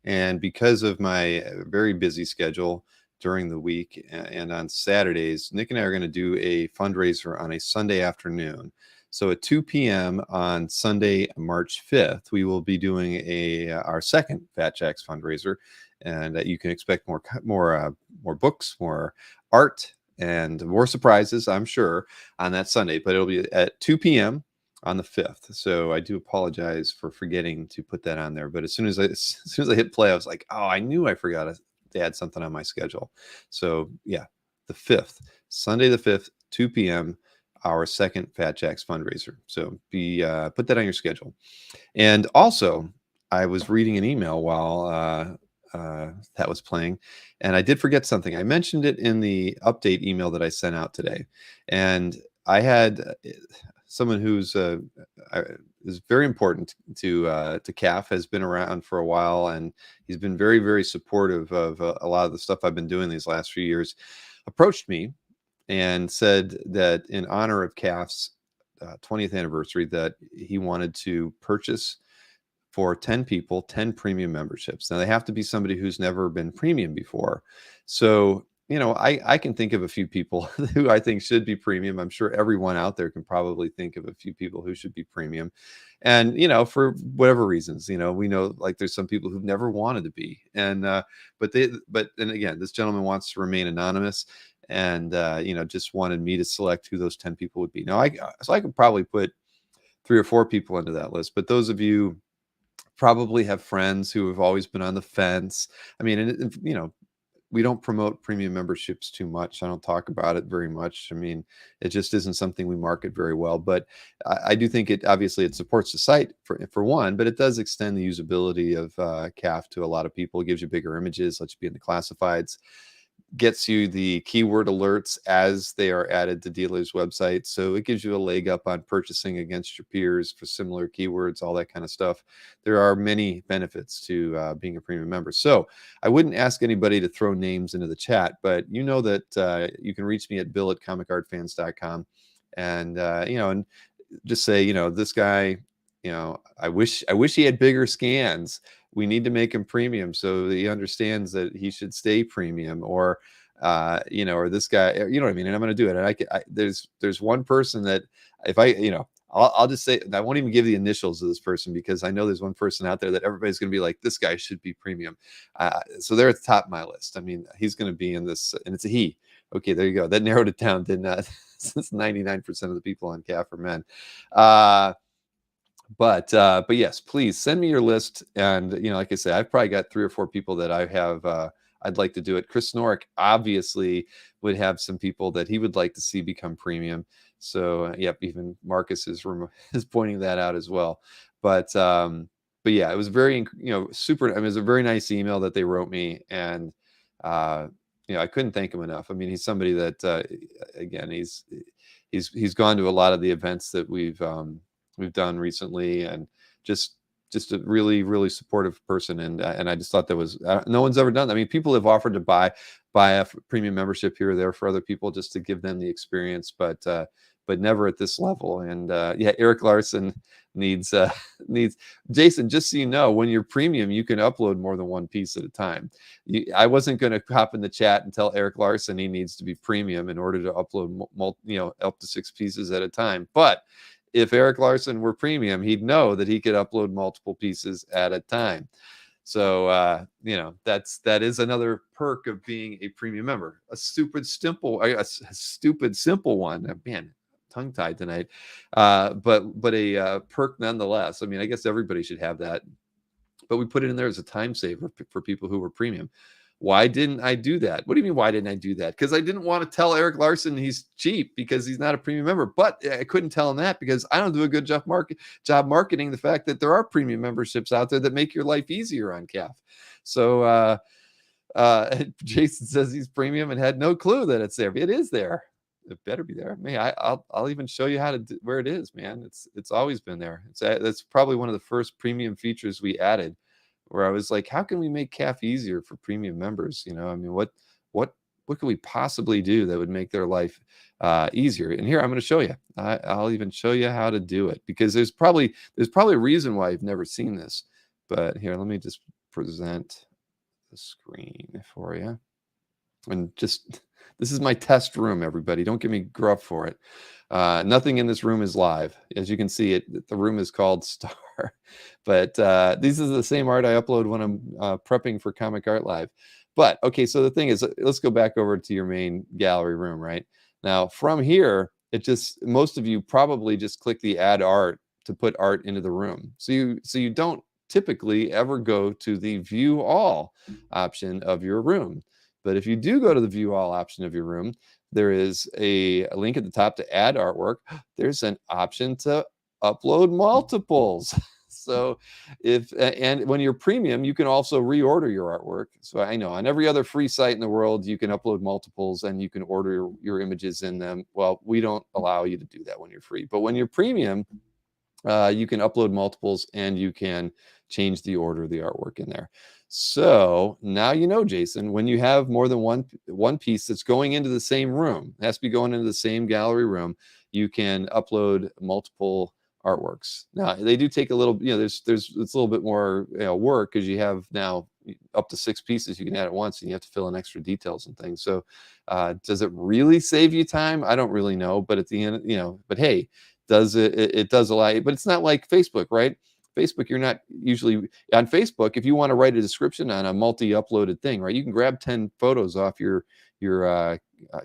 [SPEAKER 1] And because of my very busy schedule during the week and on Saturdays, Nick and I are going to do a fundraiser on a Sunday afternoon. So at 2 p.m. on Sunday, March 5th, we will be doing our second Fat Jack's fundraiser. And you can expect more books, more art, and more surprises, I'm sure, on that Sunday. But it'll be at 2 p.m. on the 5th. So I do apologize for forgetting to put that on there. But as soon as I hit play, I was like, oh, I knew I forgot to add something on my schedule. So yeah, the 5th, Sunday the 5th, 2 p.m., our second Fat Jack's fundraiser. So put that on your schedule. And also, I was reading an email while that was playing, and I did forget something. I mentioned it in the update email that I sent out today, and I had someone who's is very important to CAF, has been around for a while, and he's been very, very supportive of a lot of the stuff I've been doing these last few years, approached me and said that in honor of CAF's 20th anniversary, that he wanted to purchase for 10 people, 10 premium memberships. Now, they have to be somebody who's never been premium before. So, I can think of a few people who I think should be premium. I'm sure everyone out there can probably think of a few people who should be premium. And, for whatever reasons, we know like there's some people who've never wanted to be. And, but then again, this gentleman wants to remain anonymous and, just wanted me to select who those 10 people would be. Now, so I could probably put 3 or 4 people into that list, but those of you probably have friends who have always been on the fence. I mean, don't promote premium memberships too much. I don't talk about it very much. I mean, it just isn't something we market very well. But I do think it obviously it supports the site for one, but it does extend the usability of CAF to a lot of people. It gives you bigger images, lets you be in the classifieds, gets you the keyword alerts as they are added to dealers' websites. So it gives you a leg up on purchasing against your peers for similar keywords, all that kind of stuff. There are many benefits to being a premium member. So I wouldn't ask anybody to throw names into the chat, but you know that you can reach me at bill@comicartfans.com and, and just say, this guy, I wish he had bigger scans. We need to make him premium so that he understands that he should stay premium, or or this guy, you know what I mean? And I'm going to do it. And there's one person that if I'll just say, I won't even give the initials of this person because I know there's one person out there that everybody's going to be like, this guy should be premium. So they're at the top of my list. I mean, he's going to be in this, and it's a he. Okay, there you go. That narrowed it down, didn't it? Since 99% of the people on CAF are men. But yes, please send me your list. And, like I said, I've probably got 3 or 4 people that I have, I'd like to do it. Chris Norick obviously would have some people that he would like to see become premium. So, yep, even Marcus is pointing that out as well. But yeah, it was very, super. I mean, it was a very nice email that they wrote me. And, I couldn't thank him enough. I mean, he's somebody that, again, he's gone to a lot of the events that we've done recently, and just a really, really supportive person. And I just thought that was no one's ever done that. I mean, people have offered to buy a premium membership here or there for other people just to give them the experience, but never at this level. And yeah, Eric Larson needs Jason, just so you know, when you're premium, you can upload more than one piece at a time. I wasn't going to hop in the chat and tell Eric Larson he needs to be premium in order to upload up to 6 pieces at a time. But if Eric Larson were premium, he'd know that he could upload multiple pieces at a time. So, that is another perk of being a premium member. A stupid simple one. Man, tongue tied tonight. But a perk nonetheless. I mean, I guess everybody should have that. But we put it in there as a time saver for people who were premium. Why didn't I do that? What do you mean, why didn't I do that? Because I didn't want to tell Eric Larson he's cheap because he's not a premium member. But I couldn't tell him that because I don't do a good job marketing the fact that there are premium memberships out there that make your life easier on CAF. So Jason says he's premium and had no clue that it's there. It is there. It better be there. I'll even show you where it is, man. It's always been there. That's probably one of the first premium features we added, where I was like, how can we make CAF easier for premium members? I mean, what could we possibly do that would make their life easier? And here, I'm going to show you. I'll even show you how to do it, because there's probably a reason why you've never seen this. But here, let me just present the screen for you. And this is my test room, everybody. Don't give me gruff for it. Nothing in this room is live. As you can see, the room is called Star. But this is the same art I upload when I'm prepping for Comic Art Live. But, okay, so the thing is, let's go back over to your main gallery room, right? Now, from here, most of you probably just click the Add Art to put art into the room. So you don't typically ever go to the View All option of your room. But if you do go to the View All option of your room, there is a link at the top to add artwork. There's an option to upload multiples. So and when you're premium, you can also reorder your artwork. So I know on every other free site in the world, you can upload multiples and you can order your images in them. Well, we don't allow you to do that when you're free. But when you're premium, you can upload multiples and you can change the order of the artwork in there. So now Jason, when you have more than one piece that's going into the same room, it has to be going into the same gallery room, you can upload multiple artworks. Now they do take a little, it's a little bit more work, because you have now up to 6 pieces you can add at once, and you have to fill in extra details and things. So does it really save you time? I don't really know, but at the end, but hey, it does allow you. But it's not like Facebook, right? Facebook, you're not usually on Facebook. If you want to write a description on a multi-uploaded thing, right, you can grab 10 photos off your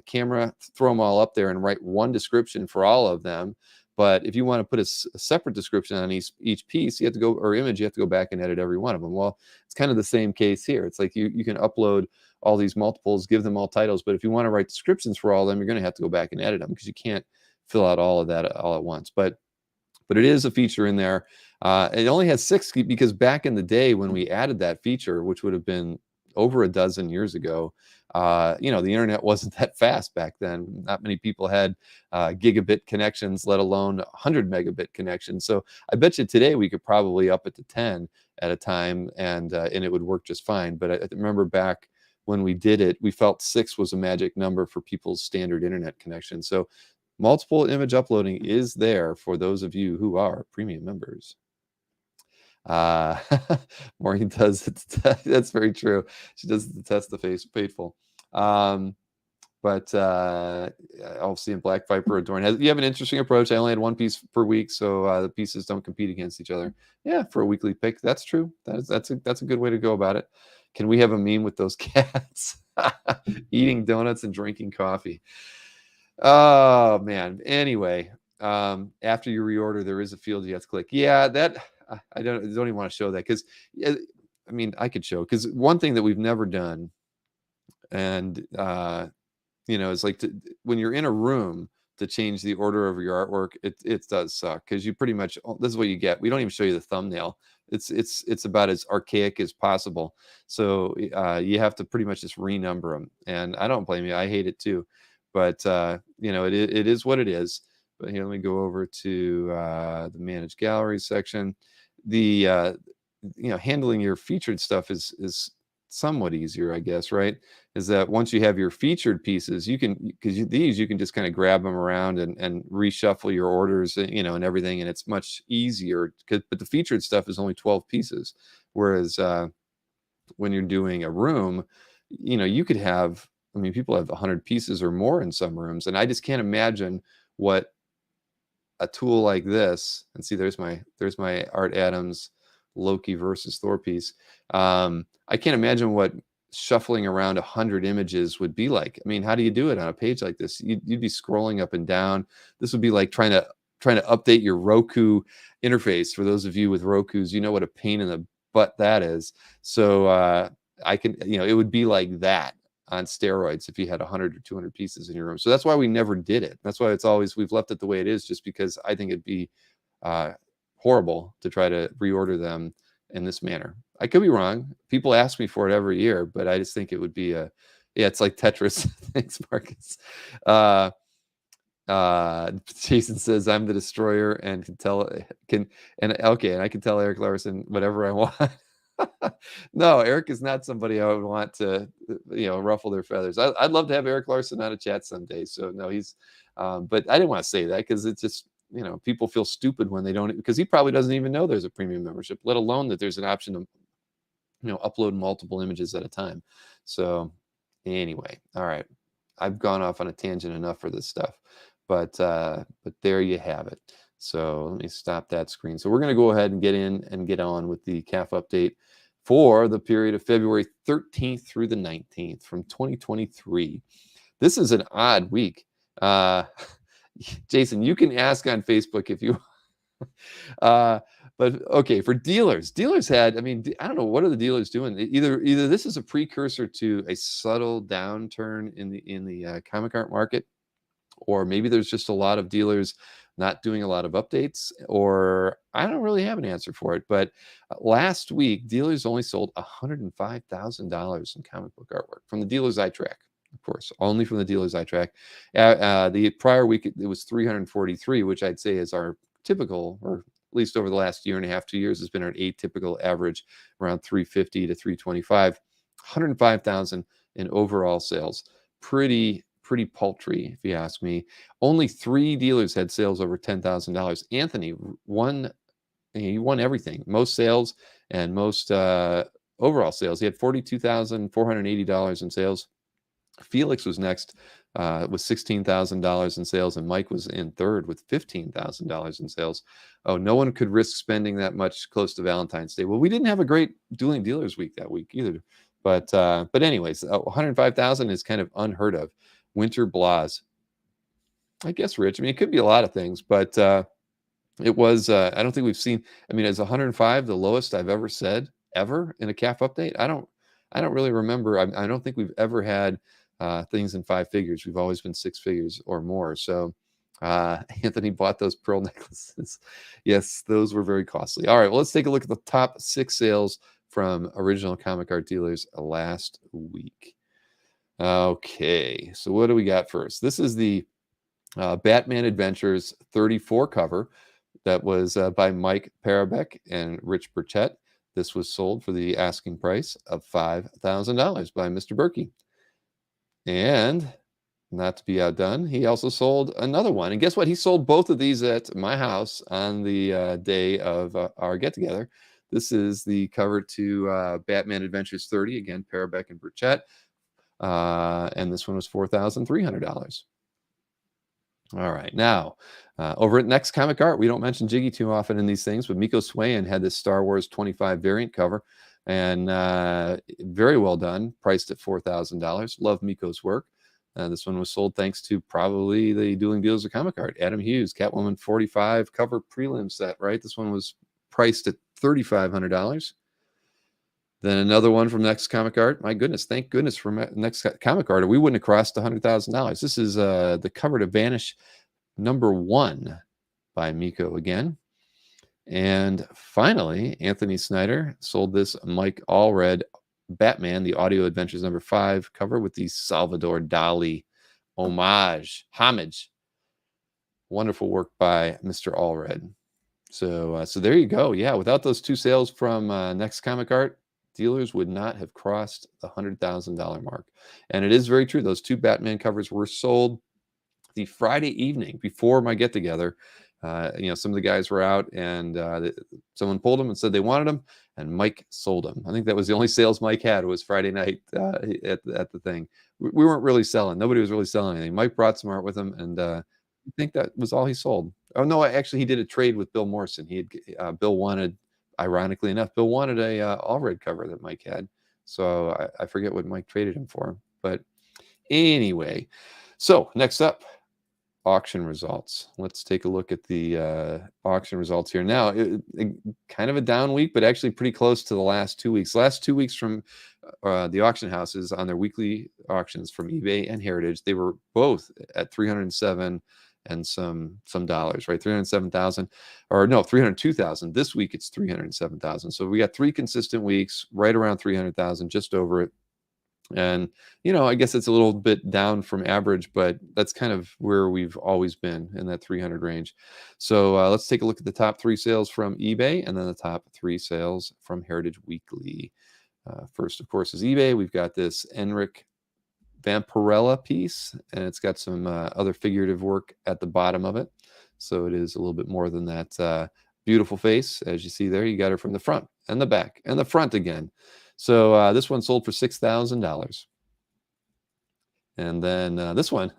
[SPEAKER 1] camera, throw them all up there and write one description for all of them. But if you want to put a separate description on each piece, you have to go, or image, you have to go back and edit every one of them. Well, it's kind of the same case here. It's like you can upload all these multiples, give them all titles, but if you want to write descriptions for all of them, you're going to have to go back and edit them because you can't fill out all of that all at once. But it is a feature in there. It only has 6 because back in the day when we added that feature, which would have been over a dozen years ago, the internet wasn't that fast back then. Not many people had gigabit connections, let alone 100 megabit connections. So I bet you today we could probably up it to 10 at a time, and it would work just fine. But I remember back when we did it, we felt 6 was a magic number for people's standard internet connection. So multiple image uploading is there for those of you who are premium members. Maureen does it. That's very true. She does it to test the faithful. But I'll see in Black Viper Adorn you have an interesting approach. I only had 1 piece per week, so the pieces don't compete against each other. Yeah, for a weekly pick, that's true. That's a good way to go about it. Can we have a meme with those cats eating donuts and drinking coffee? Oh man. Anyway, after you reorder, there is a field you have to click. Yeah, that I don't even want to show that because I mean I could show, because one thing that we've never done, and it's like when you're in a room to change the order of your artwork, it does suck because you pretty much, this is what you get. We don't even show you the thumbnail. It's about as archaic as possible. So you have to pretty much just renumber them, and I don't blame you. I hate it too, but it is what it is. But here, let me go over to the manage galleries section. The handling your featured stuff is somewhat easier, I guess, right? Is that once you have your featured pieces, you can, because you can just kind of grab them around and reshuffle your orders, and everything, and it's much easier. But the featured stuff is only 12 pieces, whereas when you're doing a room, you could have, I mean, people have 100 pieces or more in some rooms, and I just can't imagine what a tool like this, and see, there's my Art Adams Loki versus Thor piece. I can't imagine what shuffling around 100 images would be like. I mean, how do you do it on a page like this? You'd be scrolling up and down. This would be like trying to update your Roku interface. For those of you with Rokus, you know what a pain in the butt that is. So I can, it would be like that on steroids if you had 100 or 200 pieces in your room. So that's why we never did it. That's why we've left it the way it is, just because I think it'd be horrible to try to reorder them in this manner. I could be wrong. People ask me for it every year, but I just think it would be it's like Tetris. Thanks, Marcus. Jason says I'm the destroyer and I can tell Eric Larson whatever I want. No, Eric is not somebody I would want to, ruffle their feathers. I'd love to have Eric Larson on a chat someday. So no, he's, but I didn't want to say that because it's just, people feel stupid when they don't, because he probably doesn't even know there's a premium membership, let alone that there's an option to, upload multiple images at a time. So anyway, all right, I've gone off on a tangent enough for this stuff, but there you have it. So let me stop that screen. So we're going to go ahead and get on with the CAF update for the period of February 13th through the 19th from 2023. This is an odd week. Jason, you can ask on Facebook if you but okay, for dealers had, I mean, I don't know, what are the dealers doing? Either this is a precursor to a subtle downturn in the comic art market, or maybe there's just a lot of dealers not doing a lot of updates, or I don't really have an answer for it. But last week, dealers only sold $105,000 in comic book artwork from the dealers I track. Of course, only from the dealers I track. The prior week, it was 343, which I'd say is our typical, or at least over the last year and a half, 2 years, has been our atypical average, around 350 to 325. 105,000 in overall sales. Pretty paltry, if you ask me. Only 3 dealers had sales over $10,000. Anthony won. He won everything, most sales and most overall sales. He had $42,480 in sales. Felix was next with $16,000 in sales, and Mike was in third with $15,000 in sales. Oh, no one could risk spending that much close to Valentine's Day. Well, we didn't have a great Dueling Dealers week that week either. But anyways, 105,000 is kind of unheard of. Winter Blas. I guess rich. I mean, it could be a lot of things, but it was. I don't think we've seen. I mean, is 105 the lowest I've ever said ever in a calf update? I don't. I don't really remember. I don't think we've ever had things in 5 figures. We've always been 6 figures or more. So Anthony bought those pearl necklaces. Yes, those were very costly. All right, well, let's take a look at the top 6 sales from original comic art dealers last week. Okay, so what do we got first? This is the Batman Adventures 34 cover that was by Mike Parabek and Rich Burchett. This was sold for the asking price of $5,000 by Mr. Berkey. And not to be outdone, he also sold another one. And guess what? He sold both of these at my house on the day of our get-together. This is the cover to Batman Adventures 30, again, Parabek and Burchett. And this one was $4,300. All right, now over at Next Comic Art, we don't mention Jiggy too often in these things, but Miko Swayan had this Star Wars 25 variant cover, and very well done, priced at $4,000. Love Miko's work. This one was sold thanks to probably the Dueling Dealers of Comic Art. Adam Hughes, Catwoman 45 cover prelim set, right? This one was priced at $3,500. Then another one from Next Comic Art. My goodness, thank goodness for Next Comic Art, or we wouldn't have crossed $100,000. This is the cover to Vanish #1 by Miko again. And finally, Anthony Snyder sold this Mike Allred Batman, the Audio Adventures #5 cover with the Salvador Dali homage. Wonderful work by Mr. Allred. So there you go. Yeah, without those 2 sales from Next Comic Art, dealers would not have crossed the $100,000 mark. And it is very true. Those 2 Batman covers were sold the Friday evening before my get-together. Some of the guys were out, and someone pulled them and said they wanted them, and Mike sold them. I think that was the only sales Mike had, was Friday night at the thing. We weren't really selling. Nobody was really selling anything. Mike brought some art with him, and I think that was all he sold. Oh, no, actually, he did a trade with Bill Morrison. Bill wanted, ironically enough, Bill wanted a Allred cover that Mike had. So I forget what Mike traded him for. But anyway, so next up, auction results. Let's take a look at the auction results here. Now, kind of a down week, but actually pretty close to the last 2 weeks. Last 2 weeks from the auction houses on their weekly auctions from eBay and Heritage, they were both at 307 and some dollars, right? 307,000, or no, 302,000. This week it's 307,000. So we got 3 consistent weeks, right around 300,000, just over it. And, I guess it's a little bit down from average, but that's kind of where we've always been, in that 300 range. So let's take a look at the top 3 sales from eBay, and then the top 3 sales from Heritage Weekly. First, of course, is eBay. We've got this Enric Vampirella piece, and it's got some other figurative work at the bottom of it. So it is a little bit more than that beautiful face. As you see there, you got her from the front and the back and the front again. So this one sold for $6,000. And then this one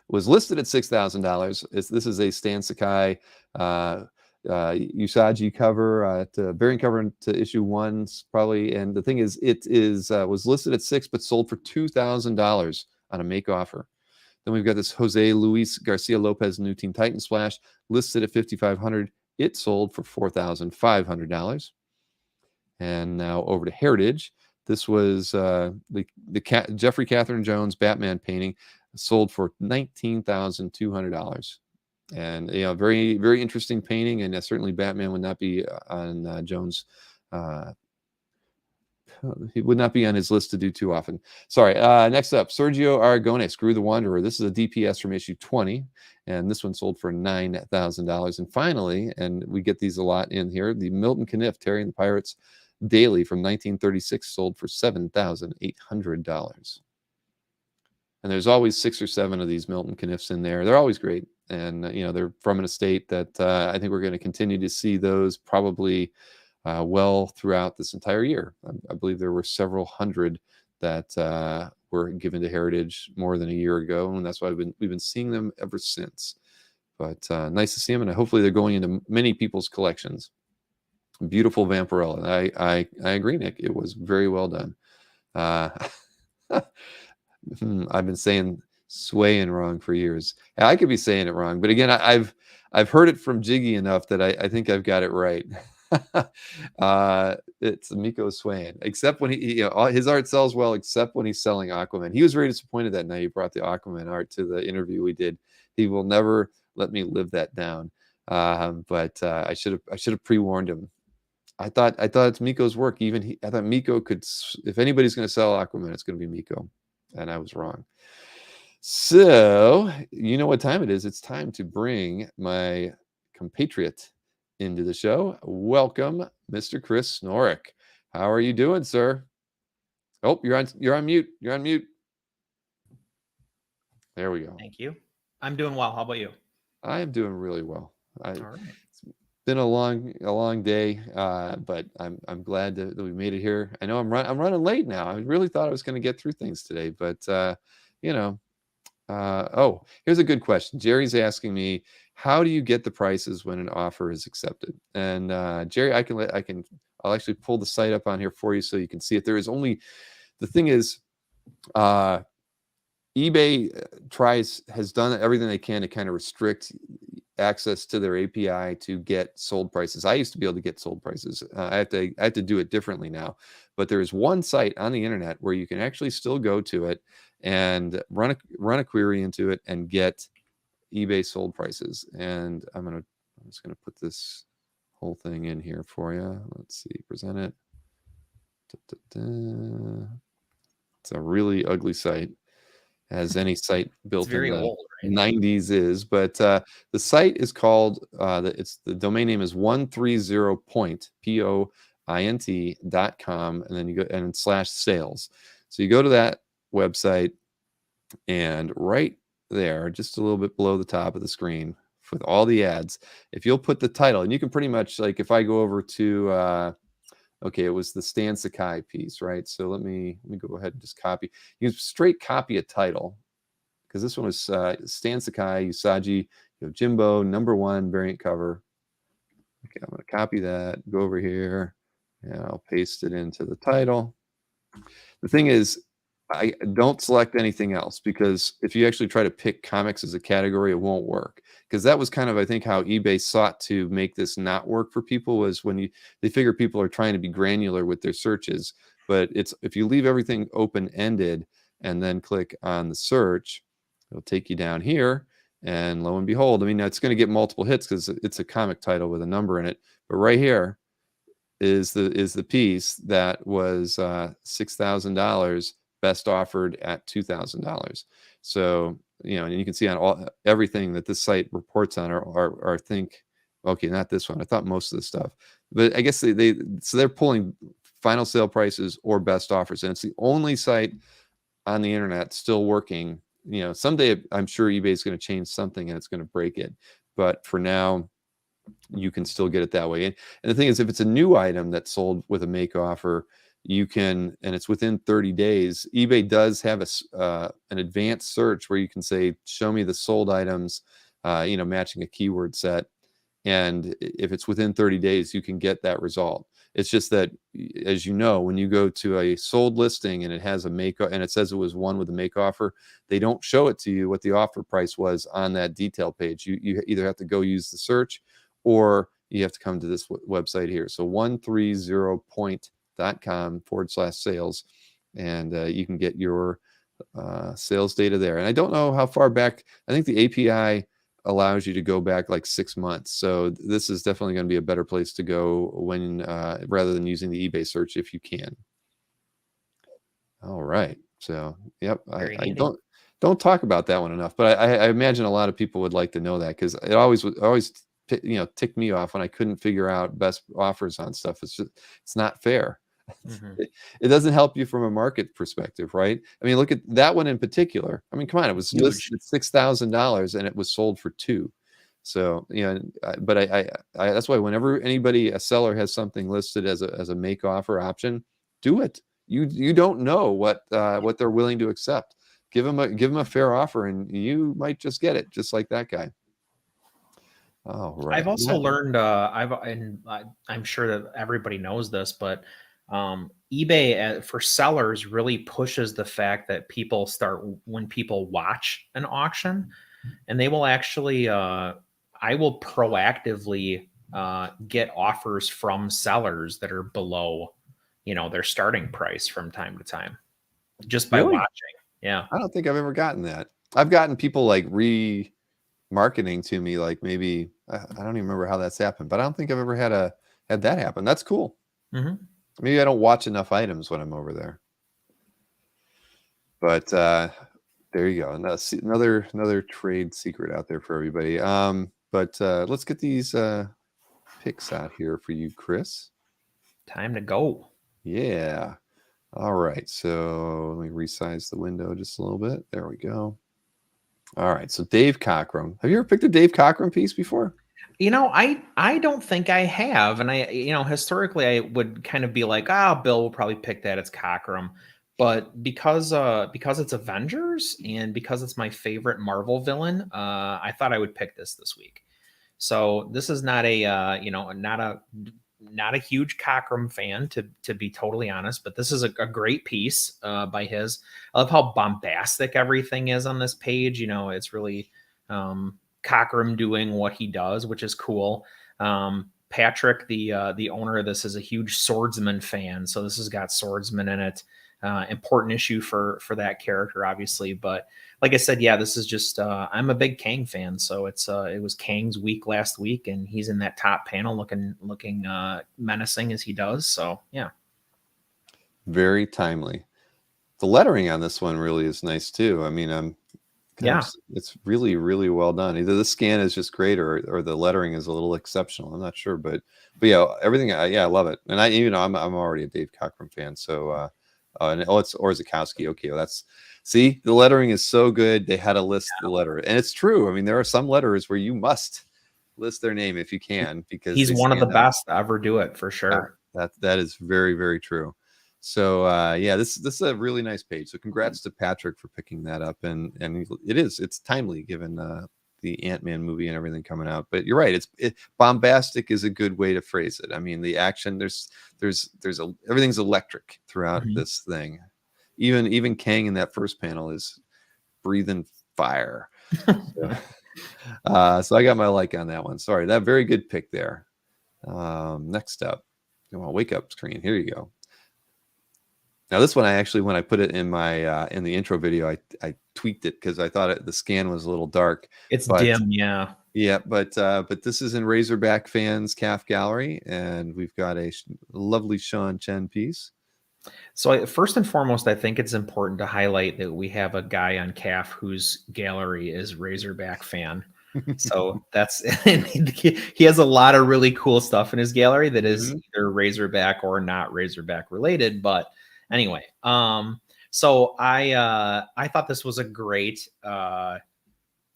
[SPEAKER 1] was listed at $6,000. This is a Stan Sakai Usagi cover, variant cover to issue 1 probably. And the thing is, it was listed at $6,000 but sold for $2,000 on a make offer. Then we've got this Jose Luis Garcia Lopez New Teen Titan Splash listed at $5,500. It sold for $4,500. And now over to Heritage. This was the Jeffrey Catherine Jones Batman painting, sold for $19,200. And very, very interesting painting, and certainly Batman would not be on Jones. He would not be on his list to do too often. Sorry. Next up, Sergio Aragonés, Screw the Wanderer. This is a DPS from issue 20, and this one sold for $9,000. And finally, and we get these a lot in here, the Milton Caniff, Terry and the Pirates Daily from 1936 sold for $7,800. And there's always 6 or 7 of these Milton Caniffs in there. They're always great. And, they're from an estate that I think we're going to continue to see those probably well throughout this entire year. I believe there were several hundred that were given to Heritage more than a year ago. And that's why we've been seeing them ever since. But nice to see them. And hopefully they're going into many people's collections. Beautiful Vampirella. I agree, Nick. It was very well done. I've been saying swaying wrong for years. I could be saying it wrong, but again, I've heard it from Jiggy enough that I think I've got it right. It's Miko Swain, except when his art sells well, except when he's selling Aquaman. He was very disappointed that night he brought the Aquaman art to the interview we did. He will never let me live that down. But I should have pre-warned him. I thought it's Miko's work. I thought Miko could, if anybody's going to sell Aquaman, it's going to be Miko, and I was wrong. So you know what time it is. It's time to bring my compatriot into the show. Welcome, Mr. Chris Snorik. How are you doing, sir? Oh, you're on mute. You're on mute. There we go.
[SPEAKER 5] Thank you. I'm doing well. How about you?
[SPEAKER 1] I am doing really well.
[SPEAKER 5] All right.
[SPEAKER 1] It's been a long day, but I'm glad that we made it here. I know I'm running late now. I really thought I was going to get through things today, but oh, here's a good question. Jerry's asking me, how do you get the prices when an offer is accepted? And Jerry, I'll actually pull the site up on here for you so you can see it. The thing is, eBay has done everything they can to kind of restrict access to their API to get sold prices. I used to be able to get sold prices. I have to do it differently now. But there is one site on the internet where you can actually still go to it and run a query into it and get eBay sold prices. And I'm just gonna put this whole thing in here for you. Let's see, present it. It's a really ugly site, as any site built
[SPEAKER 5] It's very
[SPEAKER 1] in the
[SPEAKER 5] old, right?
[SPEAKER 1] 90s is. But the site is called, the domain name is 130point.com, and then you go and /sales. So you go to that website, and right there, just a little bit below the top of the screen with all the ads, if you'll put the title, and you can pretty much, like, if I go over to okay, it was the Stan Sakai piece, right? So let me go ahead and just copy. You can straight copy a title, because this one was Stan Sakai, Usagi Yojimbo, #1 variant cover. Okay, I'm going to copy that, go over here, and I'll paste it into the title. The thing is, I don't select anything else, because if you actually try to pick comics as a category, it won't work. Because that was kind of, I think, how eBay sought to make this not work for people, was when they figure people are trying to be granular with their searches. But if you leave everything open-ended and then click on the search, it'll take you down here, and lo and behold, I mean, it's going to get multiple hits because it's a comic title with a number in it. But right here is the piece that was $6,000, best offered at $2,000. So, and you can see on everything that this site reports on are think, okay, not this one. I thought most of the stuff, but I guess they're pulling final sale prices or best offers, and it's the only site on the internet still working. Someday I'm sure eBay is going to change something and it's going to break it, but for now, you can still get it that way. And the thing is, if it's a new item that's sold with a make offer, you can, and it's within 30 days, eBay does have an advanced search where you can say, show me the sold items, matching a keyword set. And if it's within 30 days, you can get that result. It's just that, as you know, when you go to a sold listing and it has a make, and it says it was one with a make offer, they don't show it to you what the offer price was on that detail page. You either have to go use the search, or you have to come to this website here. So 130point.com/sales, and you can get your sales data there. And I don't know how far back. I think the API allows you to go back like 6 months. So this is definitely going to be a better place to go when rather than using the eBay search, if you can. All right. So yep, I don't talk about that one enough, but I imagine a lot of people would like to know that, because it always ticked me off when I couldn't figure out best offers on stuff. It's not fair. Mm-hmm. It doesn't help you from a market perspective, right? I mean, look at that one in particular. I mean, come on, it was listed at $6,000 and it was sold for $2,000. So, but I that's why whenever a seller has something listed as a make offer option, do it. You don't know what they're willing to accept. Give them a fair offer, and you might just get it, just like that guy. Oh, right.
[SPEAKER 5] I've also learned, I'm sure that everybody knows this, but eBay for sellers really pushes the fact that when people watch an auction, and they will actually, I will proactively get offers from sellers that are below, their starting price from time to time, just by
[SPEAKER 1] Really?
[SPEAKER 5] watching. Yeah.
[SPEAKER 1] I don't think I've ever gotten that. I've gotten people like marketing to me, like maybe I don't even remember how that's happened, but I don't think I've ever had that happen. That's cool.
[SPEAKER 5] hmm
[SPEAKER 1] Maybe I don't watch enough items when I'm over there. But there you go. And that's another trade secret out there for everybody. But let's get these picks out here for you, Chris.
[SPEAKER 5] Time to go.
[SPEAKER 1] Yeah. All right. So let me resize the window just a little bit. There we go. All right. So Dave Cockrum. Have you ever picked a Dave Cockrum piece before?
[SPEAKER 5] I don't think I have. And historically I would kind of be like, Bill will probably pick that. It's Cockrum. But because it's Avengers and because it's my favorite Marvel villain, I thought I would pick this week. So this is not not a huge Cockrum fan, to be totally honest, but this is a great piece by his. I love how bombastic everything is on this page. It's really Cockrum doing what he does, which is cool. Patrick, the owner of this, is a huge Swordsman fan, so this has got Swordsman in it. Important issue for that character, obviously, but like I said, this is just I'm a big Kang fan, so it was Kang's week last week, and he's in that top panel looking menacing as he does. So yeah,
[SPEAKER 1] very timely. The lettering on this one really is nice too. I mean, it's really, really well done. Either the scan is just great or the lettering is a little exceptional. I'm not sure, but yeah, everything. I love it, and I'm already a Dave Cockrum fan, so. It's Orzakowski. Okay, well, see, the lettering is so good. They had to list the letter, and it's true. I mean, there are some letterers where you must list their name if you can, because
[SPEAKER 5] he's one of the best to ever do it, for sure.
[SPEAKER 1] That is very, very true. So this is a really nice page. So congrats to Patrick for picking that up, and it's timely given the Ant-Man movie and everything coming out. But you're right, bombastic is a good way to phrase it. I mean, the action, there's everything's electric throughout this thing. Even Kang in that first panel is breathing fire. So I got my like on that one. Sorry, that very good pick there. Next up, wake up screen. Here you go. Now this one, when I put it in my in the intro video, I tweaked it because I thought the scan was a little dark.
[SPEAKER 5] It's dim, yeah.
[SPEAKER 1] Yeah, but this is in Razorback Fans Calf Gallery, and we've got a lovely Sean Chen piece.
[SPEAKER 5] So first and foremost, I think it's important to highlight that we have a guy on Calf whose gallery is Razorback Fan. So he has a lot of really cool stuff in his gallery that is either Razorback or not Razorback related, but anyway, so I thought this was a great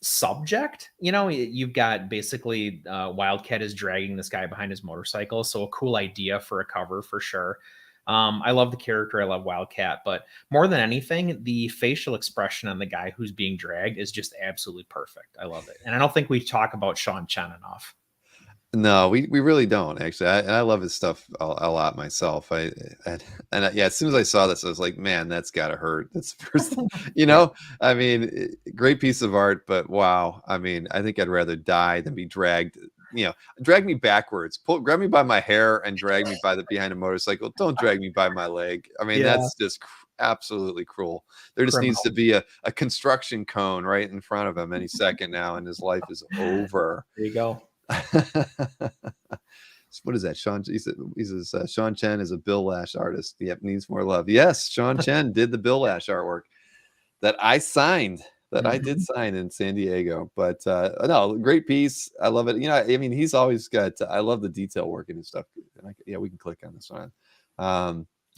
[SPEAKER 5] subject. You've got basically Wildcat is dragging this guy behind his motorcycle, so a cool idea for a cover for sure. I love the character, I love Wildcat, but more than anything, the facial expression on the guy who's being dragged is just absolutely perfect. I love it, and I don't think we talk about Sean Chen enough.
[SPEAKER 1] No, we really don't, actually. I love his stuff a lot myself. As soon as I saw this, I was like, man, that's gotta hurt. That's the first I mean, great piece of art, but wow. I mean, I think I'd rather die than be dragged. Drag me backwards, grab me by my hair and drag me behind a motorcycle. Don't drag me by my leg. I mean, that's just absolutely cruel. There just needs to be a construction cone right in front of him any second now, and his life is over.
[SPEAKER 5] There you go.
[SPEAKER 1] What is that? He says Sean Chen is a Bill Lash artist. Yep, needs more love. Yes, Sean Chen did the Bill Lash artwork that I signed. I did sign in San Diego. But no, great piece. I love it. I mean, he's always got. I love the detail work in his stuff. And we can click on this one.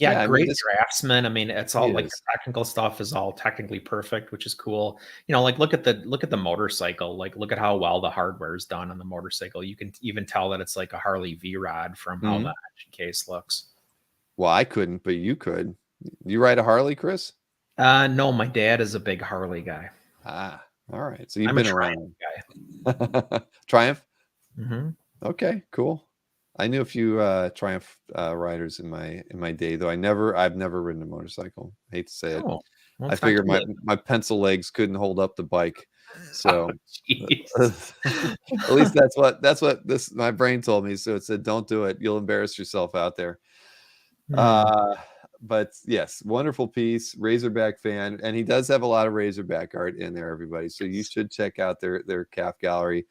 [SPEAKER 5] Great draftsman. I mean, it's all like the technical stuff is all technically perfect, which is cool. Like look at the motorcycle. Like look at how well the hardware is done on the motorcycle. You can even tell that it's like a Harley V-Rod from how the engine case looks.
[SPEAKER 1] Well, I couldn't, but you could. You ride a Harley, Chris?
[SPEAKER 5] No, my dad is a big Harley guy.
[SPEAKER 1] All right. So you've been around.
[SPEAKER 5] Guy.
[SPEAKER 1] Triumph?
[SPEAKER 5] Mm-hmm.
[SPEAKER 1] Okay, cool. I knew a few Triumph riders in my day, though. I've never ridden a motorcycle. I hate to say it.
[SPEAKER 5] Oh, well,
[SPEAKER 1] I
[SPEAKER 5] it's not
[SPEAKER 1] figured
[SPEAKER 5] too late.
[SPEAKER 1] my pencil legs couldn't hold up the bike,
[SPEAKER 5] Oh,
[SPEAKER 1] so
[SPEAKER 5] jeez.
[SPEAKER 1] at least that's what this my brain told me. So it said, "Don't do it. You'll embarrass yourself out there."
[SPEAKER 5] Hmm.
[SPEAKER 1] But yes, wonderful piece, Razorback fan, and he does have a lot of Razorback art in there, everybody. So you should check out their calf gallery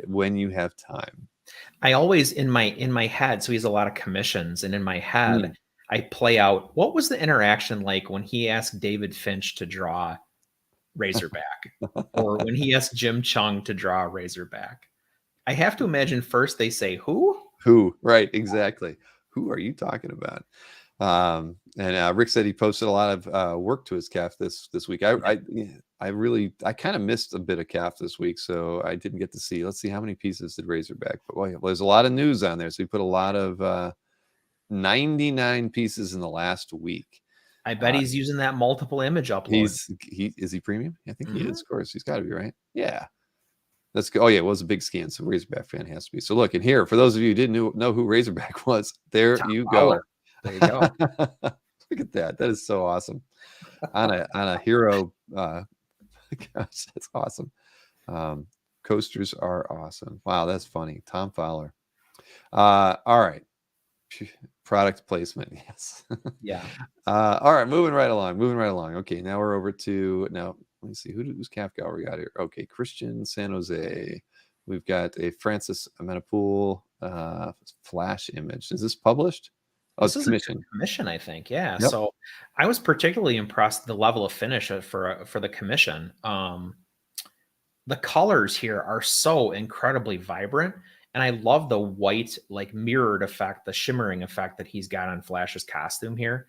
[SPEAKER 1] when you have time.
[SPEAKER 5] I always in my head, so he has a lot of commissions, and in my head,
[SPEAKER 1] Mm.
[SPEAKER 5] I play out what was the interaction like when he asked David Finch to draw Razorback, or when he asked Jim Chung to draw Razorback. I have to imagine first they say who?
[SPEAKER 1] Who? Right, exactly. Who are you talking about? And Rick said he posted a lot of work to his calf this week. I kind of missed a bit of calf this week, so I didn't get to see. Let's see how many pieces did Razorback. But well, there's a lot of news on there, so he put a lot of 99 pieces in the last week.
[SPEAKER 5] I bet he's using that multiple image upload.
[SPEAKER 1] Is he premium? I think he is. Of course, he's got to be, right. Yeah. Let's go. Oh yeah, it was a big scan, so Razorback fan has to be. So look, and here for those of you who didn't know who Razorback was, there
[SPEAKER 5] Tom
[SPEAKER 1] you
[SPEAKER 5] Fowler.
[SPEAKER 1] go.
[SPEAKER 5] There you go.
[SPEAKER 1] Look at that. That is so awesome. On a hero. Gosh, that's awesome. Coasters are awesome. Wow, that's funny. Tom Fowler. All right. Product placement. Yes.
[SPEAKER 5] Yeah.
[SPEAKER 1] All right, moving right along. Okay, now we're over to let me see who's calf gallery got here. Okay, Christian San Jose. We've got a Francis Amenapool flash image. Is this published? Oh,
[SPEAKER 5] This
[SPEAKER 1] it's
[SPEAKER 5] is
[SPEAKER 1] commissioned.
[SPEAKER 5] a commission, I think. Yeah.
[SPEAKER 1] Yep.
[SPEAKER 5] So I was particularly impressed with the level of finish for the commission. The colors here are so incredibly vibrant, and I love the white, like mirrored effect, the shimmering effect that he's got on Flash's costume here.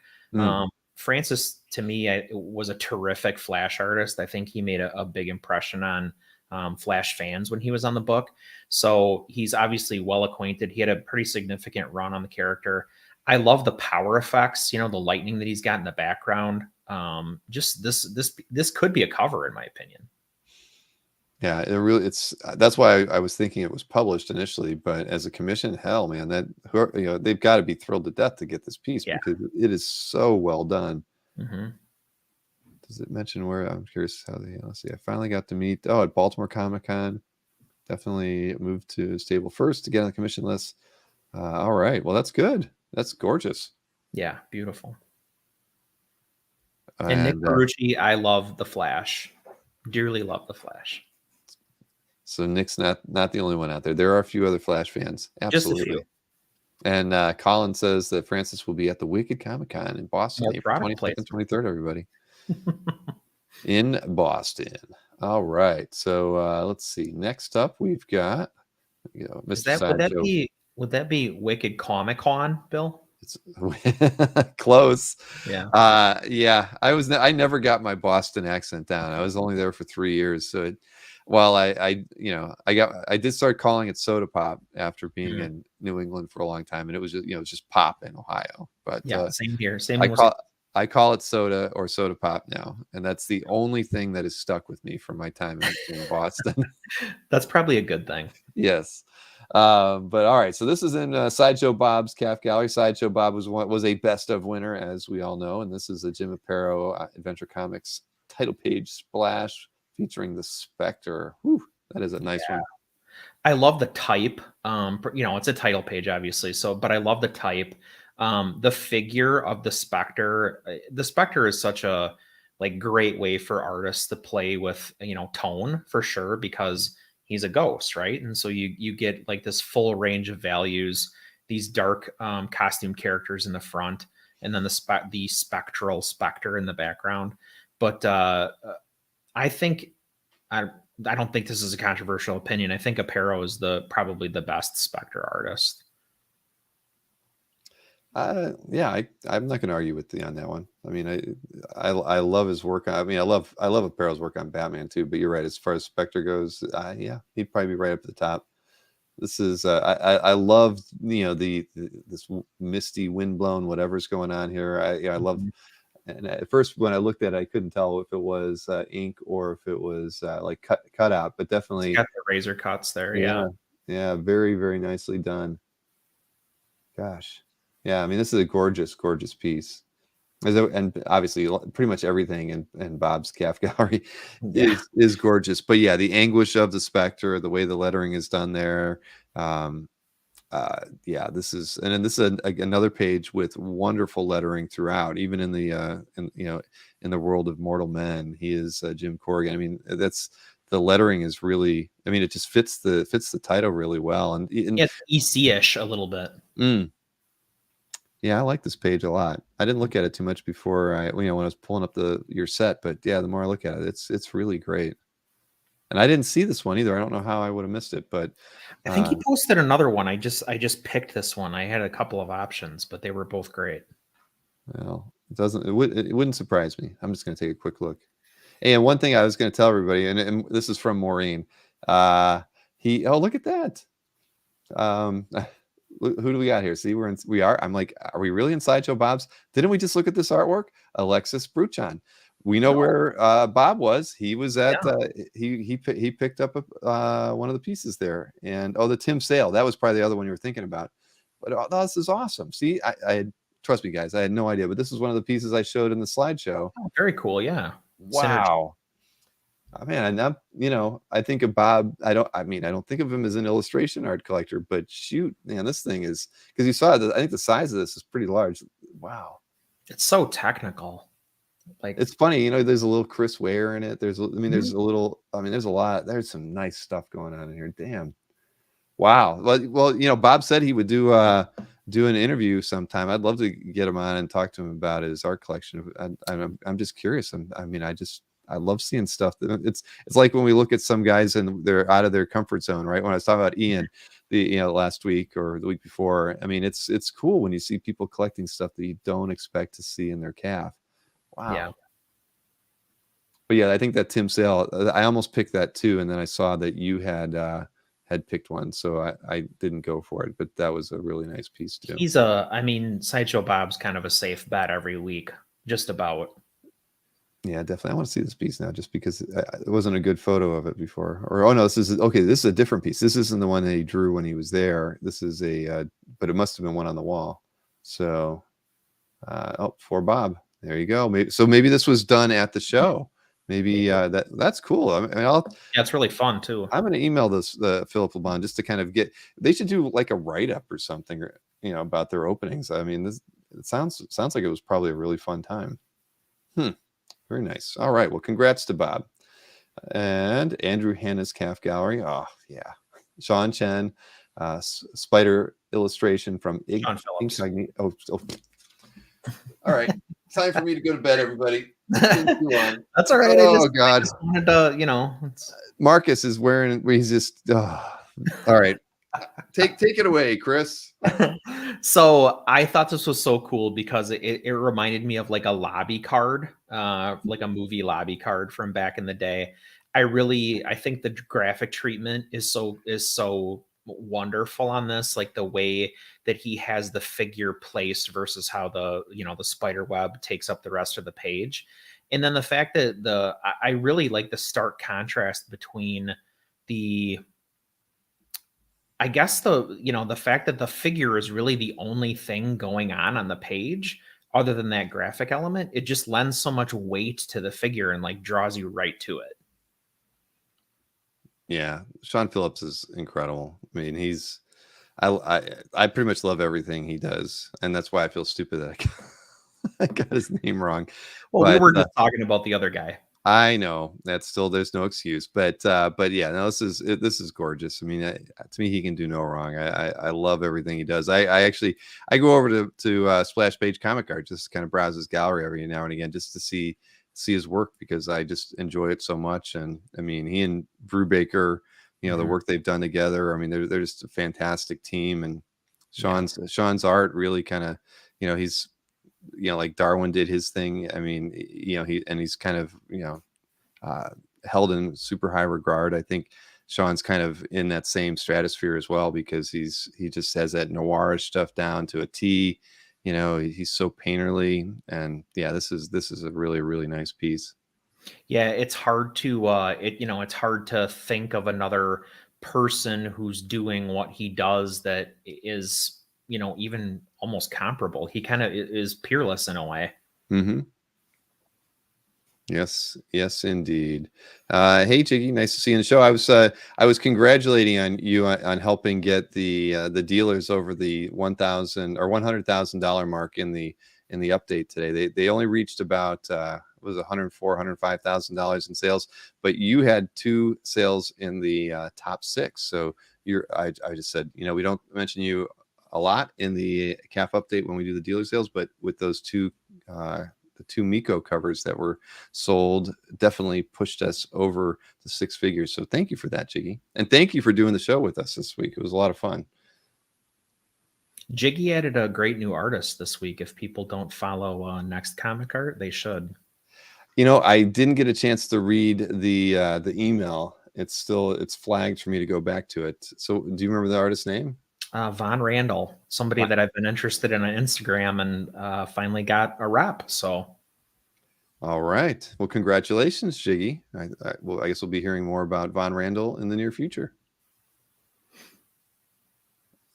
[SPEAKER 5] Francis, to me, was a terrific Flash artist. I think he made a big impression on Flash fans when he was on the book. So he's obviously well acquainted. He had a pretty significant run on the character. I love the power effects, the lightning that he's got in the background. Just this could be a cover, in my opinion.
[SPEAKER 1] Yeah, that's why I was thinking it was published initially, but as a commission, hell, man, they've got to be thrilled to death to get this piece because it is so well done.
[SPEAKER 5] Mm-hmm.
[SPEAKER 1] Does it mention where? I'm curious how let's see. I finally got to meet at Baltimore Comic-Con. Definitely moved to Stable first to get on the commission list. All right, well, that's good. That's gorgeous.
[SPEAKER 5] Yeah, beautiful. And Nick Carucci, I love the Flash. Dearly love the Flash.
[SPEAKER 1] So Nick's not the only one out there. There are a few other Flash fans. Absolutely.
[SPEAKER 5] Just a few.
[SPEAKER 1] And Colin says that Francis will be at the Wicked Comic-Con in Boston, April 22nd, 23rd, everybody. In Boston. All right. So let's see. Next up, we've got Mr.
[SPEAKER 5] Would that be Wicked Comic-Con, Bill?
[SPEAKER 1] It's close.
[SPEAKER 5] Yeah.
[SPEAKER 1] Yeah. I never got my Boston accent down. I was only there for 3 years. So while I did start calling it Soda Pop after being in New England for a long time, and it was just pop in Ohio. But
[SPEAKER 5] yeah, same here.
[SPEAKER 1] I call it soda or Soda Pop now, and that's the only thing that has stuck with me from my time in Boston.
[SPEAKER 5] That's probably a good thing.
[SPEAKER 1] Yes. But all right, so this is in Sideshow Bob's Calf Gallery. Sideshow Bob was a best of winner, as we all know, and this is a Jim Aparo Adventure Comics title page splash featuring the Spectre. Whew, that is a nice one.
[SPEAKER 5] I love the type. It's a title page, obviously. But I love the type. The figure of the Spectre. The Spectre is such a great way for artists to play with tone for sure, because he's a ghost, right? And so you get this full range of values, these dark costume characters in the front, and then the spectral Spectre in the background. But I don't think this is a controversial opinion. I think Aparo is probably the best Spectre artist.
[SPEAKER 1] Yeah, I'm not going to argue with you on that one. I mean, I love his work. I love Aparo's work on Batman too. But you're right, as far as Spectre goes, yeah, he'd probably be right up at the top. This is I love this misty, windblown, whatever's going on here. I love. And at first, when I looked at it, I couldn't tell if it was ink or if it was cut out. But definitely
[SPEAKER 5] it's got the razor cuts there.
[SPEAKER 1] Yeah, very, very nicely done. gosh. Yeah, I mean, this is a gorgeous, gorgeous piece. And obviously, pretty much everything in Bob's calf gallery
[SPEAKER 5] Yeah.
[SPEAKER 1] is gorgeous. But yeah, the anguish of the specter, the way the lettering is done there. Um, yeah, this is, and then this is another page with wonderful lettering throughout, even in the in the world of mortal men. He is Jim Corrigan. I mean, that's the lettering is really. I mean, it just fits the title really well. And
[SPEAKER 5] It's EC-ish a little bit.
[SPEAKER 1] Yeah, I like this page a lot. I didn't look at it too much before when I was pulling up your set, but yeah, the more I look at it, it's really great. And I didn't see this one either. I don't know how I would have missed it, but
[SPEAKER 5] I think he posted another one. I just picked this one. I had a couple of options, but they were both great.
[SPEAKER 1] well, it wouldn't surprise me. I'm just going to take a quick look. And one thing I was going to tell everybody, and this is from Maureen. Oh, look at that. Who do we got here? See, I'm like, are we really in Sideshow Bob's? Didn't we just look at this artwork? Alexis Bruchon. We know where Bob was. He was at he picked up one of the pieces there. And the Tim Sale, that was probably the other one you were thinking about. But this is awesome. See, I trust me, guys, I had no idea, but this is one of the pieces I showed in the slideshow.
[SPEAKER 5] Oh, very cool. Yeah.
[SPEAKER 1] Wow. Oh, man, I think of Bob. I don't think of him as an illustration art collector, but shoot, man, this thing is, because you saw I think the size of this is pretty large. Wow.
[SPEAKER 5] It's so technical. Like,
[SPEAKER 1] it's funny, there's a little Chris Ware in it. There's a little, there's a lot. There's some nice stuff going on in here. Damn. Wow. Well, Bob said he would do an interview sometime. I'd love to get him on and talk to him about his art collection. I'm just curious. I love seeing stuff. It's like when we look at some guys and they're out of their comfort zone, right? When I was talking about Ian, last week or the week before, I mean, it's cool when you see people collecting stuff that you don't expect to see in their calf. Wow.
[SPEAKER 5] Yeah.
[SPEAKER 1] But yeah, I think that Tim Sale, I almost picked that too, and then I saw that you had picked one, so I didn't go for it. But that was a really nice piece too.
[SPEAKER 5] Sideshow Bob's kind of a safe bet every week, just about.
[SPEAKER 1] Yeah, definitely. I want to see this piece now, just because it wasn't a good photo of it before. Or no, this is a different piece. This isn't the one that he drew when he was there. This is but it must have been one on the wall. So, for Bob, there you go. Maybe this was done at the show. Maybe that's cool.
[SPEAKER 5] Yeah, it's really fun too.
[SPEAKER 1] I'm going to email the Philip LeBon just to kind of they should do like a write up or something, about their openings. I mean, it sounds like it was probably a really fun time. Very nice. All right. Well, congrats to Bob. And Andrew Hanna's Calf Gallery. Oh, yeah. Sean Chen, spider illustration from Incognito. Oh. All right. Time for me to go to bed, everybody.
[SPEAKER 5] That's all right.
[SPEAKER 1] Oh, God.
[SPEAKER 5] I just wanted to,
[SPEAKER 1] Marcus is he's just, all right. Take it away, Chris.
[SPEAKER 5] So I thought this was so cool because it reminded me of like a lobby card, like a movie lobby card from back in the day. I think the graphic treatment is so wonderful on this, like the way that he has the figure placed versus how the spider web takes up the rest of the page. And then the fact that I really like the stark contrast between the fact that the figure is really the only thing going on the page other than that graphic element. It just lends so much weight to the figure and like draws you right to it.
[SPEAKER 1] Yeah, Sean Phillips is incredible. I mean, I pretty much love everything he does, and that's why I feel stupid that I got his name wrong.
[SPEAKER 5] Well, we were just talking about the other guy.
[SPEAKER 1] I know there's no excuse, but yeah, no, this is gorgeous. I mean, to me, he can do no wrong. I love everything he does. I go over to Splash Page Comic Art just to kind of browse his gallery every now and again just to see his work, because I just enjoy it so much. And I mean, he and Brubaker, the work they've done together. I mean, they're just a fantastic team. And Sean's art really kind of, he's, like Darwin did his thing. I mean, he's kind of, held in super high regard. I think Sean's kind of in that same stratosphere as well, because he just has that noirish stuff down to a T. He's so painterly, and yeah, this is a really, really nice piece.
[SPEAKER 5] Yeah, it's hard to it's hard to think of another person who's doing what he does that is even almost comparable. He kind of is peerless in a way.
[SPEAKER 1] Mm-hmm. Yes, indeed. Hey, Jiggy, nice to see you in the show. I was congratulating on you on helping get the dealers over the $100,000 mark in the update today. They only reached about was $105,000 in sales, but you had 2 sales in the top 6. So I just said, we don't mention you a lot in the CAF update when we do the dealer sales, but with those 2 the 2 Miko covers that were sold definitely pushed us over the 6 figures. So thank you for that, Jiggy. And thank you for doing the show with us this week. It was a lot of fun.
[SPEAKER 5] Jiggy added a great new artist this week. If people don't follow Next Comic Art, they should.
[SPEAKER 1] I didn't get a chance to read the email. It's flagged for me to go back to it. So do you remember the artist's name?
[SPEAKER 5] Von Randall, somebody that I've been interested in on Instagram, and finally got a rep. So,
[SPEAKER 1] all right. Well, congratulations, Jiggy. I guess we'll be hearing more about Von Randall in the near future.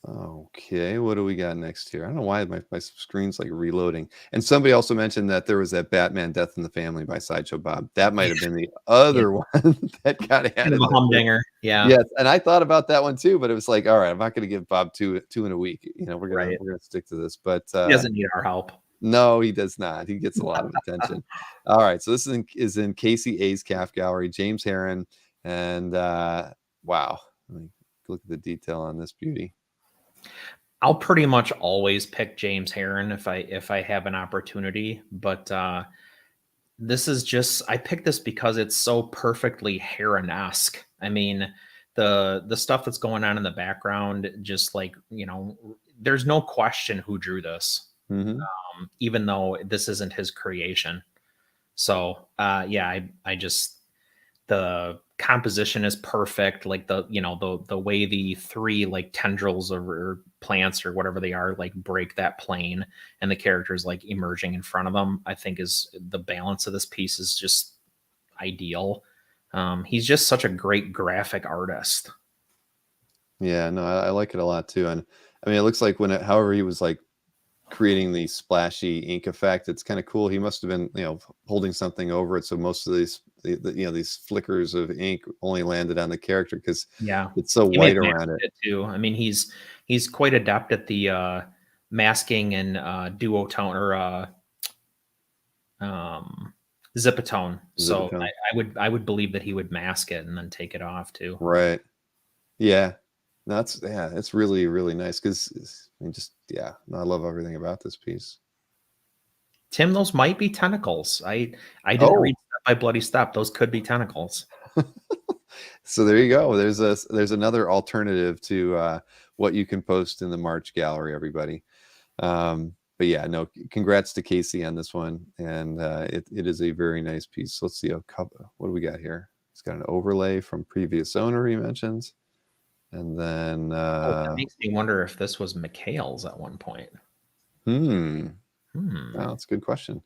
[SPEAKER 1] Okay, what do we got next here? I don't know why my screen's like reloading. And somebody also mentioned that there was that Batman Death in the Family by Sideshow Bob. That might have been the other one that got added.
[SPEAKER 5] Kind of a humdinger. Yeah.
[SPEAKER 1] Yes, and I thought about that one too, but it was like, all right, I'm not going to give Bob two in a week. We're gonna stick to this. But
[SPEAKER 5] he doesn't need our help.
[SPEAKER 1] No, he does not. He gets a lot of attention. All right, so this is in Casey A's CAF gallery, James Heron, and wow, let me look at the detail on this beauty.
[SPEAKER 5] I'll pretty much always pick James Heron if I have an opportunity, but this is just, I picked this because it's so perfectly Heron-esque. I mean, the stuff that's going on in the background, just like, there's no question who drew this, even though this isn't his creation. So I just, the composition is perfect. Like the way the 3 like tendrils or plants or whatever they are, like break that plane and the characters like emerging in front of them, I think is the balance of this piece is just ideal. He's just such a great graphic artist.
[SPEAKER 1] Yeah, no, I like it a lot too. And I mean, it looks like however he was like creating the splashy ink effect, it's kind of cool. He must have been, holding something over it. So most of these, these flickers of ink only landed on the character because it's so white around it
[SPEAKER 5] too. I mean, he's quite adept at the masking and duotone or zipatone. So I would believe that he would mask it and then take it off too.
[SPEAKER 1] Right. Yeah. It's really, really nice because I love everything about this piece.
[SPEAKER 5] Tim, those might be tentacles. I didn't read Step by Bloody Step. Those could be tentacles.
[SPEAKER 1] So there you go. There's another alternative to what you can post in the March gallery, everybody. But yeah, no, congrats to Casey on this one. And it is a very nice piece. Let's see what do we got here? It's got an overlay from previous owner, he mentions. And then
[SPEAKER 5] that makes me wonder if this was Mikhail's at one point.
[SPEAKER 1] Wow, that's a good question.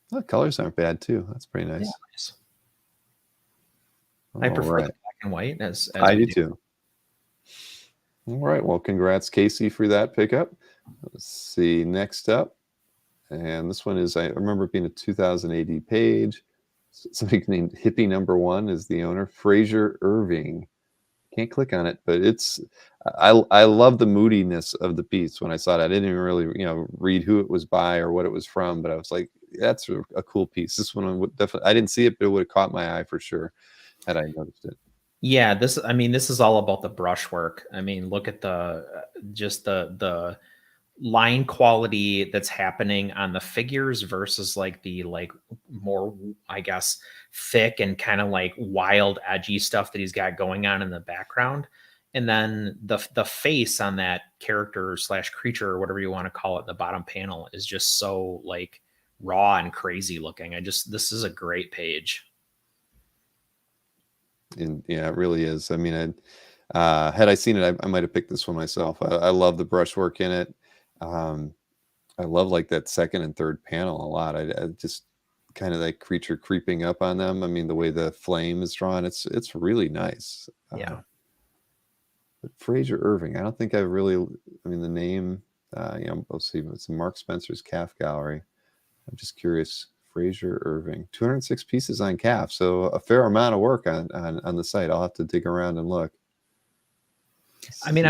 [SPEAKER 1] The colors aren't bad too. That's pretty nice.
[SPEAKER 5] Yeah, nice. I prefer the black and white as
[SPEAKER 1] I do too. All right. Well, congrats, Casey, for that pickup. Let's see. Next up. And this one is, I remember it being a 2000 AD page. Somebody named Hippie Number 1 is the owner. Fraser Irving. Can't click on it, but I love the moodiness of the piece. When I saw it, I didn't even really read who it was by or what it was from, but I was like, that's a cool piece. This one would definitely, I didn't see it, but it would have caught my eye for sure had I noticed it.
[SPEAKER 5] Yeah, this is all about the brushwork. I mean, look at the line quality that's happening on the figures versus like the more, I guess, thick and kind of like wild, edgy stuff that he's got going on in the background. And then the face on that character / creature or whatever you want to call it, the bottom panel is just so like raw and crazy looking. This is a great page.
[SPEAKER 1] And yeah, it really is. I mean, had I seen it, I might have picked this one myself. I love the brushwork in it. I love like that second and third panel a lot. I just kind of like creature creeping up on them. I mean, the way the flame is drawn, it's really nice.
[SPEAKER 5] Yeah.
[SPEAKER 1] But Fraser Irving, I don't think I've really. I mean, the name. Let's see. It's Mark Spencer's Calf Gallery. I'm just curious. Fraser Irving, 206 pieces on calf, so a fair amount of work on the site. I'll have to dig around and look.
[SPEAKER 5] I mean,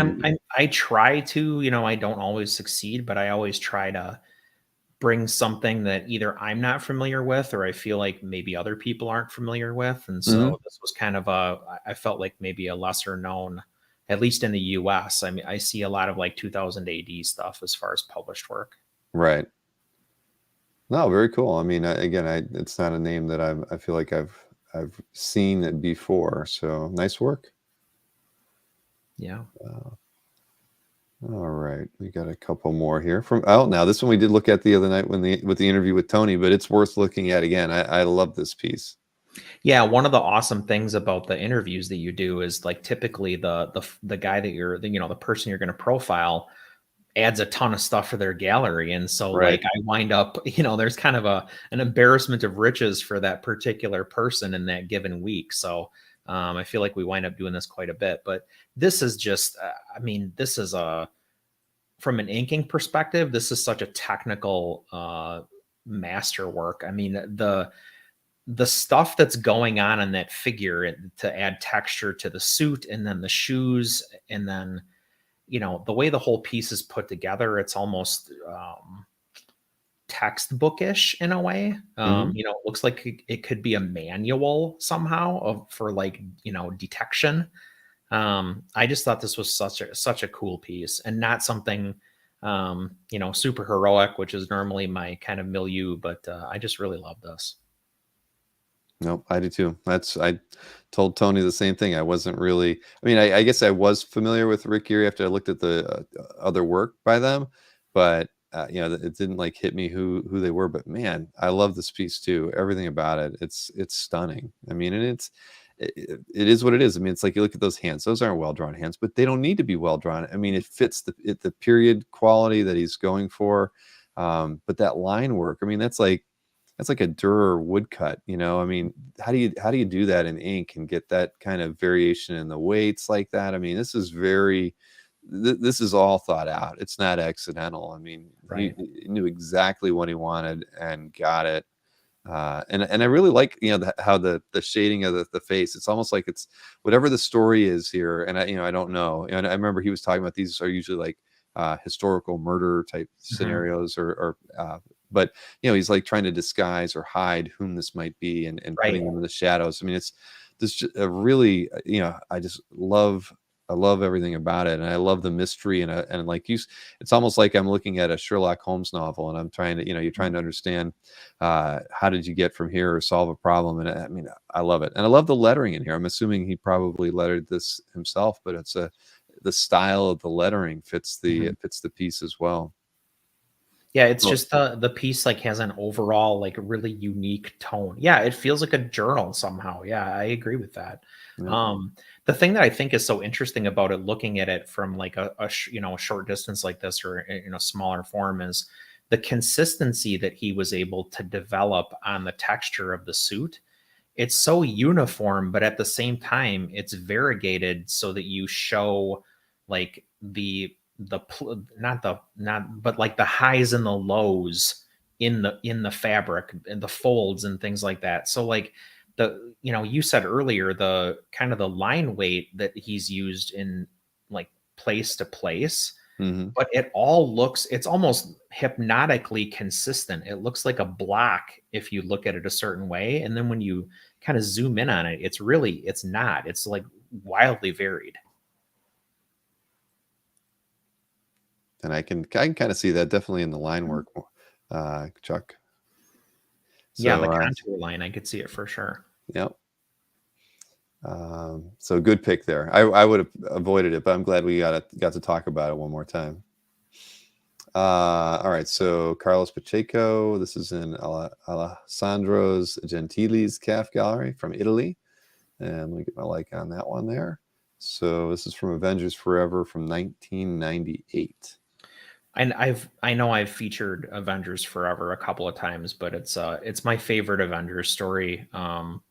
[SPEAKER 5] I try to, I don't always succeed, but I always try to bring something that either I'm not familiar with or I feel like maybe other people aren't familiar with. And so this was kind of I felt like maybe a lesser known, at least in the US. I mean, I see a lot of like 2000 AD stuff as far as published work.
[SPEAKER 1] Right. No, very cool. I mean, it's not a name that I feel like I've seen it before. So nice work.
[SPEAKER 5] Yeah.
[SPEAKER 1] All right, we got a couple more here from. Oh, now this one we did look at the other night with the interview with Tony, but it's worth looking at again. I love this piece.
[SPEAKER 5] Yeah, one of the awesome things about the interviews that you do is like typically the guy that the person you're going to profile adds a ton of stuff for their gallery. And so like I wind up, there's kind of an embarrassment of riches for that particular person in that given week. So I feel like we wind up doing this quite a bit, but this is just, this is from an inking perspective, this is such a technical masterwork. I mean, the stuff that's going on in that figure to add texture to the suit and then the shoes and then the way the whole piece is put together, it's almost textbookish in a way. It looks like it could be a manual somehow for like, detection. I just thought this was such a cool piece and not something, super heroic, which is normally my kind of milieu, but I just really love this.
[SPEAKER 1] Nope, I do too. I told Tony the same thing. I wasn't really. I mean, I guess I was familiar with Rick Geary after I looked at the other work by them, but it didn't like hit me who they were. But man, I love this piece too. Everything about it, it's stunning. I mean, and it is what it is. I mean, it's like you look at those hands; those aren't well drawn hands, but they don't need to be well drawn. I mean, it fits the period quality that he's going for. But that line work, I mean, that's like a Durer woodcut, I mean, how do you do that in ink and get that kind of variation in the weights like that? I mean, this is this is all thought out. It's not accidental. I mean, he knew exactly what he wanted and got it. And I really like, how the shading of the face, it's almost like it's whatever the story is here. And I don't know. And I remember he was talking about these are usually like historical murder type scenarios but he's like trying to disguise or hide whom this might be and putting them in the shadows. I mean, it's this a really, I just love everything about it. And I love the mystery and like it's almost like I'm looking at a Sherlock Holmes novel and I'm trying to, you're trying to understand how did you get from here or solve a problem. And I mean, I love it. And I love the lettering in here. I'm assuming he probably lettered this himself, but it's the style of the lettering fits the piece as well.
[SPEAKER 5] Yeah, it's just the piece like has an overall like really unique tone. Yeah, it feels like a journal somehow. Yeah, I agree with that. Yeah. The thing that I think is so interesting about it, looking at it from like a short distance like this or in a smaller form, is the consistency that he was able to develop on the texture of the suit. It's so uniform, but at the same time, it's variegated so that you show like but like the highs and the lows in the fabric and the folds and things like that. So like you said earlier, the kind of the line weight that he's used in like place to place, but it's almost hypnotically consistent. It looks like a block if you look at it a certain way. And then when you kind of zoom in on it, it's not, it's like wildly varied.
[SPEAKER 1] And I can kind of see that definitely in the line work, Chuck. So,
[SPEAKER 5] yeah, the contour line, I could see it for sure.
[SPEAKER 1] Yep. So good pick there. I would have avoided it, but I'm glad we got to talk about it one more time. All right. So Carlos Pacheco, this is in Alessandro's Gentili's Calf Gallery from Italy. And let me get my like on that one there. So this is from Avengers Forever from 1998.
[SPEAKER 5] And I know I've featured Avengers Forever a couple of times, but it's my favorite Avengers story.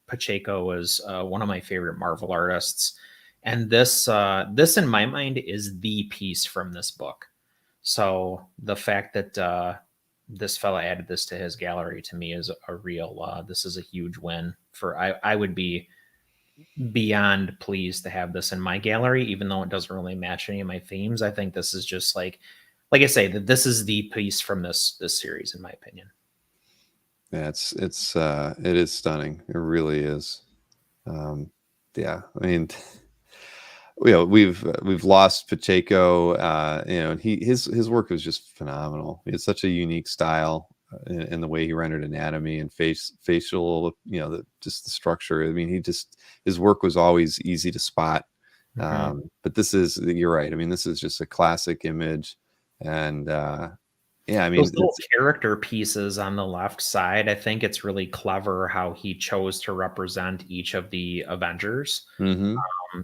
[SPEAKER 5] Pacheco was one of my favorite Marvel artists, And this in my mind is the piece from this book. So the fact that this fella added this to his gallery to me is a real this is a huge win for I would be beyond pleased to have this in my gallery, even though it doesn't really match any of my themes. I think this is just like I say, that this is the piece from this series, in my opinion.
[SPEAKER 1] Yeah, it is stunning. It really is. Yeah, I mean, we've lost Pacheco. And his work was just phenomenal. It's such a unique style in the way he rendered anatomy and facial, just the structure. I mean, his work was always easy to spot.
[SPEAKER 5] Mhm.
[SPEAKER 1] But you're right. I mean, this is just a classic image, and yeah, I mean,
[SPEAKER 5] Those little character pieces on the left side, I think it's really clever how he chose to represent each of the Avengers.
[SPEAKER 1] mhm.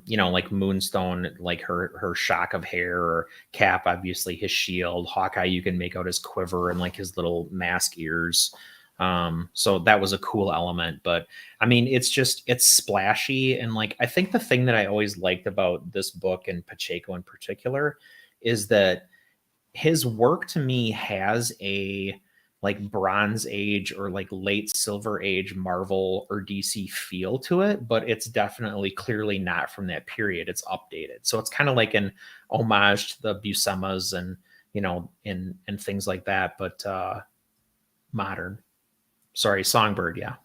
[SPEAKER 5] Like Moonstone, like her shock of hair, or Cap, obviously his shield. Hawkeye, you can make out his quiver and like his little mask ears. So that was a cool element. But I mean, it's splashy, and like I think the thing that I always liked about this book and Pacheco in particular is that his work to me has a like Bronze Age or like late Silver Age Marvel or DC feel to it, but it's definitely clearly not from that period. It's updated. So it's kind of like an homage to the Busemas and, and things like that, but modern. Sorry, Songbird, yeah.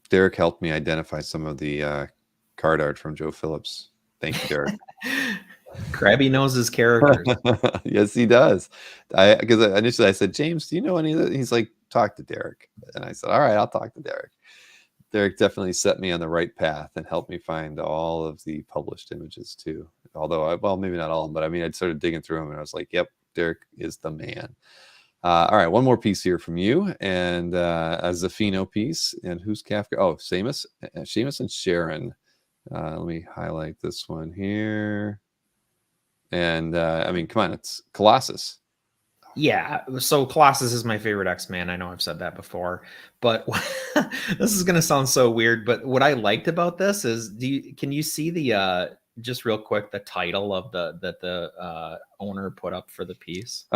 [SPEAKER 1] Derek helped me identify some of the card art from Joe Phillips. Thank you, Derek.
[SPEAKER 5] Krabby knows his characters.
[SPEAKER 1] Yes, he does. Because initially I said, James, do you know any of that? He's like, talk to Derek. And I said, all right, I'll talk to Derek. Derek definitely set me on the right path and helped me find all of the published images too. Although, maybe not all of them, but I mean, I started digging through them and I was like, yep, Derek is the man. All right, one more piece here from you, and a Zaffino piece. And who's Kafka? Oh, Seamus and Sharon. Let me highlight this one here. And I mean, come on, it's Colossus.
[SPEAKER 5] Yeah, so Colossus is my favorite X-Man. I know I've said that before, but this is going to sound so weird, but what I liked about this is, can you see the just real quick the title of the owner put up for the piece?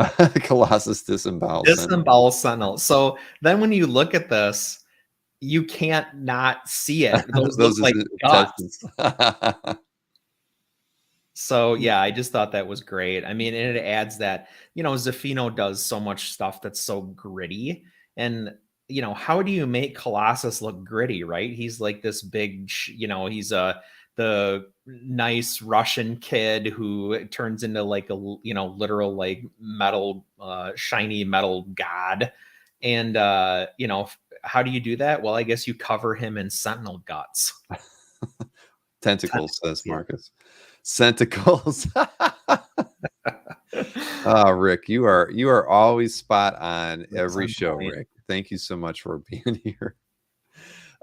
[SPEAKER 1] Colossus Disemboweled
[SPEAKER 5] Sentinel. So then when you look at this, you can't not see it. Those look like guts. So yeah, I just thought that was great. I mean, and it adds that, Zaffino does so much stuff that's so gritty. And, how do you make Colossus look gritty, right? He's like this big, he's the nice Russian kid who turns into like a, literal like metal, shiny metal god. And, how do you do that? Well, I guess you cover him in Sentinel guts.
[SPEAKER 1] Tentacles, says Marcus. Centicles. Rick, you are always spot on every show, Rick. Thank you so much for being here.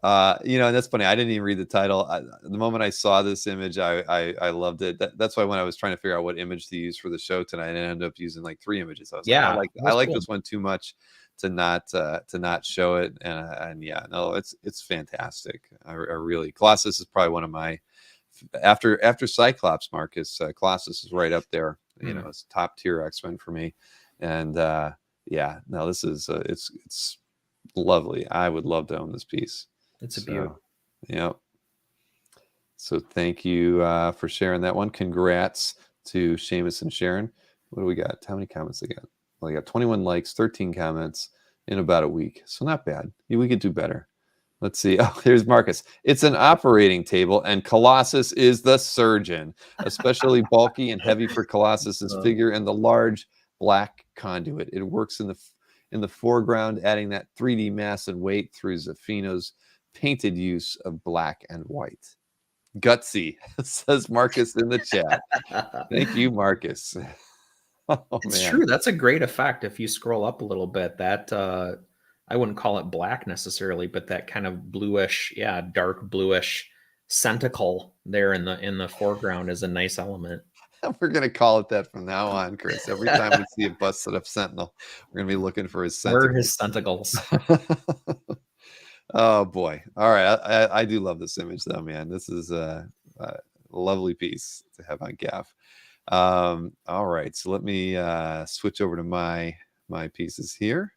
[SPEAKER 1] And that's funny. I didn't even read the title. The moment I saw this image, I loved it. That's why when I was trying to figure out what image to use for the show tonight, I ended up using like 3 images. I was like, I like this one too much to not show it. And yeah, no, it's fantastic. I really, Colossus is probably one of my, after Cyclops, Marcus, Colossus is right up there. It's top tier X-Men for me. And yeah, no, this is it's lovely. I would love to own this piece.
[SPEAKER 5] It's a beauty.
[SPEAKER 1] Yeah. So thank you for sharing that one. Congrats to Seamus and Sharon. What do we got? How many comments they got? Well, they got 21 likes, 13 comments in about a week. So not bad. We could do better. Let's see. Oh, here's Marcus. It's an operating table, and Colossus is the surgeon. Especially bulky and heavy for Colossus's figure and the large black conduit. It works in the foreground, adding that 3D mass and weight through Zaffino's painted use of black and white. Gutsy, says Marcus in the chat. Thank you, Marcus.
[SPEAKER 5] It's true. That's a great effect. If you scroll up a little bit, that I wouldn't call it black necessarily, but that kind of bluish, dark bluish centicle there in the foreground is a nice element.
[SPEAKER 1] We're gonna call it that from now on, Chris. Every time we see a busted up Sentinel, we're gonna be looking for his
[SPEAKER 5] Where are his tentacles?
[SPEAKER 1] Oh boy! All right, I do love this image though, man. This is lovely piece to have on Gaff. All right, so let me switch over to my pieces here.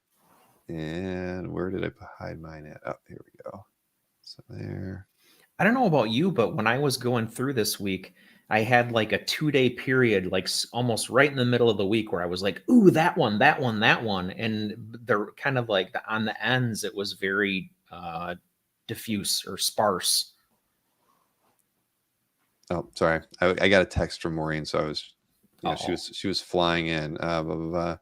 [SPEAKER 1] And where did I hide mine at? Oh, here we go. So there.
[SPEAKER 5] I don't know about you, but when I was going through this week, I had like a 2-day period, like almost right in the middle of the week, where I was like, "Ooh, that one," and they're kind of like on the ends. It was very diffuse or sparse.
[SPEAKER 1] Oh, sorry. I got a text from Maureen, so I was,
[SPEAKER 5] Uh-oh.
[SPEAKER 1] she was flying in. Blah, blah, blah.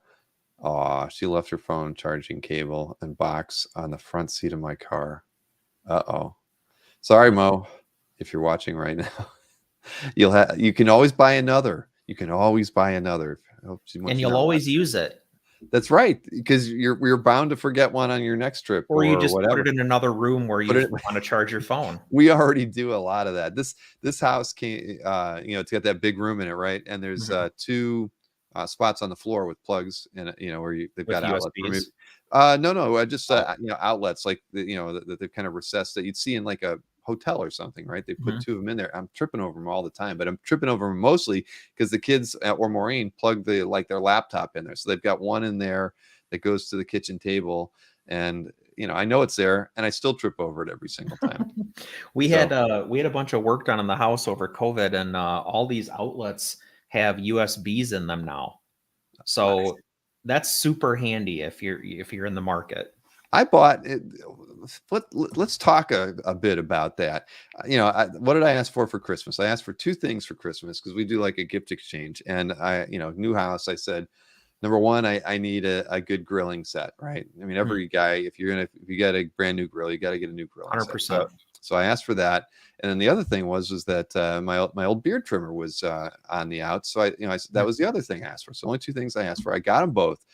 [SPEAKER 1] Oh, she left her phone charging cable and box on the front seat of my car. Uh-oh. Sorry, Mo, if you're watching right now. You can always buy another. You can always buy another.
[SPEAKER 5] And you'll always use it.
[SPEAKER 1] That's right, because you're bound to forget one on your next trip,
[SPEAKER 5] Or you just
[SPEAKER 1] whatever.
[SPEAKER 5] put it in another room where you want to charge your phone.
[SPEAKER 1] We already do a lot of that. This house came, it's got that big room in it, right? And there's two spots on the floor with plugs in it, where they've got outlets. No, just outlets like that they've kind of recessed that you'd see in like a hotel or something, right? They put two of them in there. I'm tripping over them all the time, but I'm tripping over them mostly because the kids or Maureen plug their laptop in there. So they've got one in there that goes to the kitchen table, and I know it's there, and I still trip over it every single time.
[SPEAKER 5] We had a bunch of work done in the house over COVID, and all these outlets have USBs in them now. So nice. That's super handy if you're in the market.
[SPEAKER 1] I bought it. Let's talk a bit about that. What did I ask for Christmas? I asked for two things for Christmas because we do like a gift exchange, and new house. I said, number one, I need a good grilling set, right? I mean, every guy, if you got a brand new grill, you got to get a new grill.
[SPEAKER 5] 100%.
[SPEAKER 1] So I asked for that, and then the other thing was that my old beard trimmer was on the out. So I that was the other thing I asked for. So only two things I asked for. I got them both.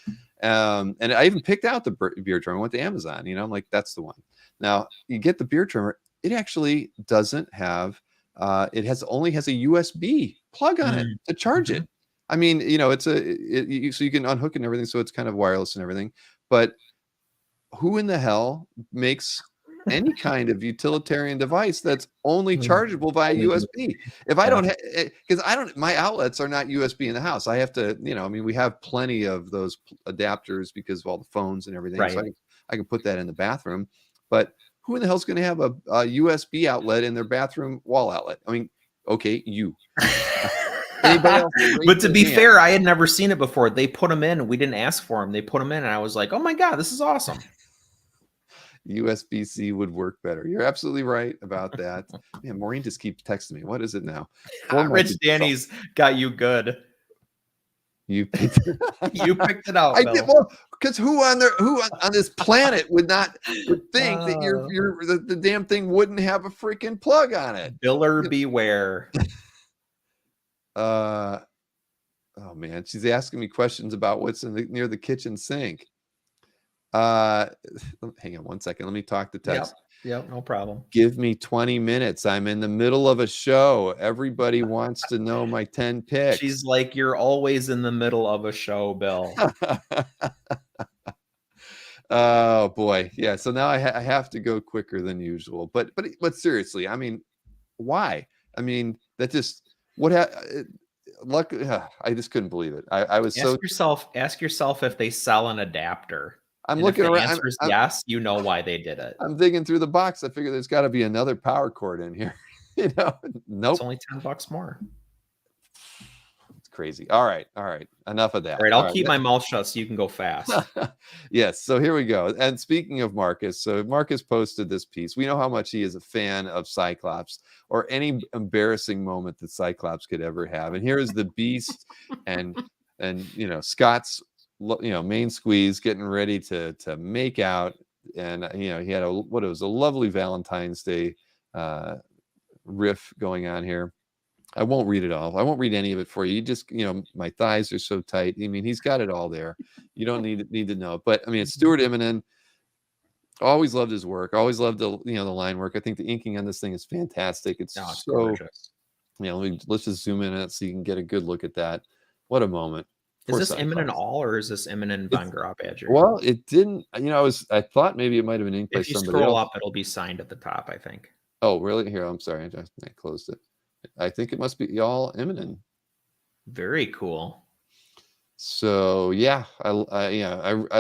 [SPEAKER 1] And I even picked out the beard trimmer. I went to Amazon, I'm like, that's the one. Now you get the beard trimmer. It actually doesn't have, only has a USB plug on it to charge it. I mean, so you can unhook it and everything. So it's kind of wireless and everything, but who in the hell makes any kind of utilitarian device that's only chargeable via USB? If I don't, because my outlets are not USB in the house. I have to, we have plenty of those adapters because of all the phones and everything.
[SPEAKER 5] Right.
[SPEAKER 1] So I can put that in the bathroom, but who in the hell is going to have a USB outlet in their bathroom wall outlet? I mean, okay, you. Anybody else?
[SPEAKER 5] But to be fair, I had never seen it before. They put them in. We didn't ask for them. They put them in, and I was like, "Oh my god, this is awesome."
[SPEAKER 1] USB-C would work better. You're absolutely right about that. Man, Maureen just keeps texting me. What is it now?
[SPEAKER 5] Rich Danny's got you good.
[SPEAKER 1] You picked it.
[SPEAKER 5] You picked it out.
[SPEAKER 1] I did, because who on this planet would think that the damn thing wouldn't have a freaking plug on it?
[SPEAKER 5] Biller beware.
[SPEAKER 1] Oh man, she's asking me questions about what's near the kitchen sink. Hang on one second. Let me talk to text.
[SPEAKER 5] Yep, no problem.
[SPEAKER 1] Give me 20 minutes. I'm in the middle of a show. Everybody wants to know my 10 picks.
[SPEAKER 5] She's like, you're always in the middle of a show, Bill.
[SPEAKER 1] Oh boy. Yeah. So now I have to go quicker than usual, but seriously, I mean, why? I mean, that just, luck. I just couldn't believe it. I was
[SPEAKER 5] ask yourself if they sell an adapter.
[SPEAKER 1] I'm looking around.
[SPEAKER 5] The answer is yes. You know why they did it.
[SPEAKER 1] I'm digging through the box. I figure there's got to be another power cord in here. Nope.
[SPEAKER 5] It's only $10 more.
[SPEAKER 1] It's crazy. All right. Enough of that.
[SPEAKER 5] All right. I'll keep my mouth shut so you can go fast.
[SPEAKER 1] Yes. So here we go. And speaking of Marcus, so Marcus posted this piece. We know how much he is a fan of Cyclops or any embarrassing moment that Cyclops could ever have. And here is the Beast and Scott's main squeeze getting ready to make out, and he had a lovely Valentine's Day riff going on here. I won't read it all. I won't read any of it for you. You just, my thighs are so tight. I mean, he's got it all there. You don't need to know. But I mean, it's Stuart Immonen. Always loved his work. Always loved the line work. I think the inking on this thing is fantastic. It's so
[SPEAKER 5] gorgeous.
[SPEAKER 1] Let's just zoom in on it so you can get a good look at that. What a moment.
[SPEAKER 5] Is this Immonen all, or is this Immonen Von Grawbadger?
[SPEAKER 1] Well, it didn't. I thought maybe it might have been inked by somebody else.
[SPEAKER 5] If you scroll up, it'll be signed at the top, I think.
[SPEAKER 1] Oh, really? Here, I'm sorry. I closed it. I think it must be all Immonen.
[SPEAKER 5] Very cool.
[SPEAKER 1] So yeah, I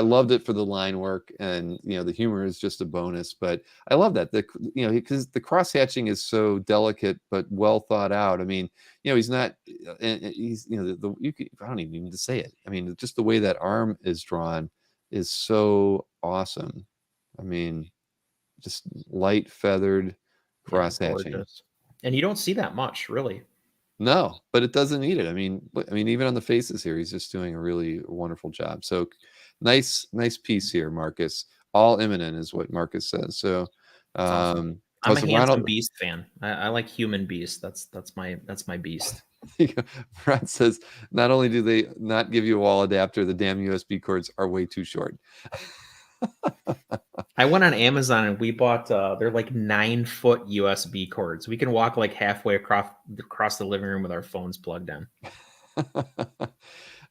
[SPEAKER 1] loved it for the line work, and the humor is just a bonus. But I love that because the cross hatching is so delicate but well thought out. I mean, he's not, he's I don't even need to say it. I mean, just the way that arm is drawn is so awesome. I mean, just light feathered cross hatching.
[SPEAKER 5] Gorgeous. And you don't see that much, really.
[SPEAKER 1] No, but it doesn't need it. I mean, even on the faces here, he's just doing a really wonderful job. So nice piece here, Marcus. All Immonen is what Marcus says. So
[SPEAKER 5] Awesome. I'm a handsome beast fan. I like human beast. That's my beast.
[SPEAKER 1] Brad says, not only do they not give you a wall adapter, the damn USB cords are way too short.
[SPEAKER 5] I went on Amazon and we bought they're like 9-foot USB cords. We can walk like halfway across the living room with our phones plugged in.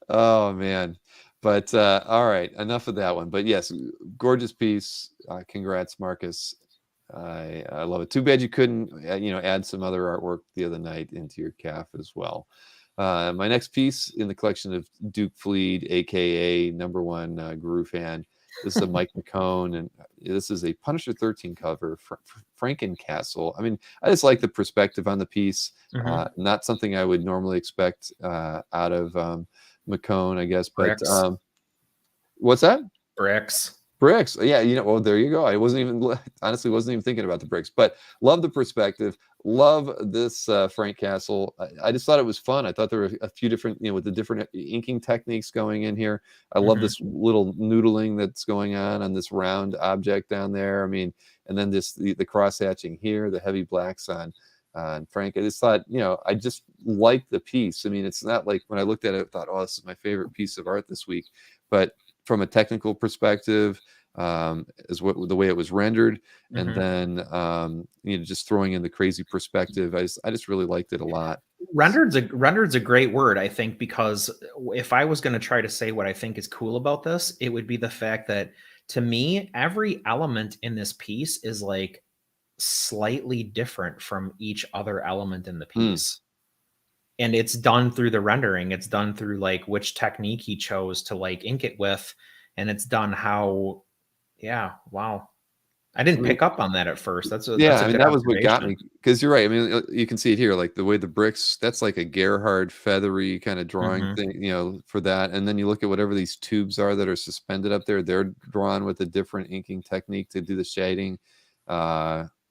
[SPEAKER 1] Oh man. But all right, enough of that one. But yes, gorgeous piece. Congrats, Marcus. I love it. Too bad you couldn't add some other artwork the other night into your calf as well. My next piece in the collection of Duke Fleed, aka #1 Guru fan. This is a Mike McCone, and this is a Punisher 13 cover, Frankencastle. I mean, I just like the perspective on the piece. Not something I would normally expect out of McCone, I guess. But what's that?
[SPEAKER 5] Bricks.
[SPEAKER 1] Yeah, well, there you go. I honestly wasn't even thinking about the bricks, but love the perspective. Love this Frank Castle. I just thought it was fun. I thought there were a few different, with the different inking techniques going in here. I love this little noodling that's going on this round object down there. I mean, and then the cross hatching here, the heavy blacks on Frank. I just thought, I just liked the piece. I mean, it's not like when I looked at it, I thought, oh, this is my favorite piece of art this week. But from a technical perspective, is the way it was rendered, and then just throwing in the crazy perspective, I just really liked it a lot.
[SPEAKER 5] Rendered's a great word, I think, because if I was going to try to say what I think is cool about this, it would be the fact that, to me, every element in this piece is like slightly different from each other element in the piece. And it's done through the rendering. It's done through like which technique he chose to like ink it with. And it's done how, wow. I didn't pick up on that at first. That was
[SPEAKER 1] what got me, because you're right. I mean, you can see it here, like the way the bricks, that's like a Gerhard feathery kind of drawing thing, for that. And then you look at whatever these tubes are that are suspended up there, they're drawn with a different inking technique to do the shading.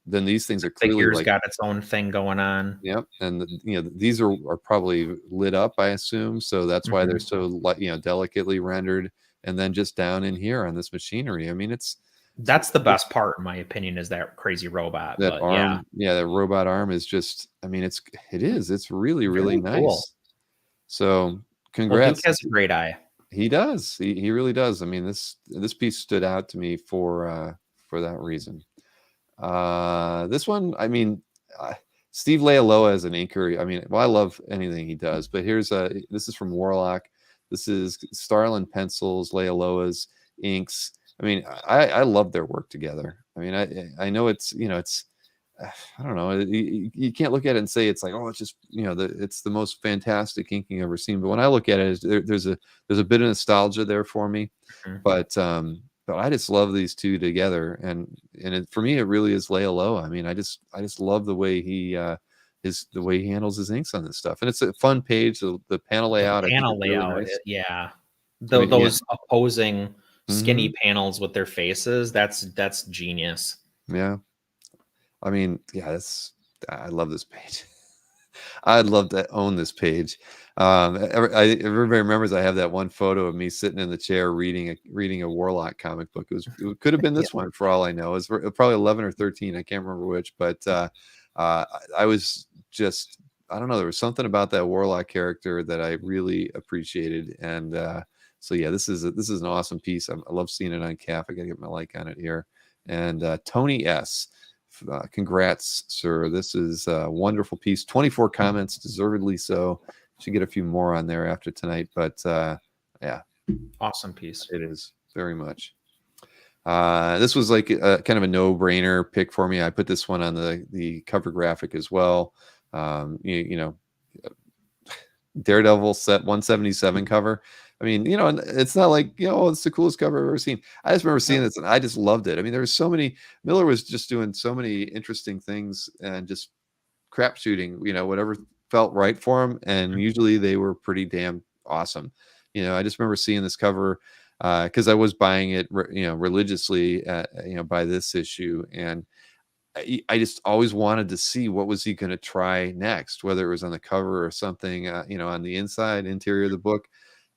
[SPEAKER 1] Then these things are clearly
[SPEAKER 5] figure's got its own thing going on.
[SPEAKER 1] Yep, and these are probably lit up, I assume, so that's why they're so delicately rendered. And then just down in here on this machinery, I mean,
[SPEAKER 5] that's the best part, in my opinion, is that crazy robot.
[SPEAKER 1] That arm, that robot arm is just, I mean, it's really, really nice. Cool. So congrats.
[SPEAKER 5] Well, Duke has a great eye.
[SPEAKER 1] He does. He really does. I mean, this piece stood out to me for that reason. This one, I mean, Steve Leialoha as an inker. I mean, well, I love anything he does, but this is from Warlock. This is Starland Pencils, Leialoha's inks. I mean, I love their work together. I mean, I know it's I don't know. You can't look at it and say it's like, oh, it's just it's the most fantastic inking I've ever seen. But when I look at it, there's a bit of nostalgia there for me. But I just love these two together, and for me, it really is Leialoha. I mean, I just love the way he the way he handles his inks on this stuff, and it's a fun page. The panel layout,
[SPEAKER 5] really nice. Those opposing skinny panels with their faces, that's genius.
[SPEAKER 1] Yeah, I mean, I love this page. I'd love to own this page. Everybody remembers I have that one photo of me sitting in the chair reading a Warlock comic book. It could have been this one for all I know. It's probably 11 or 13. I can't remember which, but I was just, I don't know. There was something about that Warlock character that I really appreciated, and so yeah, this is an awesome piece. I love seeing it on CAF. I gotta get my like on it here. And Tony S. Congrats, sir. This is a wonderful piece. 24 comments, deservedly so. Should get a few more on there after tonight, but yeah,
[SPEAKER 5] awesome piece.
[SPEAKER 1] It is very much. This was like kind of a no-brainer pick for me. I put this one on the cover graphic as well. You know, Daredevil set 177 cover. I mean, you know, and it's not like, you know, oh, it's the coolest cover I've ever seen. I just remember seeing this and I just loved it. I mean, there was so many, Miller was just doing so many interesting things and just crap shooting, you know, whatever felt right for him. And usually they were pretty damn awesome. You know, I just remember seeing this cover because I was buying it, you know, religiously, you know, by this issue. And I just always wanted to see what was he going to try next, whether it was on the cover or something, you know, on the inside interior of the book.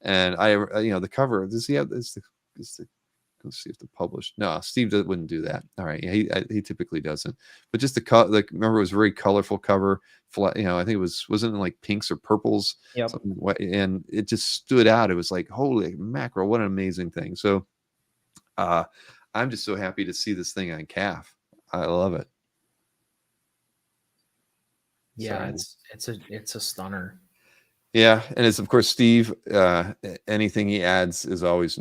[SPEAKER 1] And you know, the cover, does he have this? Let's see if the published. No, Steve wouldn't do that. All right, yeah, he typically doesn't. But just like remember, it was a very colorful cover. You know, I think it wasn't it like pinks or purples.
[SPEAKER 5] Yep.
[SPEAKER 1] And it just stood out. It was like, holy mackerel, what an amazing thing. So, I'm just so happy to see this thing on CAF. I love it.
[SPEAKER 5] Yeah,
[SPEAKER 1] So,
[SPEAKER 5] it's a stunner.
[SPEAKER 1] yeah, and it's of course Steve. Anything he adds is always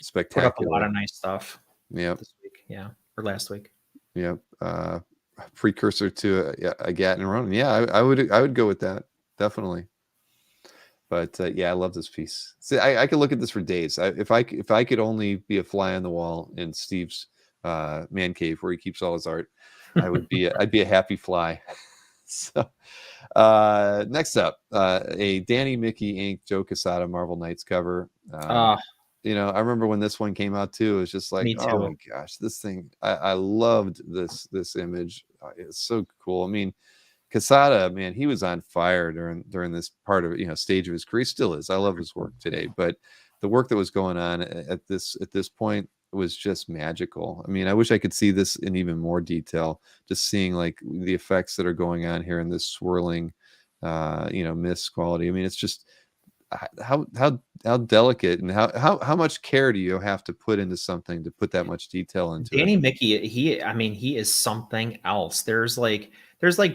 [SPEAKER 1] spectacular.
[SPEAKER 5] Put up a lot of nice stuff.
[SPEAKER 1] Yep.
[SPEAKER 5] This week, yeah, or last week.
[SPEAKER 1] Yep. Precursor to a Gat and Ronin. Yeah, I would go with that, definitely. But yeah, I love this piece. See, I could look at this for days. If I could only be a fly on the wall in Steve's man cave where he keeps all his art, I'd be a happy fly. So next up, a Danny Mickey Inc. Joe Quesada Marvel Knights cover. You know, I remember when this one came out too. It was just like, oh my gosh, this thing. I loved this image. It's so cool. I mean, Quesada, man, he was on fire during this part of, you know, stage of his career. He still is. I love his work today, but the work that was going on at this point was just magical. I mean, I wish I could see this in even more detail. Just seeing like the effects that are going on here in this swirling, you know, mist quality. I mean, it's just how delicate and how much care do you have to put into something to put that much detail into
[SPEAKER 5] Danny
[SPEAKER 1] it?
[SPEAKER 5] Mickey, he is something else. There's like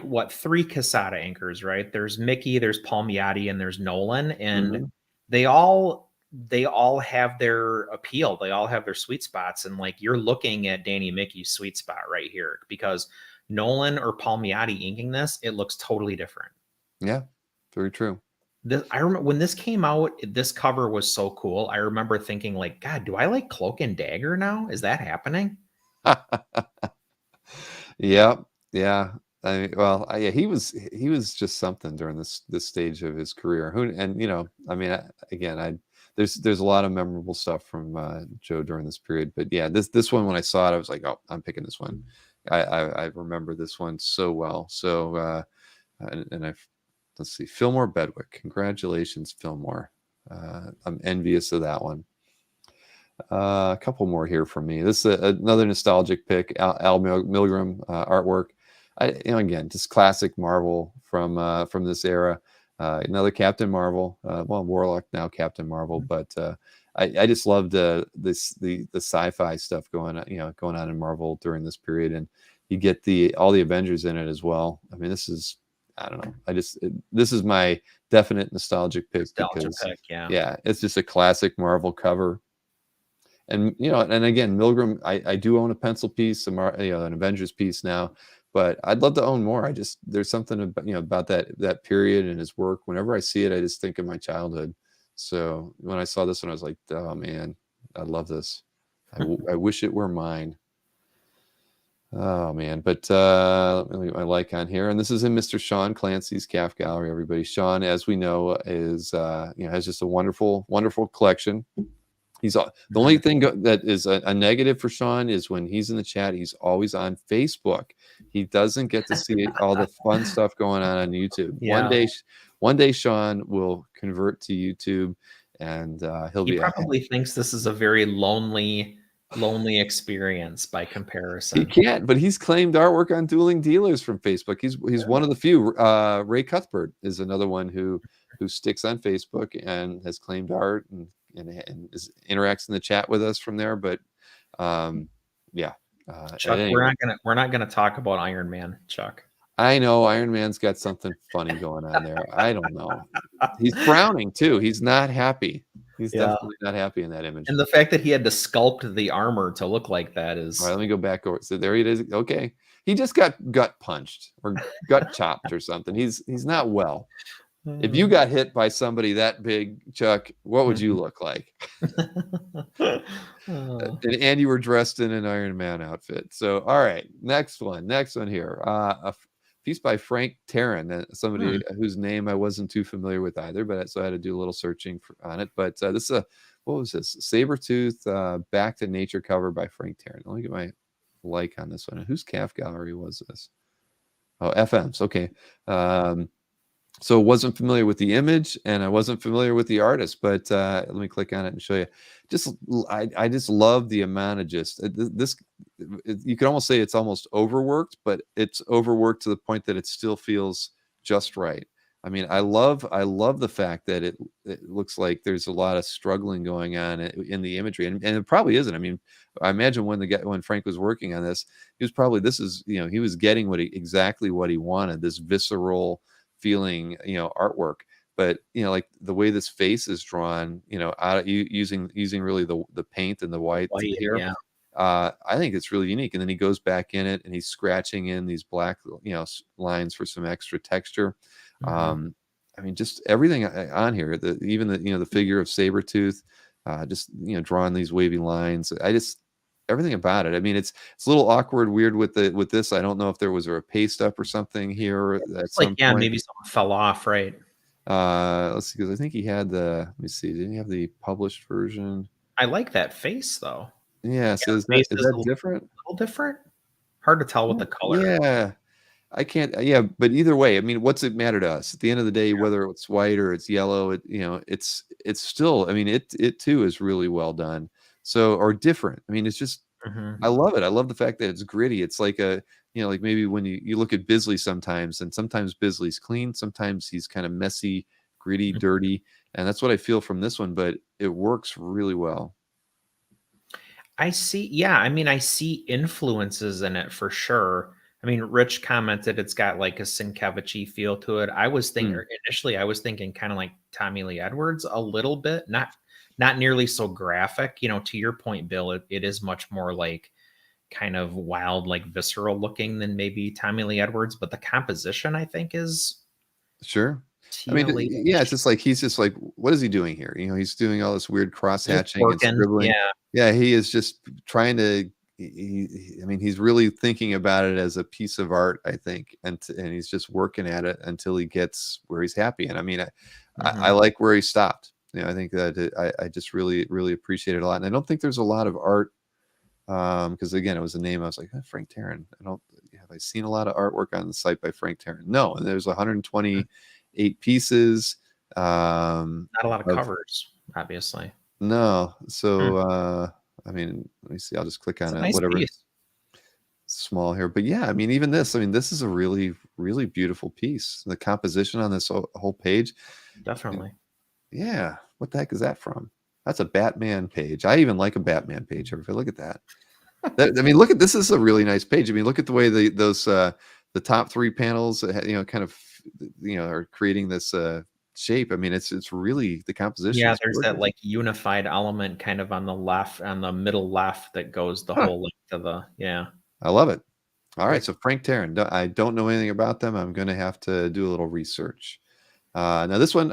[SPEAKER 5] what, 3 Quesada anchors, right? There's Mickey, there's Palmiotti, and there's Nolan, and they all have their appeal. They all have their sweet spots, and like you're looking at Danny Mickey's sweet spot right here, because Nolan or Palmiotti inking this, it looks totally different.
[SPEAKER 1] Yeah, very true.
[SPEAKER 5] I remember when this came out, this cover was so cool. I remember thinking like, God, do I like Cloak and Dagger now? Is that happening?
[SPEAKER 1] Yeah. I mean, well, yeah, he was just something during this stage of his career. And you know, I mean, there's a lot of memorable stuff from Joe during this period. But yeah, this one, when I saw it, I was like, oh, I'm picking this one. I remember this one so well. So and let's see, Fillmore Bedwick. Congratulations, Fillmore. I'm envious of that one. A couple more here from me. This is another nostalgic pick. Al Milgrom artwork. You know, again, just classic Marvel from this era. Another Captain Marvel. Well, Warlock, now Captain Marvel, but I just loved the sci-fi stuff going on in Marvel during this period, and you get all the Avengers in it as well. I mean, this is, I don't know. This is my definite nostalgic pick. Yeah, it's just a classic Marvel cover. And you know, and again, Milgrom, I do own a pencil piece, an Avengers piece now, but I'd love to own more. There's something about, you know, about that period and his work. Whenever I see it, I just think of my childhood. So when I saw this one, I was like, oh man, I love this. I wish it were mine. Oh man, but let me get my like on here, and this is in Mr. Sean Clancy's CAF Gallery. Everybody, Sean, as we know, is has just a wonderful collection. He's the only thing that is a negative for Sean is when he's in the chat, he's always on Facebook. He doesn't get to see all the fun stuff going on YouTube. Yeah. One day, Sean will convert to YouTube, and he
[SPEAKER 5] probably thinks this is a very lonely experience by comparison.
[SPEAKER 1] He can't, but he's claimed artwork on Dueling Dealers from Facebook. He's one of the few. Ray Cuthbert is another one who sticks on Facebook and has claimed art and interacts in the chat with us from there. But yeah,
[SPEAKER 5] Chuck, we're not gonna talk about Iron Man, Chuck.
[SPEAKER 1] I know Iron Man's got something funny going on there. I don't know. He's frowning too. He's not happy. He's definitely not happy in that image.
[SPEAKER 5] And the fact that he had to sculpt the armor to look like that is.
[SPEAKER 1] All right, let me go back over. So there he is. Okay. he just got gut punched or gut chopped or something. He's not well. If you got hit by somebody that big, Chuck, what would you look like? And you were dressed in an Iron Man outfit. So, all right, next one here. A piece by Frank Tarrin, somebody whose name I wasn't too familiar with either, but so I had to do a little searching on it. But this is what was this? Sabretooth Back to Nature cover by Frank Tarrin. Let me get my like on this one. And whose calf gallery was this? Oh, FM's. Okay. So wasn't familiar with the image and I wasn't familiar with the artist, but let me click on it and show you. I just love the amount of this. You could almost say it's almost overworked, but it's overworked to the point that it still feels just right. I mean, I love the fact that it looks like there's a lot of struggling going on in the imagery, and it probably isn't. I mean, I imagine when Frank was working on this, he was probably he was getting exactly what he wanted, this visceral feeling, artwork. But like the way this face is drawn, out using really the paint and the white here. Yeah. I think it's really unique. And then he goes back in it and he's scratching in these black, lines for some extra texture. I mean, just everything on here, even the figure of Sabretooth, just, drawing these wavy lines. Everything about it. I mean, it's a little awkward, weird with this. I don't know if there was a paste up or something here at some point.
[SPEAKER 5] Maybe something fell off, right?
[SPEAKER 1] Let's see, because I think he had let me see, didn't he have the published version?
[SPEAKER 5] I like that face though.
[SPEAKER 1] Yeah, so is that different?
[SPEAKER 5] A little different. Hard to tell with the color.
[SPEAKER 1] Yeah. I can't. Yeah, but either way, I mean, what's it matter to us? At the end of the day, whether it's white or it's yellow, it's still. I mean, it too is really well done. So, or different. I mean, it's just. I love it. I love the fact that it's gritty. It's like like maybe when you look at Bisley sometimes, and sometimes Bisley's clean, sometimes he's kind of messy, gritty, dirty, and that's what I feel from this one. But it works really well.
[SPEAKER 5] I see. I mean, I see influences in it for sure. I mean, Rich commented it's got like a Sienkiewicz feel to it. I was thinking initially, I was thinking kind of like Tommy Lee Edwards a little bit, not nearly so graphic. To your point, Bill, it is much more like kind of wild, like visceral looking than maybe Tommy Lee Edwards. But the composition, I think, is
[SPEAKER 1] sure. I mean, it's just like he's just like, what is he doing here? He's doing all this weird cross hatching and scribbling. Yeah, he is just trying to. I mean, he's really thinking about it as a piece of art, I think, and he's just working at it until he gets where he's happy. And I mean, I like where he stopped. I think that I just really, really appreciate it a lot. And I don't think there's a lot of art because again, it was a name. I was like, Frank Tarrin. Have I seen a lot of artwork on the site by Frank Tarrin? No, and there's 128 pieces.
[SPEAKER 5] Not a lot of covers, obviously.
[SPEAKER 1] No, so. I mean, let me see. I'll just click on it. Nice whatever. Piece. Small here, but yeah. I mean, even this. I mean, this is a really, really beautiful piece. The composition on this whole page.
[SPEAKER 5] Definitely.
[SPEAKER 1] Yeah. What the heck is that from? That's a Batman page. I even like a Batman page. Everybody, look at that. I mean, look at this. Is a really nice page. I mean, look at the way the top three panels, kind of, are creating this. Shape. I mean, it's really the composition.
[SPEAKER 5] Yeah, there's that like unified element kind of on the middle left that goes the whole length of the.
[SPEAKER 1] I love it. All right, so Frank Tarrin. I don't know anything about them. I'm going to have to do a little research. Now this one,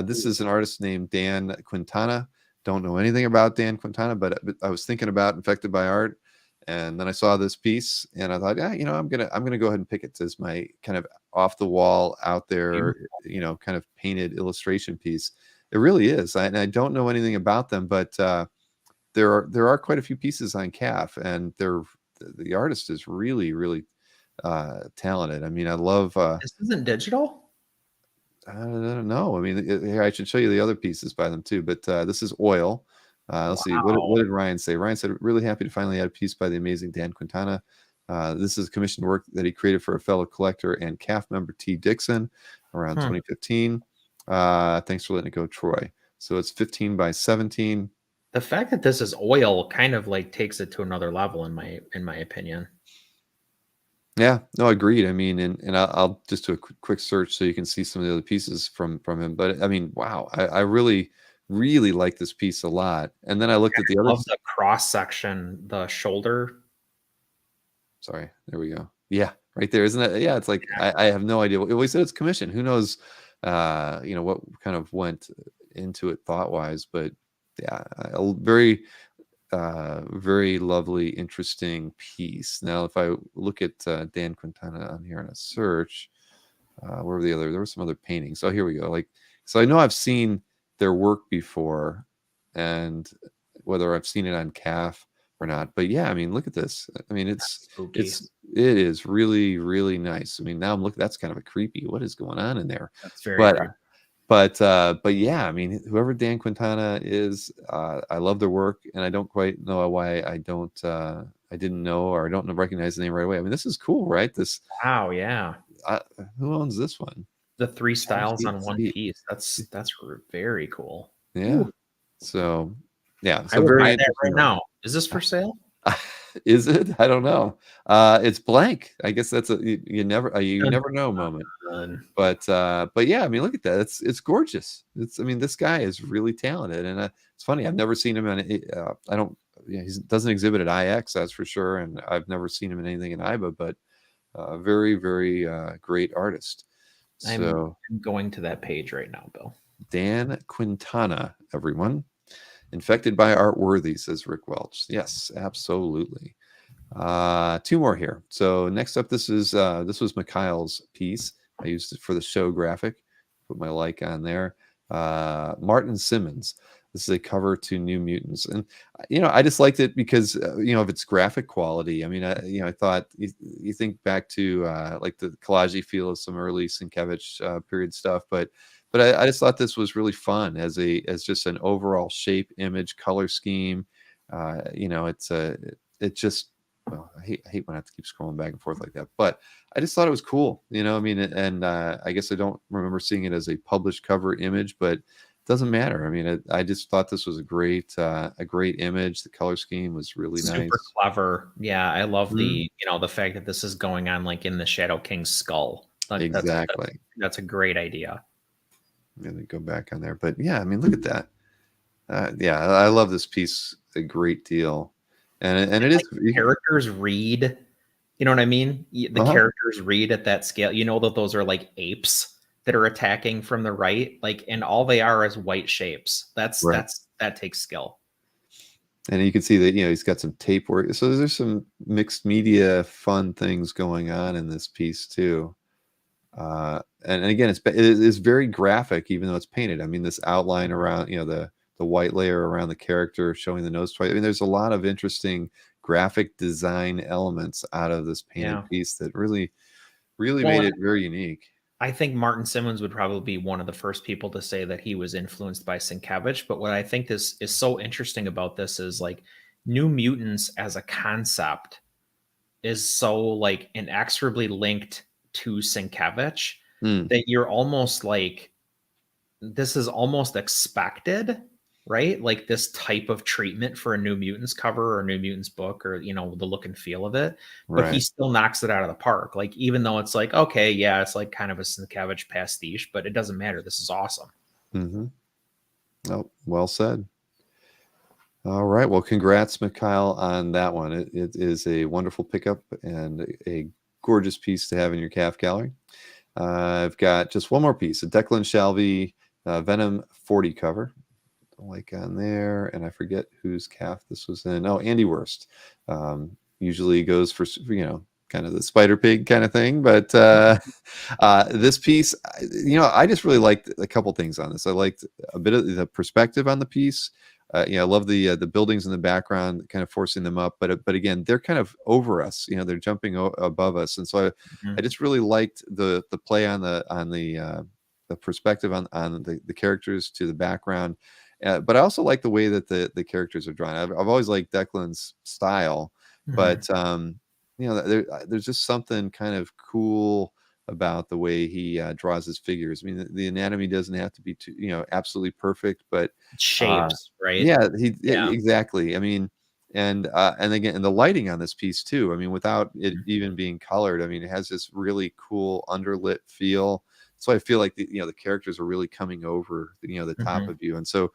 [SPEAKER 1] this is an artist named Dan Quintana. Don't know anything about Dan Quintana, but I was thinking about Infected by Art, and then I saw this piece, and I thought, I'm gonna go ahead and pick it as my kind of off the wall, out there, kind of painted illustration piece. It really is. And I don't know anything about them, but there are quite a few pieces on CAF, and the artist is really, really talented. I mean, I love.
[SPEAKER 5] This isn't digital.
[SPEAKER 1] I don't know. I mean, here I should show you the other pieces by them too. But this is oil. Let's see. What did Ryan say? Ryan said, really happy to finally add a piece by the amazing Dan Quintana. This is commissioned work that he created for a fellow collector and CAF member T. Dixon around 2015. Thanks for letting it go, Troy. So it's 15 by 17.
[SPEAKER 5] The fact that this is oil kind of like takes it to another level in my opinion.
[SPEAKER 1] Yeah, no, agreed. I mean, and I'll just do a quick search so you can see some of the other pieces from him. But I mean, wow, I really like this piece a lot. And then I looked at the other.
[SPEAKER 5] Love the cross section, the shoulder.
[SPEAKER 1] Sorry, there we go. Yeah, right there, isn't it? Yeah, it's like I have no idea. We said it's commission. Who knows? What kind of went into it thought wise, but yeah, a very very lovely, interesting piece. Now, if I look at Dan Quintana on here in a search, where were the other? There were some other paintings. So here we go. Like, so I know I've seen their work before, and whether I've seen it on CAF or not. But yeah, I mean, look at this. I mean,
[SPEAKER 5] Spooky.
[SPEAKER 1] it is really, really nice. I mean, now I'm looking. That's kind of a creepy. What is going on in there?
[SPEAKER 5] That's very
[SPEAKER 1] But
[SPEAKER 5] creepy.
[SPEAKER 1] but yeah, I mean, whoever Dan Quintana is, I love their work, and I don't quite know why I didn't know, or I don't recognize the name right away. I mean, this is cool, right?
[SPEAKER 5] Wow, yeah.
[SPEAKER 1] Who owns this one?
[SPEAKER 5] The 3 styles on one
[SPEAKER 1] GC.
[SPEAKER 5] piece. That's very cool.
[SPEAKER 1] Yeah.
[SPEAKER 5] Ooh.
[SPEAKER 1] So yeah,
[SPEAKER 5] I
[SPEAKER 1] so
[SPEAKER 5] would
[SPEAKER 1] very
[SPEAKER 5] buy that
[SPEAKER 1] interesting
[SPEAKER 5] right
[SPEAKER 1] art.
[SPEAKER 5] now. Is this for sale?
[SPEAKER 1] Is it? I don't know. It's blank. I guess that's you never know moment. But yeah, I mean, look at that. It's gorgeous. I mean, this guy is really talented, and it's funny. I've never seen him in. I don't. Yeah, he doesn't exhibit at IX, that's for sure, and I've never seen him in anything in IBA. But very, very great artist. So
[SPEAKER 5] I'm going to that page right now, Bill.
[SPEAKER 1] Dan Quintana, everyone. Infected by art worthy, says Rick Welch. Yes, absolutely. 2 more here. So next up, this was Mikhail's piece. I used it for the show graphic. Put my like on there. Martin Simmons. This is a cover to New Mutants, and I just liked it because of its graphic quality. I mean, I thought you think back to like the collage feel of some early Sienkiewicz period stuff, but I just thought this was really fun as just an overall shape, image, color scheme. It just, well, I hate when I have to keep scrolling back and forth like that, but I just thought it was cool. I mean, and I guess I don't remember seeing it as a published cover image, but it doesn't matter. I mean, I just thought this was a great image. The color scheme was really nice.
[SPEAKER 5] Super clever. Yeah, I love the fact that this is going on like in the Shadow King's skull. Like,
[SPEAKER 1] Exactly.
[SPEAKER 5] That's a great idea.
[SPEAKER 1] Let me go back on there, but yeah, I mean, look at that. Yeah, I love this piece a great deal, and it is
[SPEAKER 5] characters read. You know what I mean? The characters read at that scale. You know that those are like apes that are attacking from the right, like, and all they are is white shapes. That takes skill.
[SPEAKER 1] And you can see that he's got some tape work. So there's some mixed media fun things going on in this piece too. And again, it is very graphic, even though it's painted. I mean, this outline around, the white layer around the character showing the nose twice. I mean, there's a lot of interesting graphic design elements out of this painted piece that really, really made it very unique.
[SPEAKER 5] I think Martin Simmons would probably be one of the first people to say that he was influenced by Sienkiewicz. But what I think is so interesting about this is like New Mutants as a concept is so like inexorably linked to Sienkiewicz that you're almost like, this is almost expected, right? Like this type of treatment for a New Mutants cover or a New Mutants book, or the look and feel of it. But he still knocks it out of the park. Like, even though it's like, okay, yeah, it's like kind of a Sienkiewicz pastiche, but it doesn't matter. This is awesome.
[SPEAKER 1] Mm-hmm. Oh, well said. All right. Well, congrats, Mikhail, on that one. It is a wonderful pickup and a gorgeous piece to have in your CAF gallery. I've got just one more piece, a Declan Shalvey Venom 40 cover. Like on there, and I forget whose CAF this was in. Oh, Andy Wurst. Usually goes for kind of the Spider Pig kind of thing, but this piece, I just really liked a couple things on this. I liked a bit of the perspective on the piece. I love the buildings in the background, kind of forcing them up, but again, they're kind of over us. They're jumping above us, and so I just really liked the play on the perspective on the characters to the background. But I also like the way that the characters are drawn. I've always liked Declan's style, but there's just something kind of cool about the way he draws his figures. I mean, the anatomy doesn't have to be too, absolutely perfect, but
[SPEAKER 5] shapes, right?
[SPEAKER 1] Yeah, exactly. I mean, and again, and the lighting on this piece too. I mean, without it even being colored, I mean, it has this really cool underlit feel. So I feel like the characters are really coming over the top of you, and so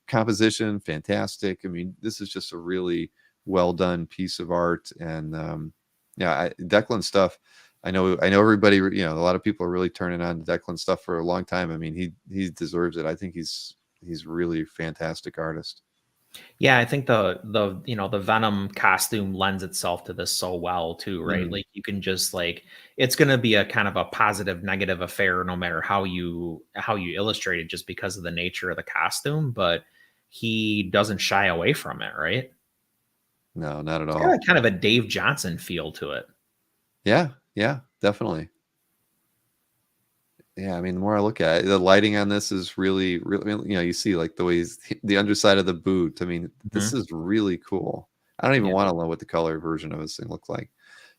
[SPEAKER 1] composition fantastic. I mean, this is just a really well done piece of art, and Yeah, Declan stuff. I know everybody, a lot of people are really turning on Declan stuff for a long time. I mean, he deserves it. I think he's really a fantastic artist.
[SPEAKER 5] Yeah, I think the Venom costume lends itself to this so well too, right? Like you can just it's going to be a kind of a positive negative affair no matter how you illustrate it, just because of the nature of the costume, but he doesn't shy away from it, right?
[SPEAKER 1] No, not at all.
[SPEAKER 5] It's got kind of a Dave Johnson feel to it.
[SPEAKER 1] Yeah, definitely. Yeah, I mean, the more I look at it, the lighting on this is really, really, you see like the way the underside of the boot. I mean, this is really cool. I don't even want to know what the color version of this thing looks like.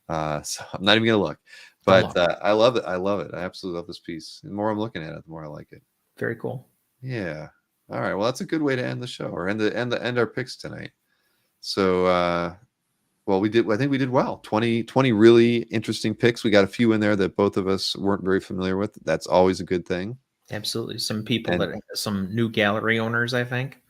[SPEAKER 1] So I'm not even gonna look. But I love it. I love it. I absolutely love this piece. The more I'm looking at it, the more I like it.
[SPEAKER 5] Very cool.
[SPEAKER 1] Yeah. All right. Well, that's a good way to end the show, or end our picks tonight. So well, I think we did well. 20 really interesting picks. We got a few in there that both of us weren't very familiar with. That's always a good thing.
[SPEAKER 5] Absolutely. Some people some new gallery owners, I think.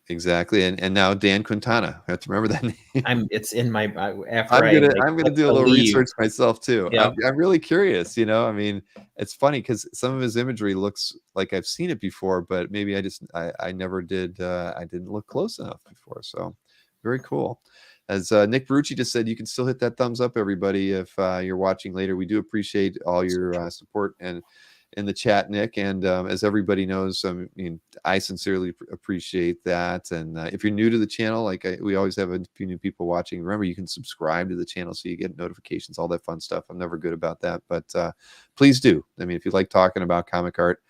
[SPEAKER 1] Exactly. And now Dan Quintana. I have to remember that name.
[SPEAKER 5] It's in my
[SPEAKER 1] I'm gonna do a little research myself too.
[SPEAKER 5] Yep.
[SPEAKER 1] I'm really curious, I mean, it's funny because some of his imagery looks like I've seen it before, but maybe I never did. I didn't look close enough before. So very cool. As Nick Barucci just said, you can still hit that thumbs up, everybody, if you're watching later. We do appreciate all your support and in the chat, Nick. And as everybody knows, I sincerely appreciate that. And if you're new to the channel, we always have a few new people watching. Remember, you can subscribe to the channel so you get notifications, all that fun stuff. I'm never good about that, but please do. I mean, if you like talking about comic art,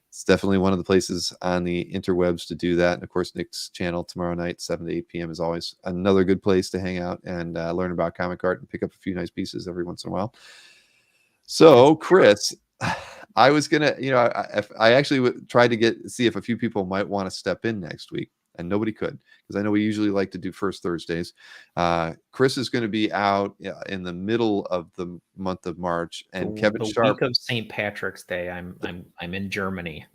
[SPEAKER 1] it's definitely one of the places on the interwebs to do that. And of course, Nick's channel tomorrow night, 7 to 8 p.m. is always another good place to hang out and learn about comic art and pick up a few nice pieces every once in a while. So, Chris, I was gonna, I actually tried to see if a few people might want to step in next week, and nobody could, because I know we usually like to do first Thursdays. Chris is going to be out in the middle of the month of March, and Kevin Sharp.
[SPEAKER 5] Week of St. Patrick's Day, I'm in Germany.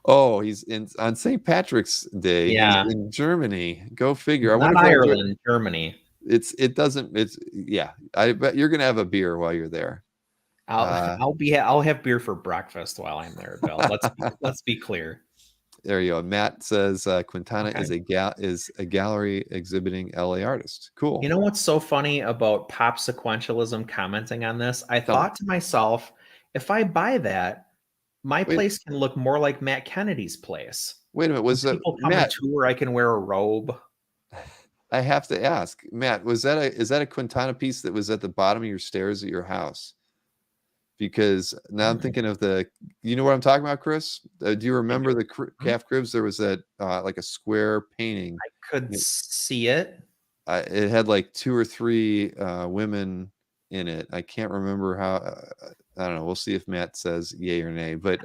[SPEAKER 1] Oh, he's on St. Patrick's Day.
[SPEAKER 5] Yeah,
[SPEAKER 1] he's in Germany. Go figure. I
[SPEAKER 5] want
[SPEAKER 1] to
[SPEAKER 5] Ireland, Germany.
[SPEAKER 1] Yeah. I bet you're going to have a beer while you're there.
[SPEAKER 5] I'll have beer for breakfast while I'm there, Bill. Let's be clear.
[SPEAKER 1] There you go. Matt says Quintana is a gallery exhibiting LA artist. Cool.
[SPEAKER 5] You know what's so funny about Pop Sequentialism commenting on this? I thought to myself, if I buy that, my place can look more like Matt Kennedy's place.
[SPEAKER 1] Wait a minute. Was that
[SPEAKER 5] people come to tour? I can wear a robe.
[SPEAKER 1] I have to ask, Matt, is that a Quintana piece that was at the bottom of your stairs at your house? Because now I'm thinking of you know what I'm talking about, Chris? Do you remember the calf cribs? There was that like a square painting.
[SPEAKER 5] I could see it.
[SPEAKER 1] It had like 2 or 3 women in it. I can't remember how. I don't know. We'll see if Matt says yay or nay. But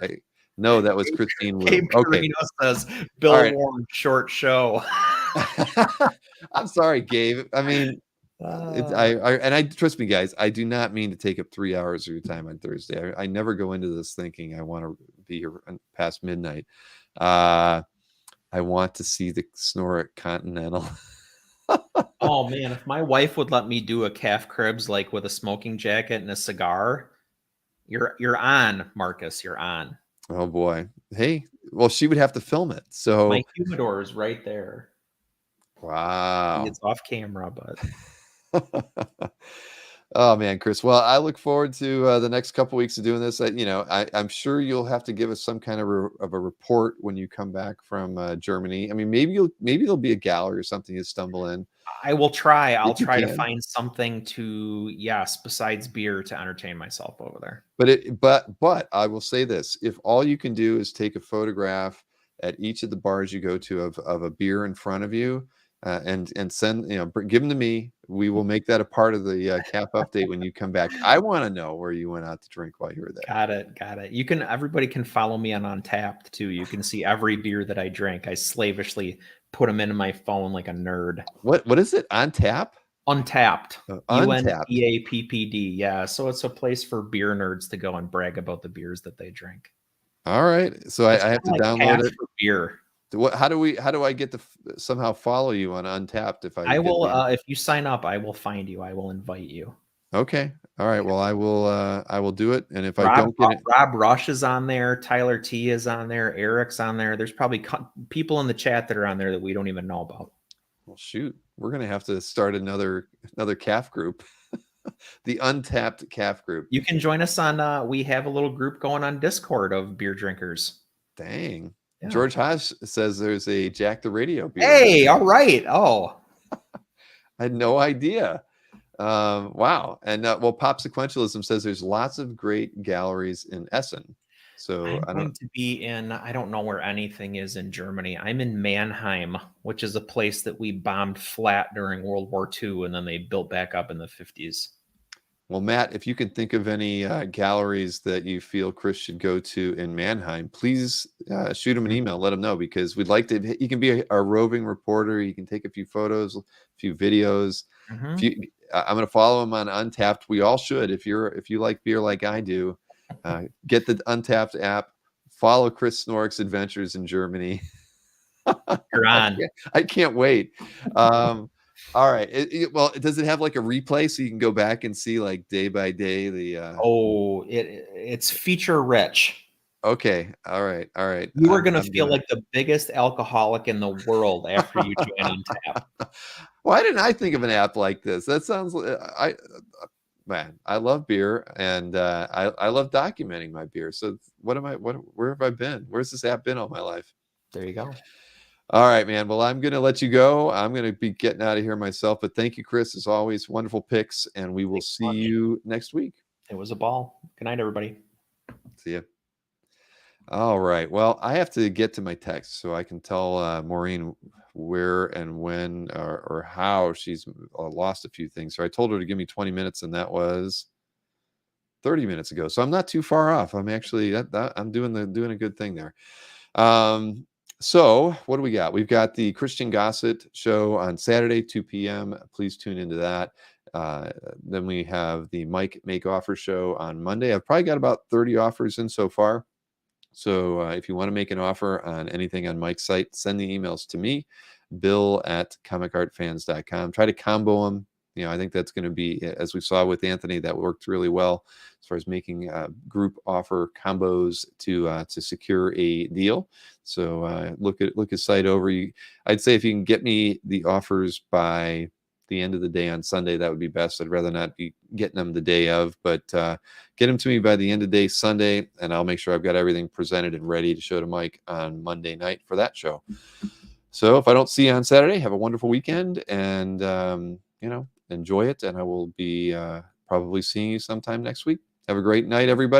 [SPEAKER 1] no, that was Christine Wu.
[SPEAKER 5] Gabe Carino says Bill Warren short show.
[SPEAKER 1] I'm sorry, Gabe. I mean. I trust me, guys. I do not mean to take up 3 hours of your time on Thursday. I never go into this thinking I want to be here past midnight. I want to see the Snorrick Continental.
[SPEAKER 5] Oh man, if my wife would let me do a calf cribs like with a smoking jacket and a cigar, you're on, Marcus. You're on.
[SPEAKER 1] Oh boy. Hey, well, she would have to film it. So
[SPEAKER 5] my humidor is right there.
[SPEAKER 1] Wow.
[SPEAKER 5] It's off camera, but.
[SPEAKER 1] Oh man, Chris. Well, I look forward to the next couple weeks of doing this. I'm sure you'll have to give us some kind of a report when you come back from Germany. I mean, maybe there'll be a gallery or something you stumble in.
[SPEAKER 5] I will try. I'll try to find something besides beer to entertain myself over there.
[SPEAKER 1] But I will say this: if all you can do is take a photograph at each of the bars you go to of a beer in front of you. And send, give them to me. We will make that a part of the cap update when you come back. I want to know where you went out to drink while you were there.
[SPEAKER 5] Got it. Everybody can follow me on Untappd too. You can see every beer that I drink. I slavishly put them into my phone like a nerd.
[SPEAKER 1] What is it? On Tap?
[SPEAKER 5] Untappd.
[SPEAKER 1] Untappd.
[SPEAKER 5] UNTAPPD. Yeah. So it's a place for beer nerds to go and brag about the beers that they drink.
[SPEAKER 1] All right. So I have to download it.
[SPEAKER 5] For beer.
[SPEAKER 1] How do I get to somehow follow you on Untappd?
[SPEAKER 5] I will if you sign up, I will find you. I will invite you.
[SPEAKER 1] Okay. All right. Well, I will do it. And if I
[SPEAKER 5] Rob,
[SPEAKER 1] don't get it,
[SPEAKER 5] Rob Rush is on there. Tyler T is on there. Eric's on there. There's probably people in the chat that are on there that we don't even know about.
[SPEAKER 1] well, shoot, we're gonna have to start another calf group, the Untapped Calf group.
[SPEAKER 5] You can join us on. We have a little group going on Discord of beer drinkers.
[SPEAKER 1] Dang.
[SPEAKER 5] Yeah.
[SPEAKER 1] George Hodge says there's a Jack the Radio beer.
[SPEAKER 5] Hey, all right. Oh,
[SPEAKER 1] I had no idea. Wow. And well, Pop Sequentialism says there's lots of great galleries in Essen. So
[SPEAKER 5] I'm going to be in. I don't know where anything is in Germany. I'm in Mannheim, which is a place that we bombed flat during World War II, and then they built back up in the 50s.
[SPEAKER 1] Well, Matt, if you can think of any galleries that you feel Chris should go to in Mannheim, please shoot him an email. Let him know, because we'd like to. He can be a roving reporter. He can take a few photos, a few videos.
[SPEAKER 5] Mm-hmm.
[SPEAKER 1] I'm going to follow him on Untapped. We all should. If you like beer like I do, get the Untapped app. Follow Chris Snork's adventures in Germany.
[SPEAKER 5] You're on.
[SPEAKER 1] I can't wait. All right. Well, does it have like a replay so you can go back and see like day by day the?
[SPEAKER 5] It's feature rich.
[SPEAKER 1] Okay. All right. All right.
[SPEAKER 5] You are going to feel like the biggest alcoholic in the world after you join Untapped.
[SPEAKER 1] Why didn't I think of an app like this? That sounds. Man, I love beer, and I love documenting my beer. So where have I been? Where's this app been all my life?
[SPEAKER 5] There you go.
[SPEAKER 1] All right, man. Well, I'm going to let you go. I'm going to be getting out of here myself. But thank you, Chris, as always. Wonderful picks. And we will see you next week.
[SPEAKER 5] It was a ball. Good night, everybody.
[SPEAKER 1] See ya. All right. Well, I have to get to my text so I can tell Maureen where and when or how she's lost a few things. So I told her to give me 20 minutes, and that was 30 minutes ago. So I'm not too far off. I'm actually I'm doing a good thing there. So what do we got? We've got the Christian Gossett show on Saturday, 2 p.m. Please tune into that. Then we have the Mike Make Offer show on Monday. I've probably got about 30 offers in so far. So if you want to make an offer on anything on Mike's site, send the emails to me, bill@comicartfans.com. Try to combo them. You know, I think that's going to be, as we saw with Anthony, that worked really well as far as making group offer combos to secure a deal. So look his site over. I'd say if you can get me the offers by the end of the day on Sunday, that would be best. I'd rather not be getting them the day of, but get them to me by the end of the day Sunday, and I'll make sure I've got everything presented and ready to show to Mike on Monday night for that show. So if I don't see you on Saturday, have a wonderful weekend, and enjoy it. And I will be probably seeing you sometime next week. Have a great night, everybody.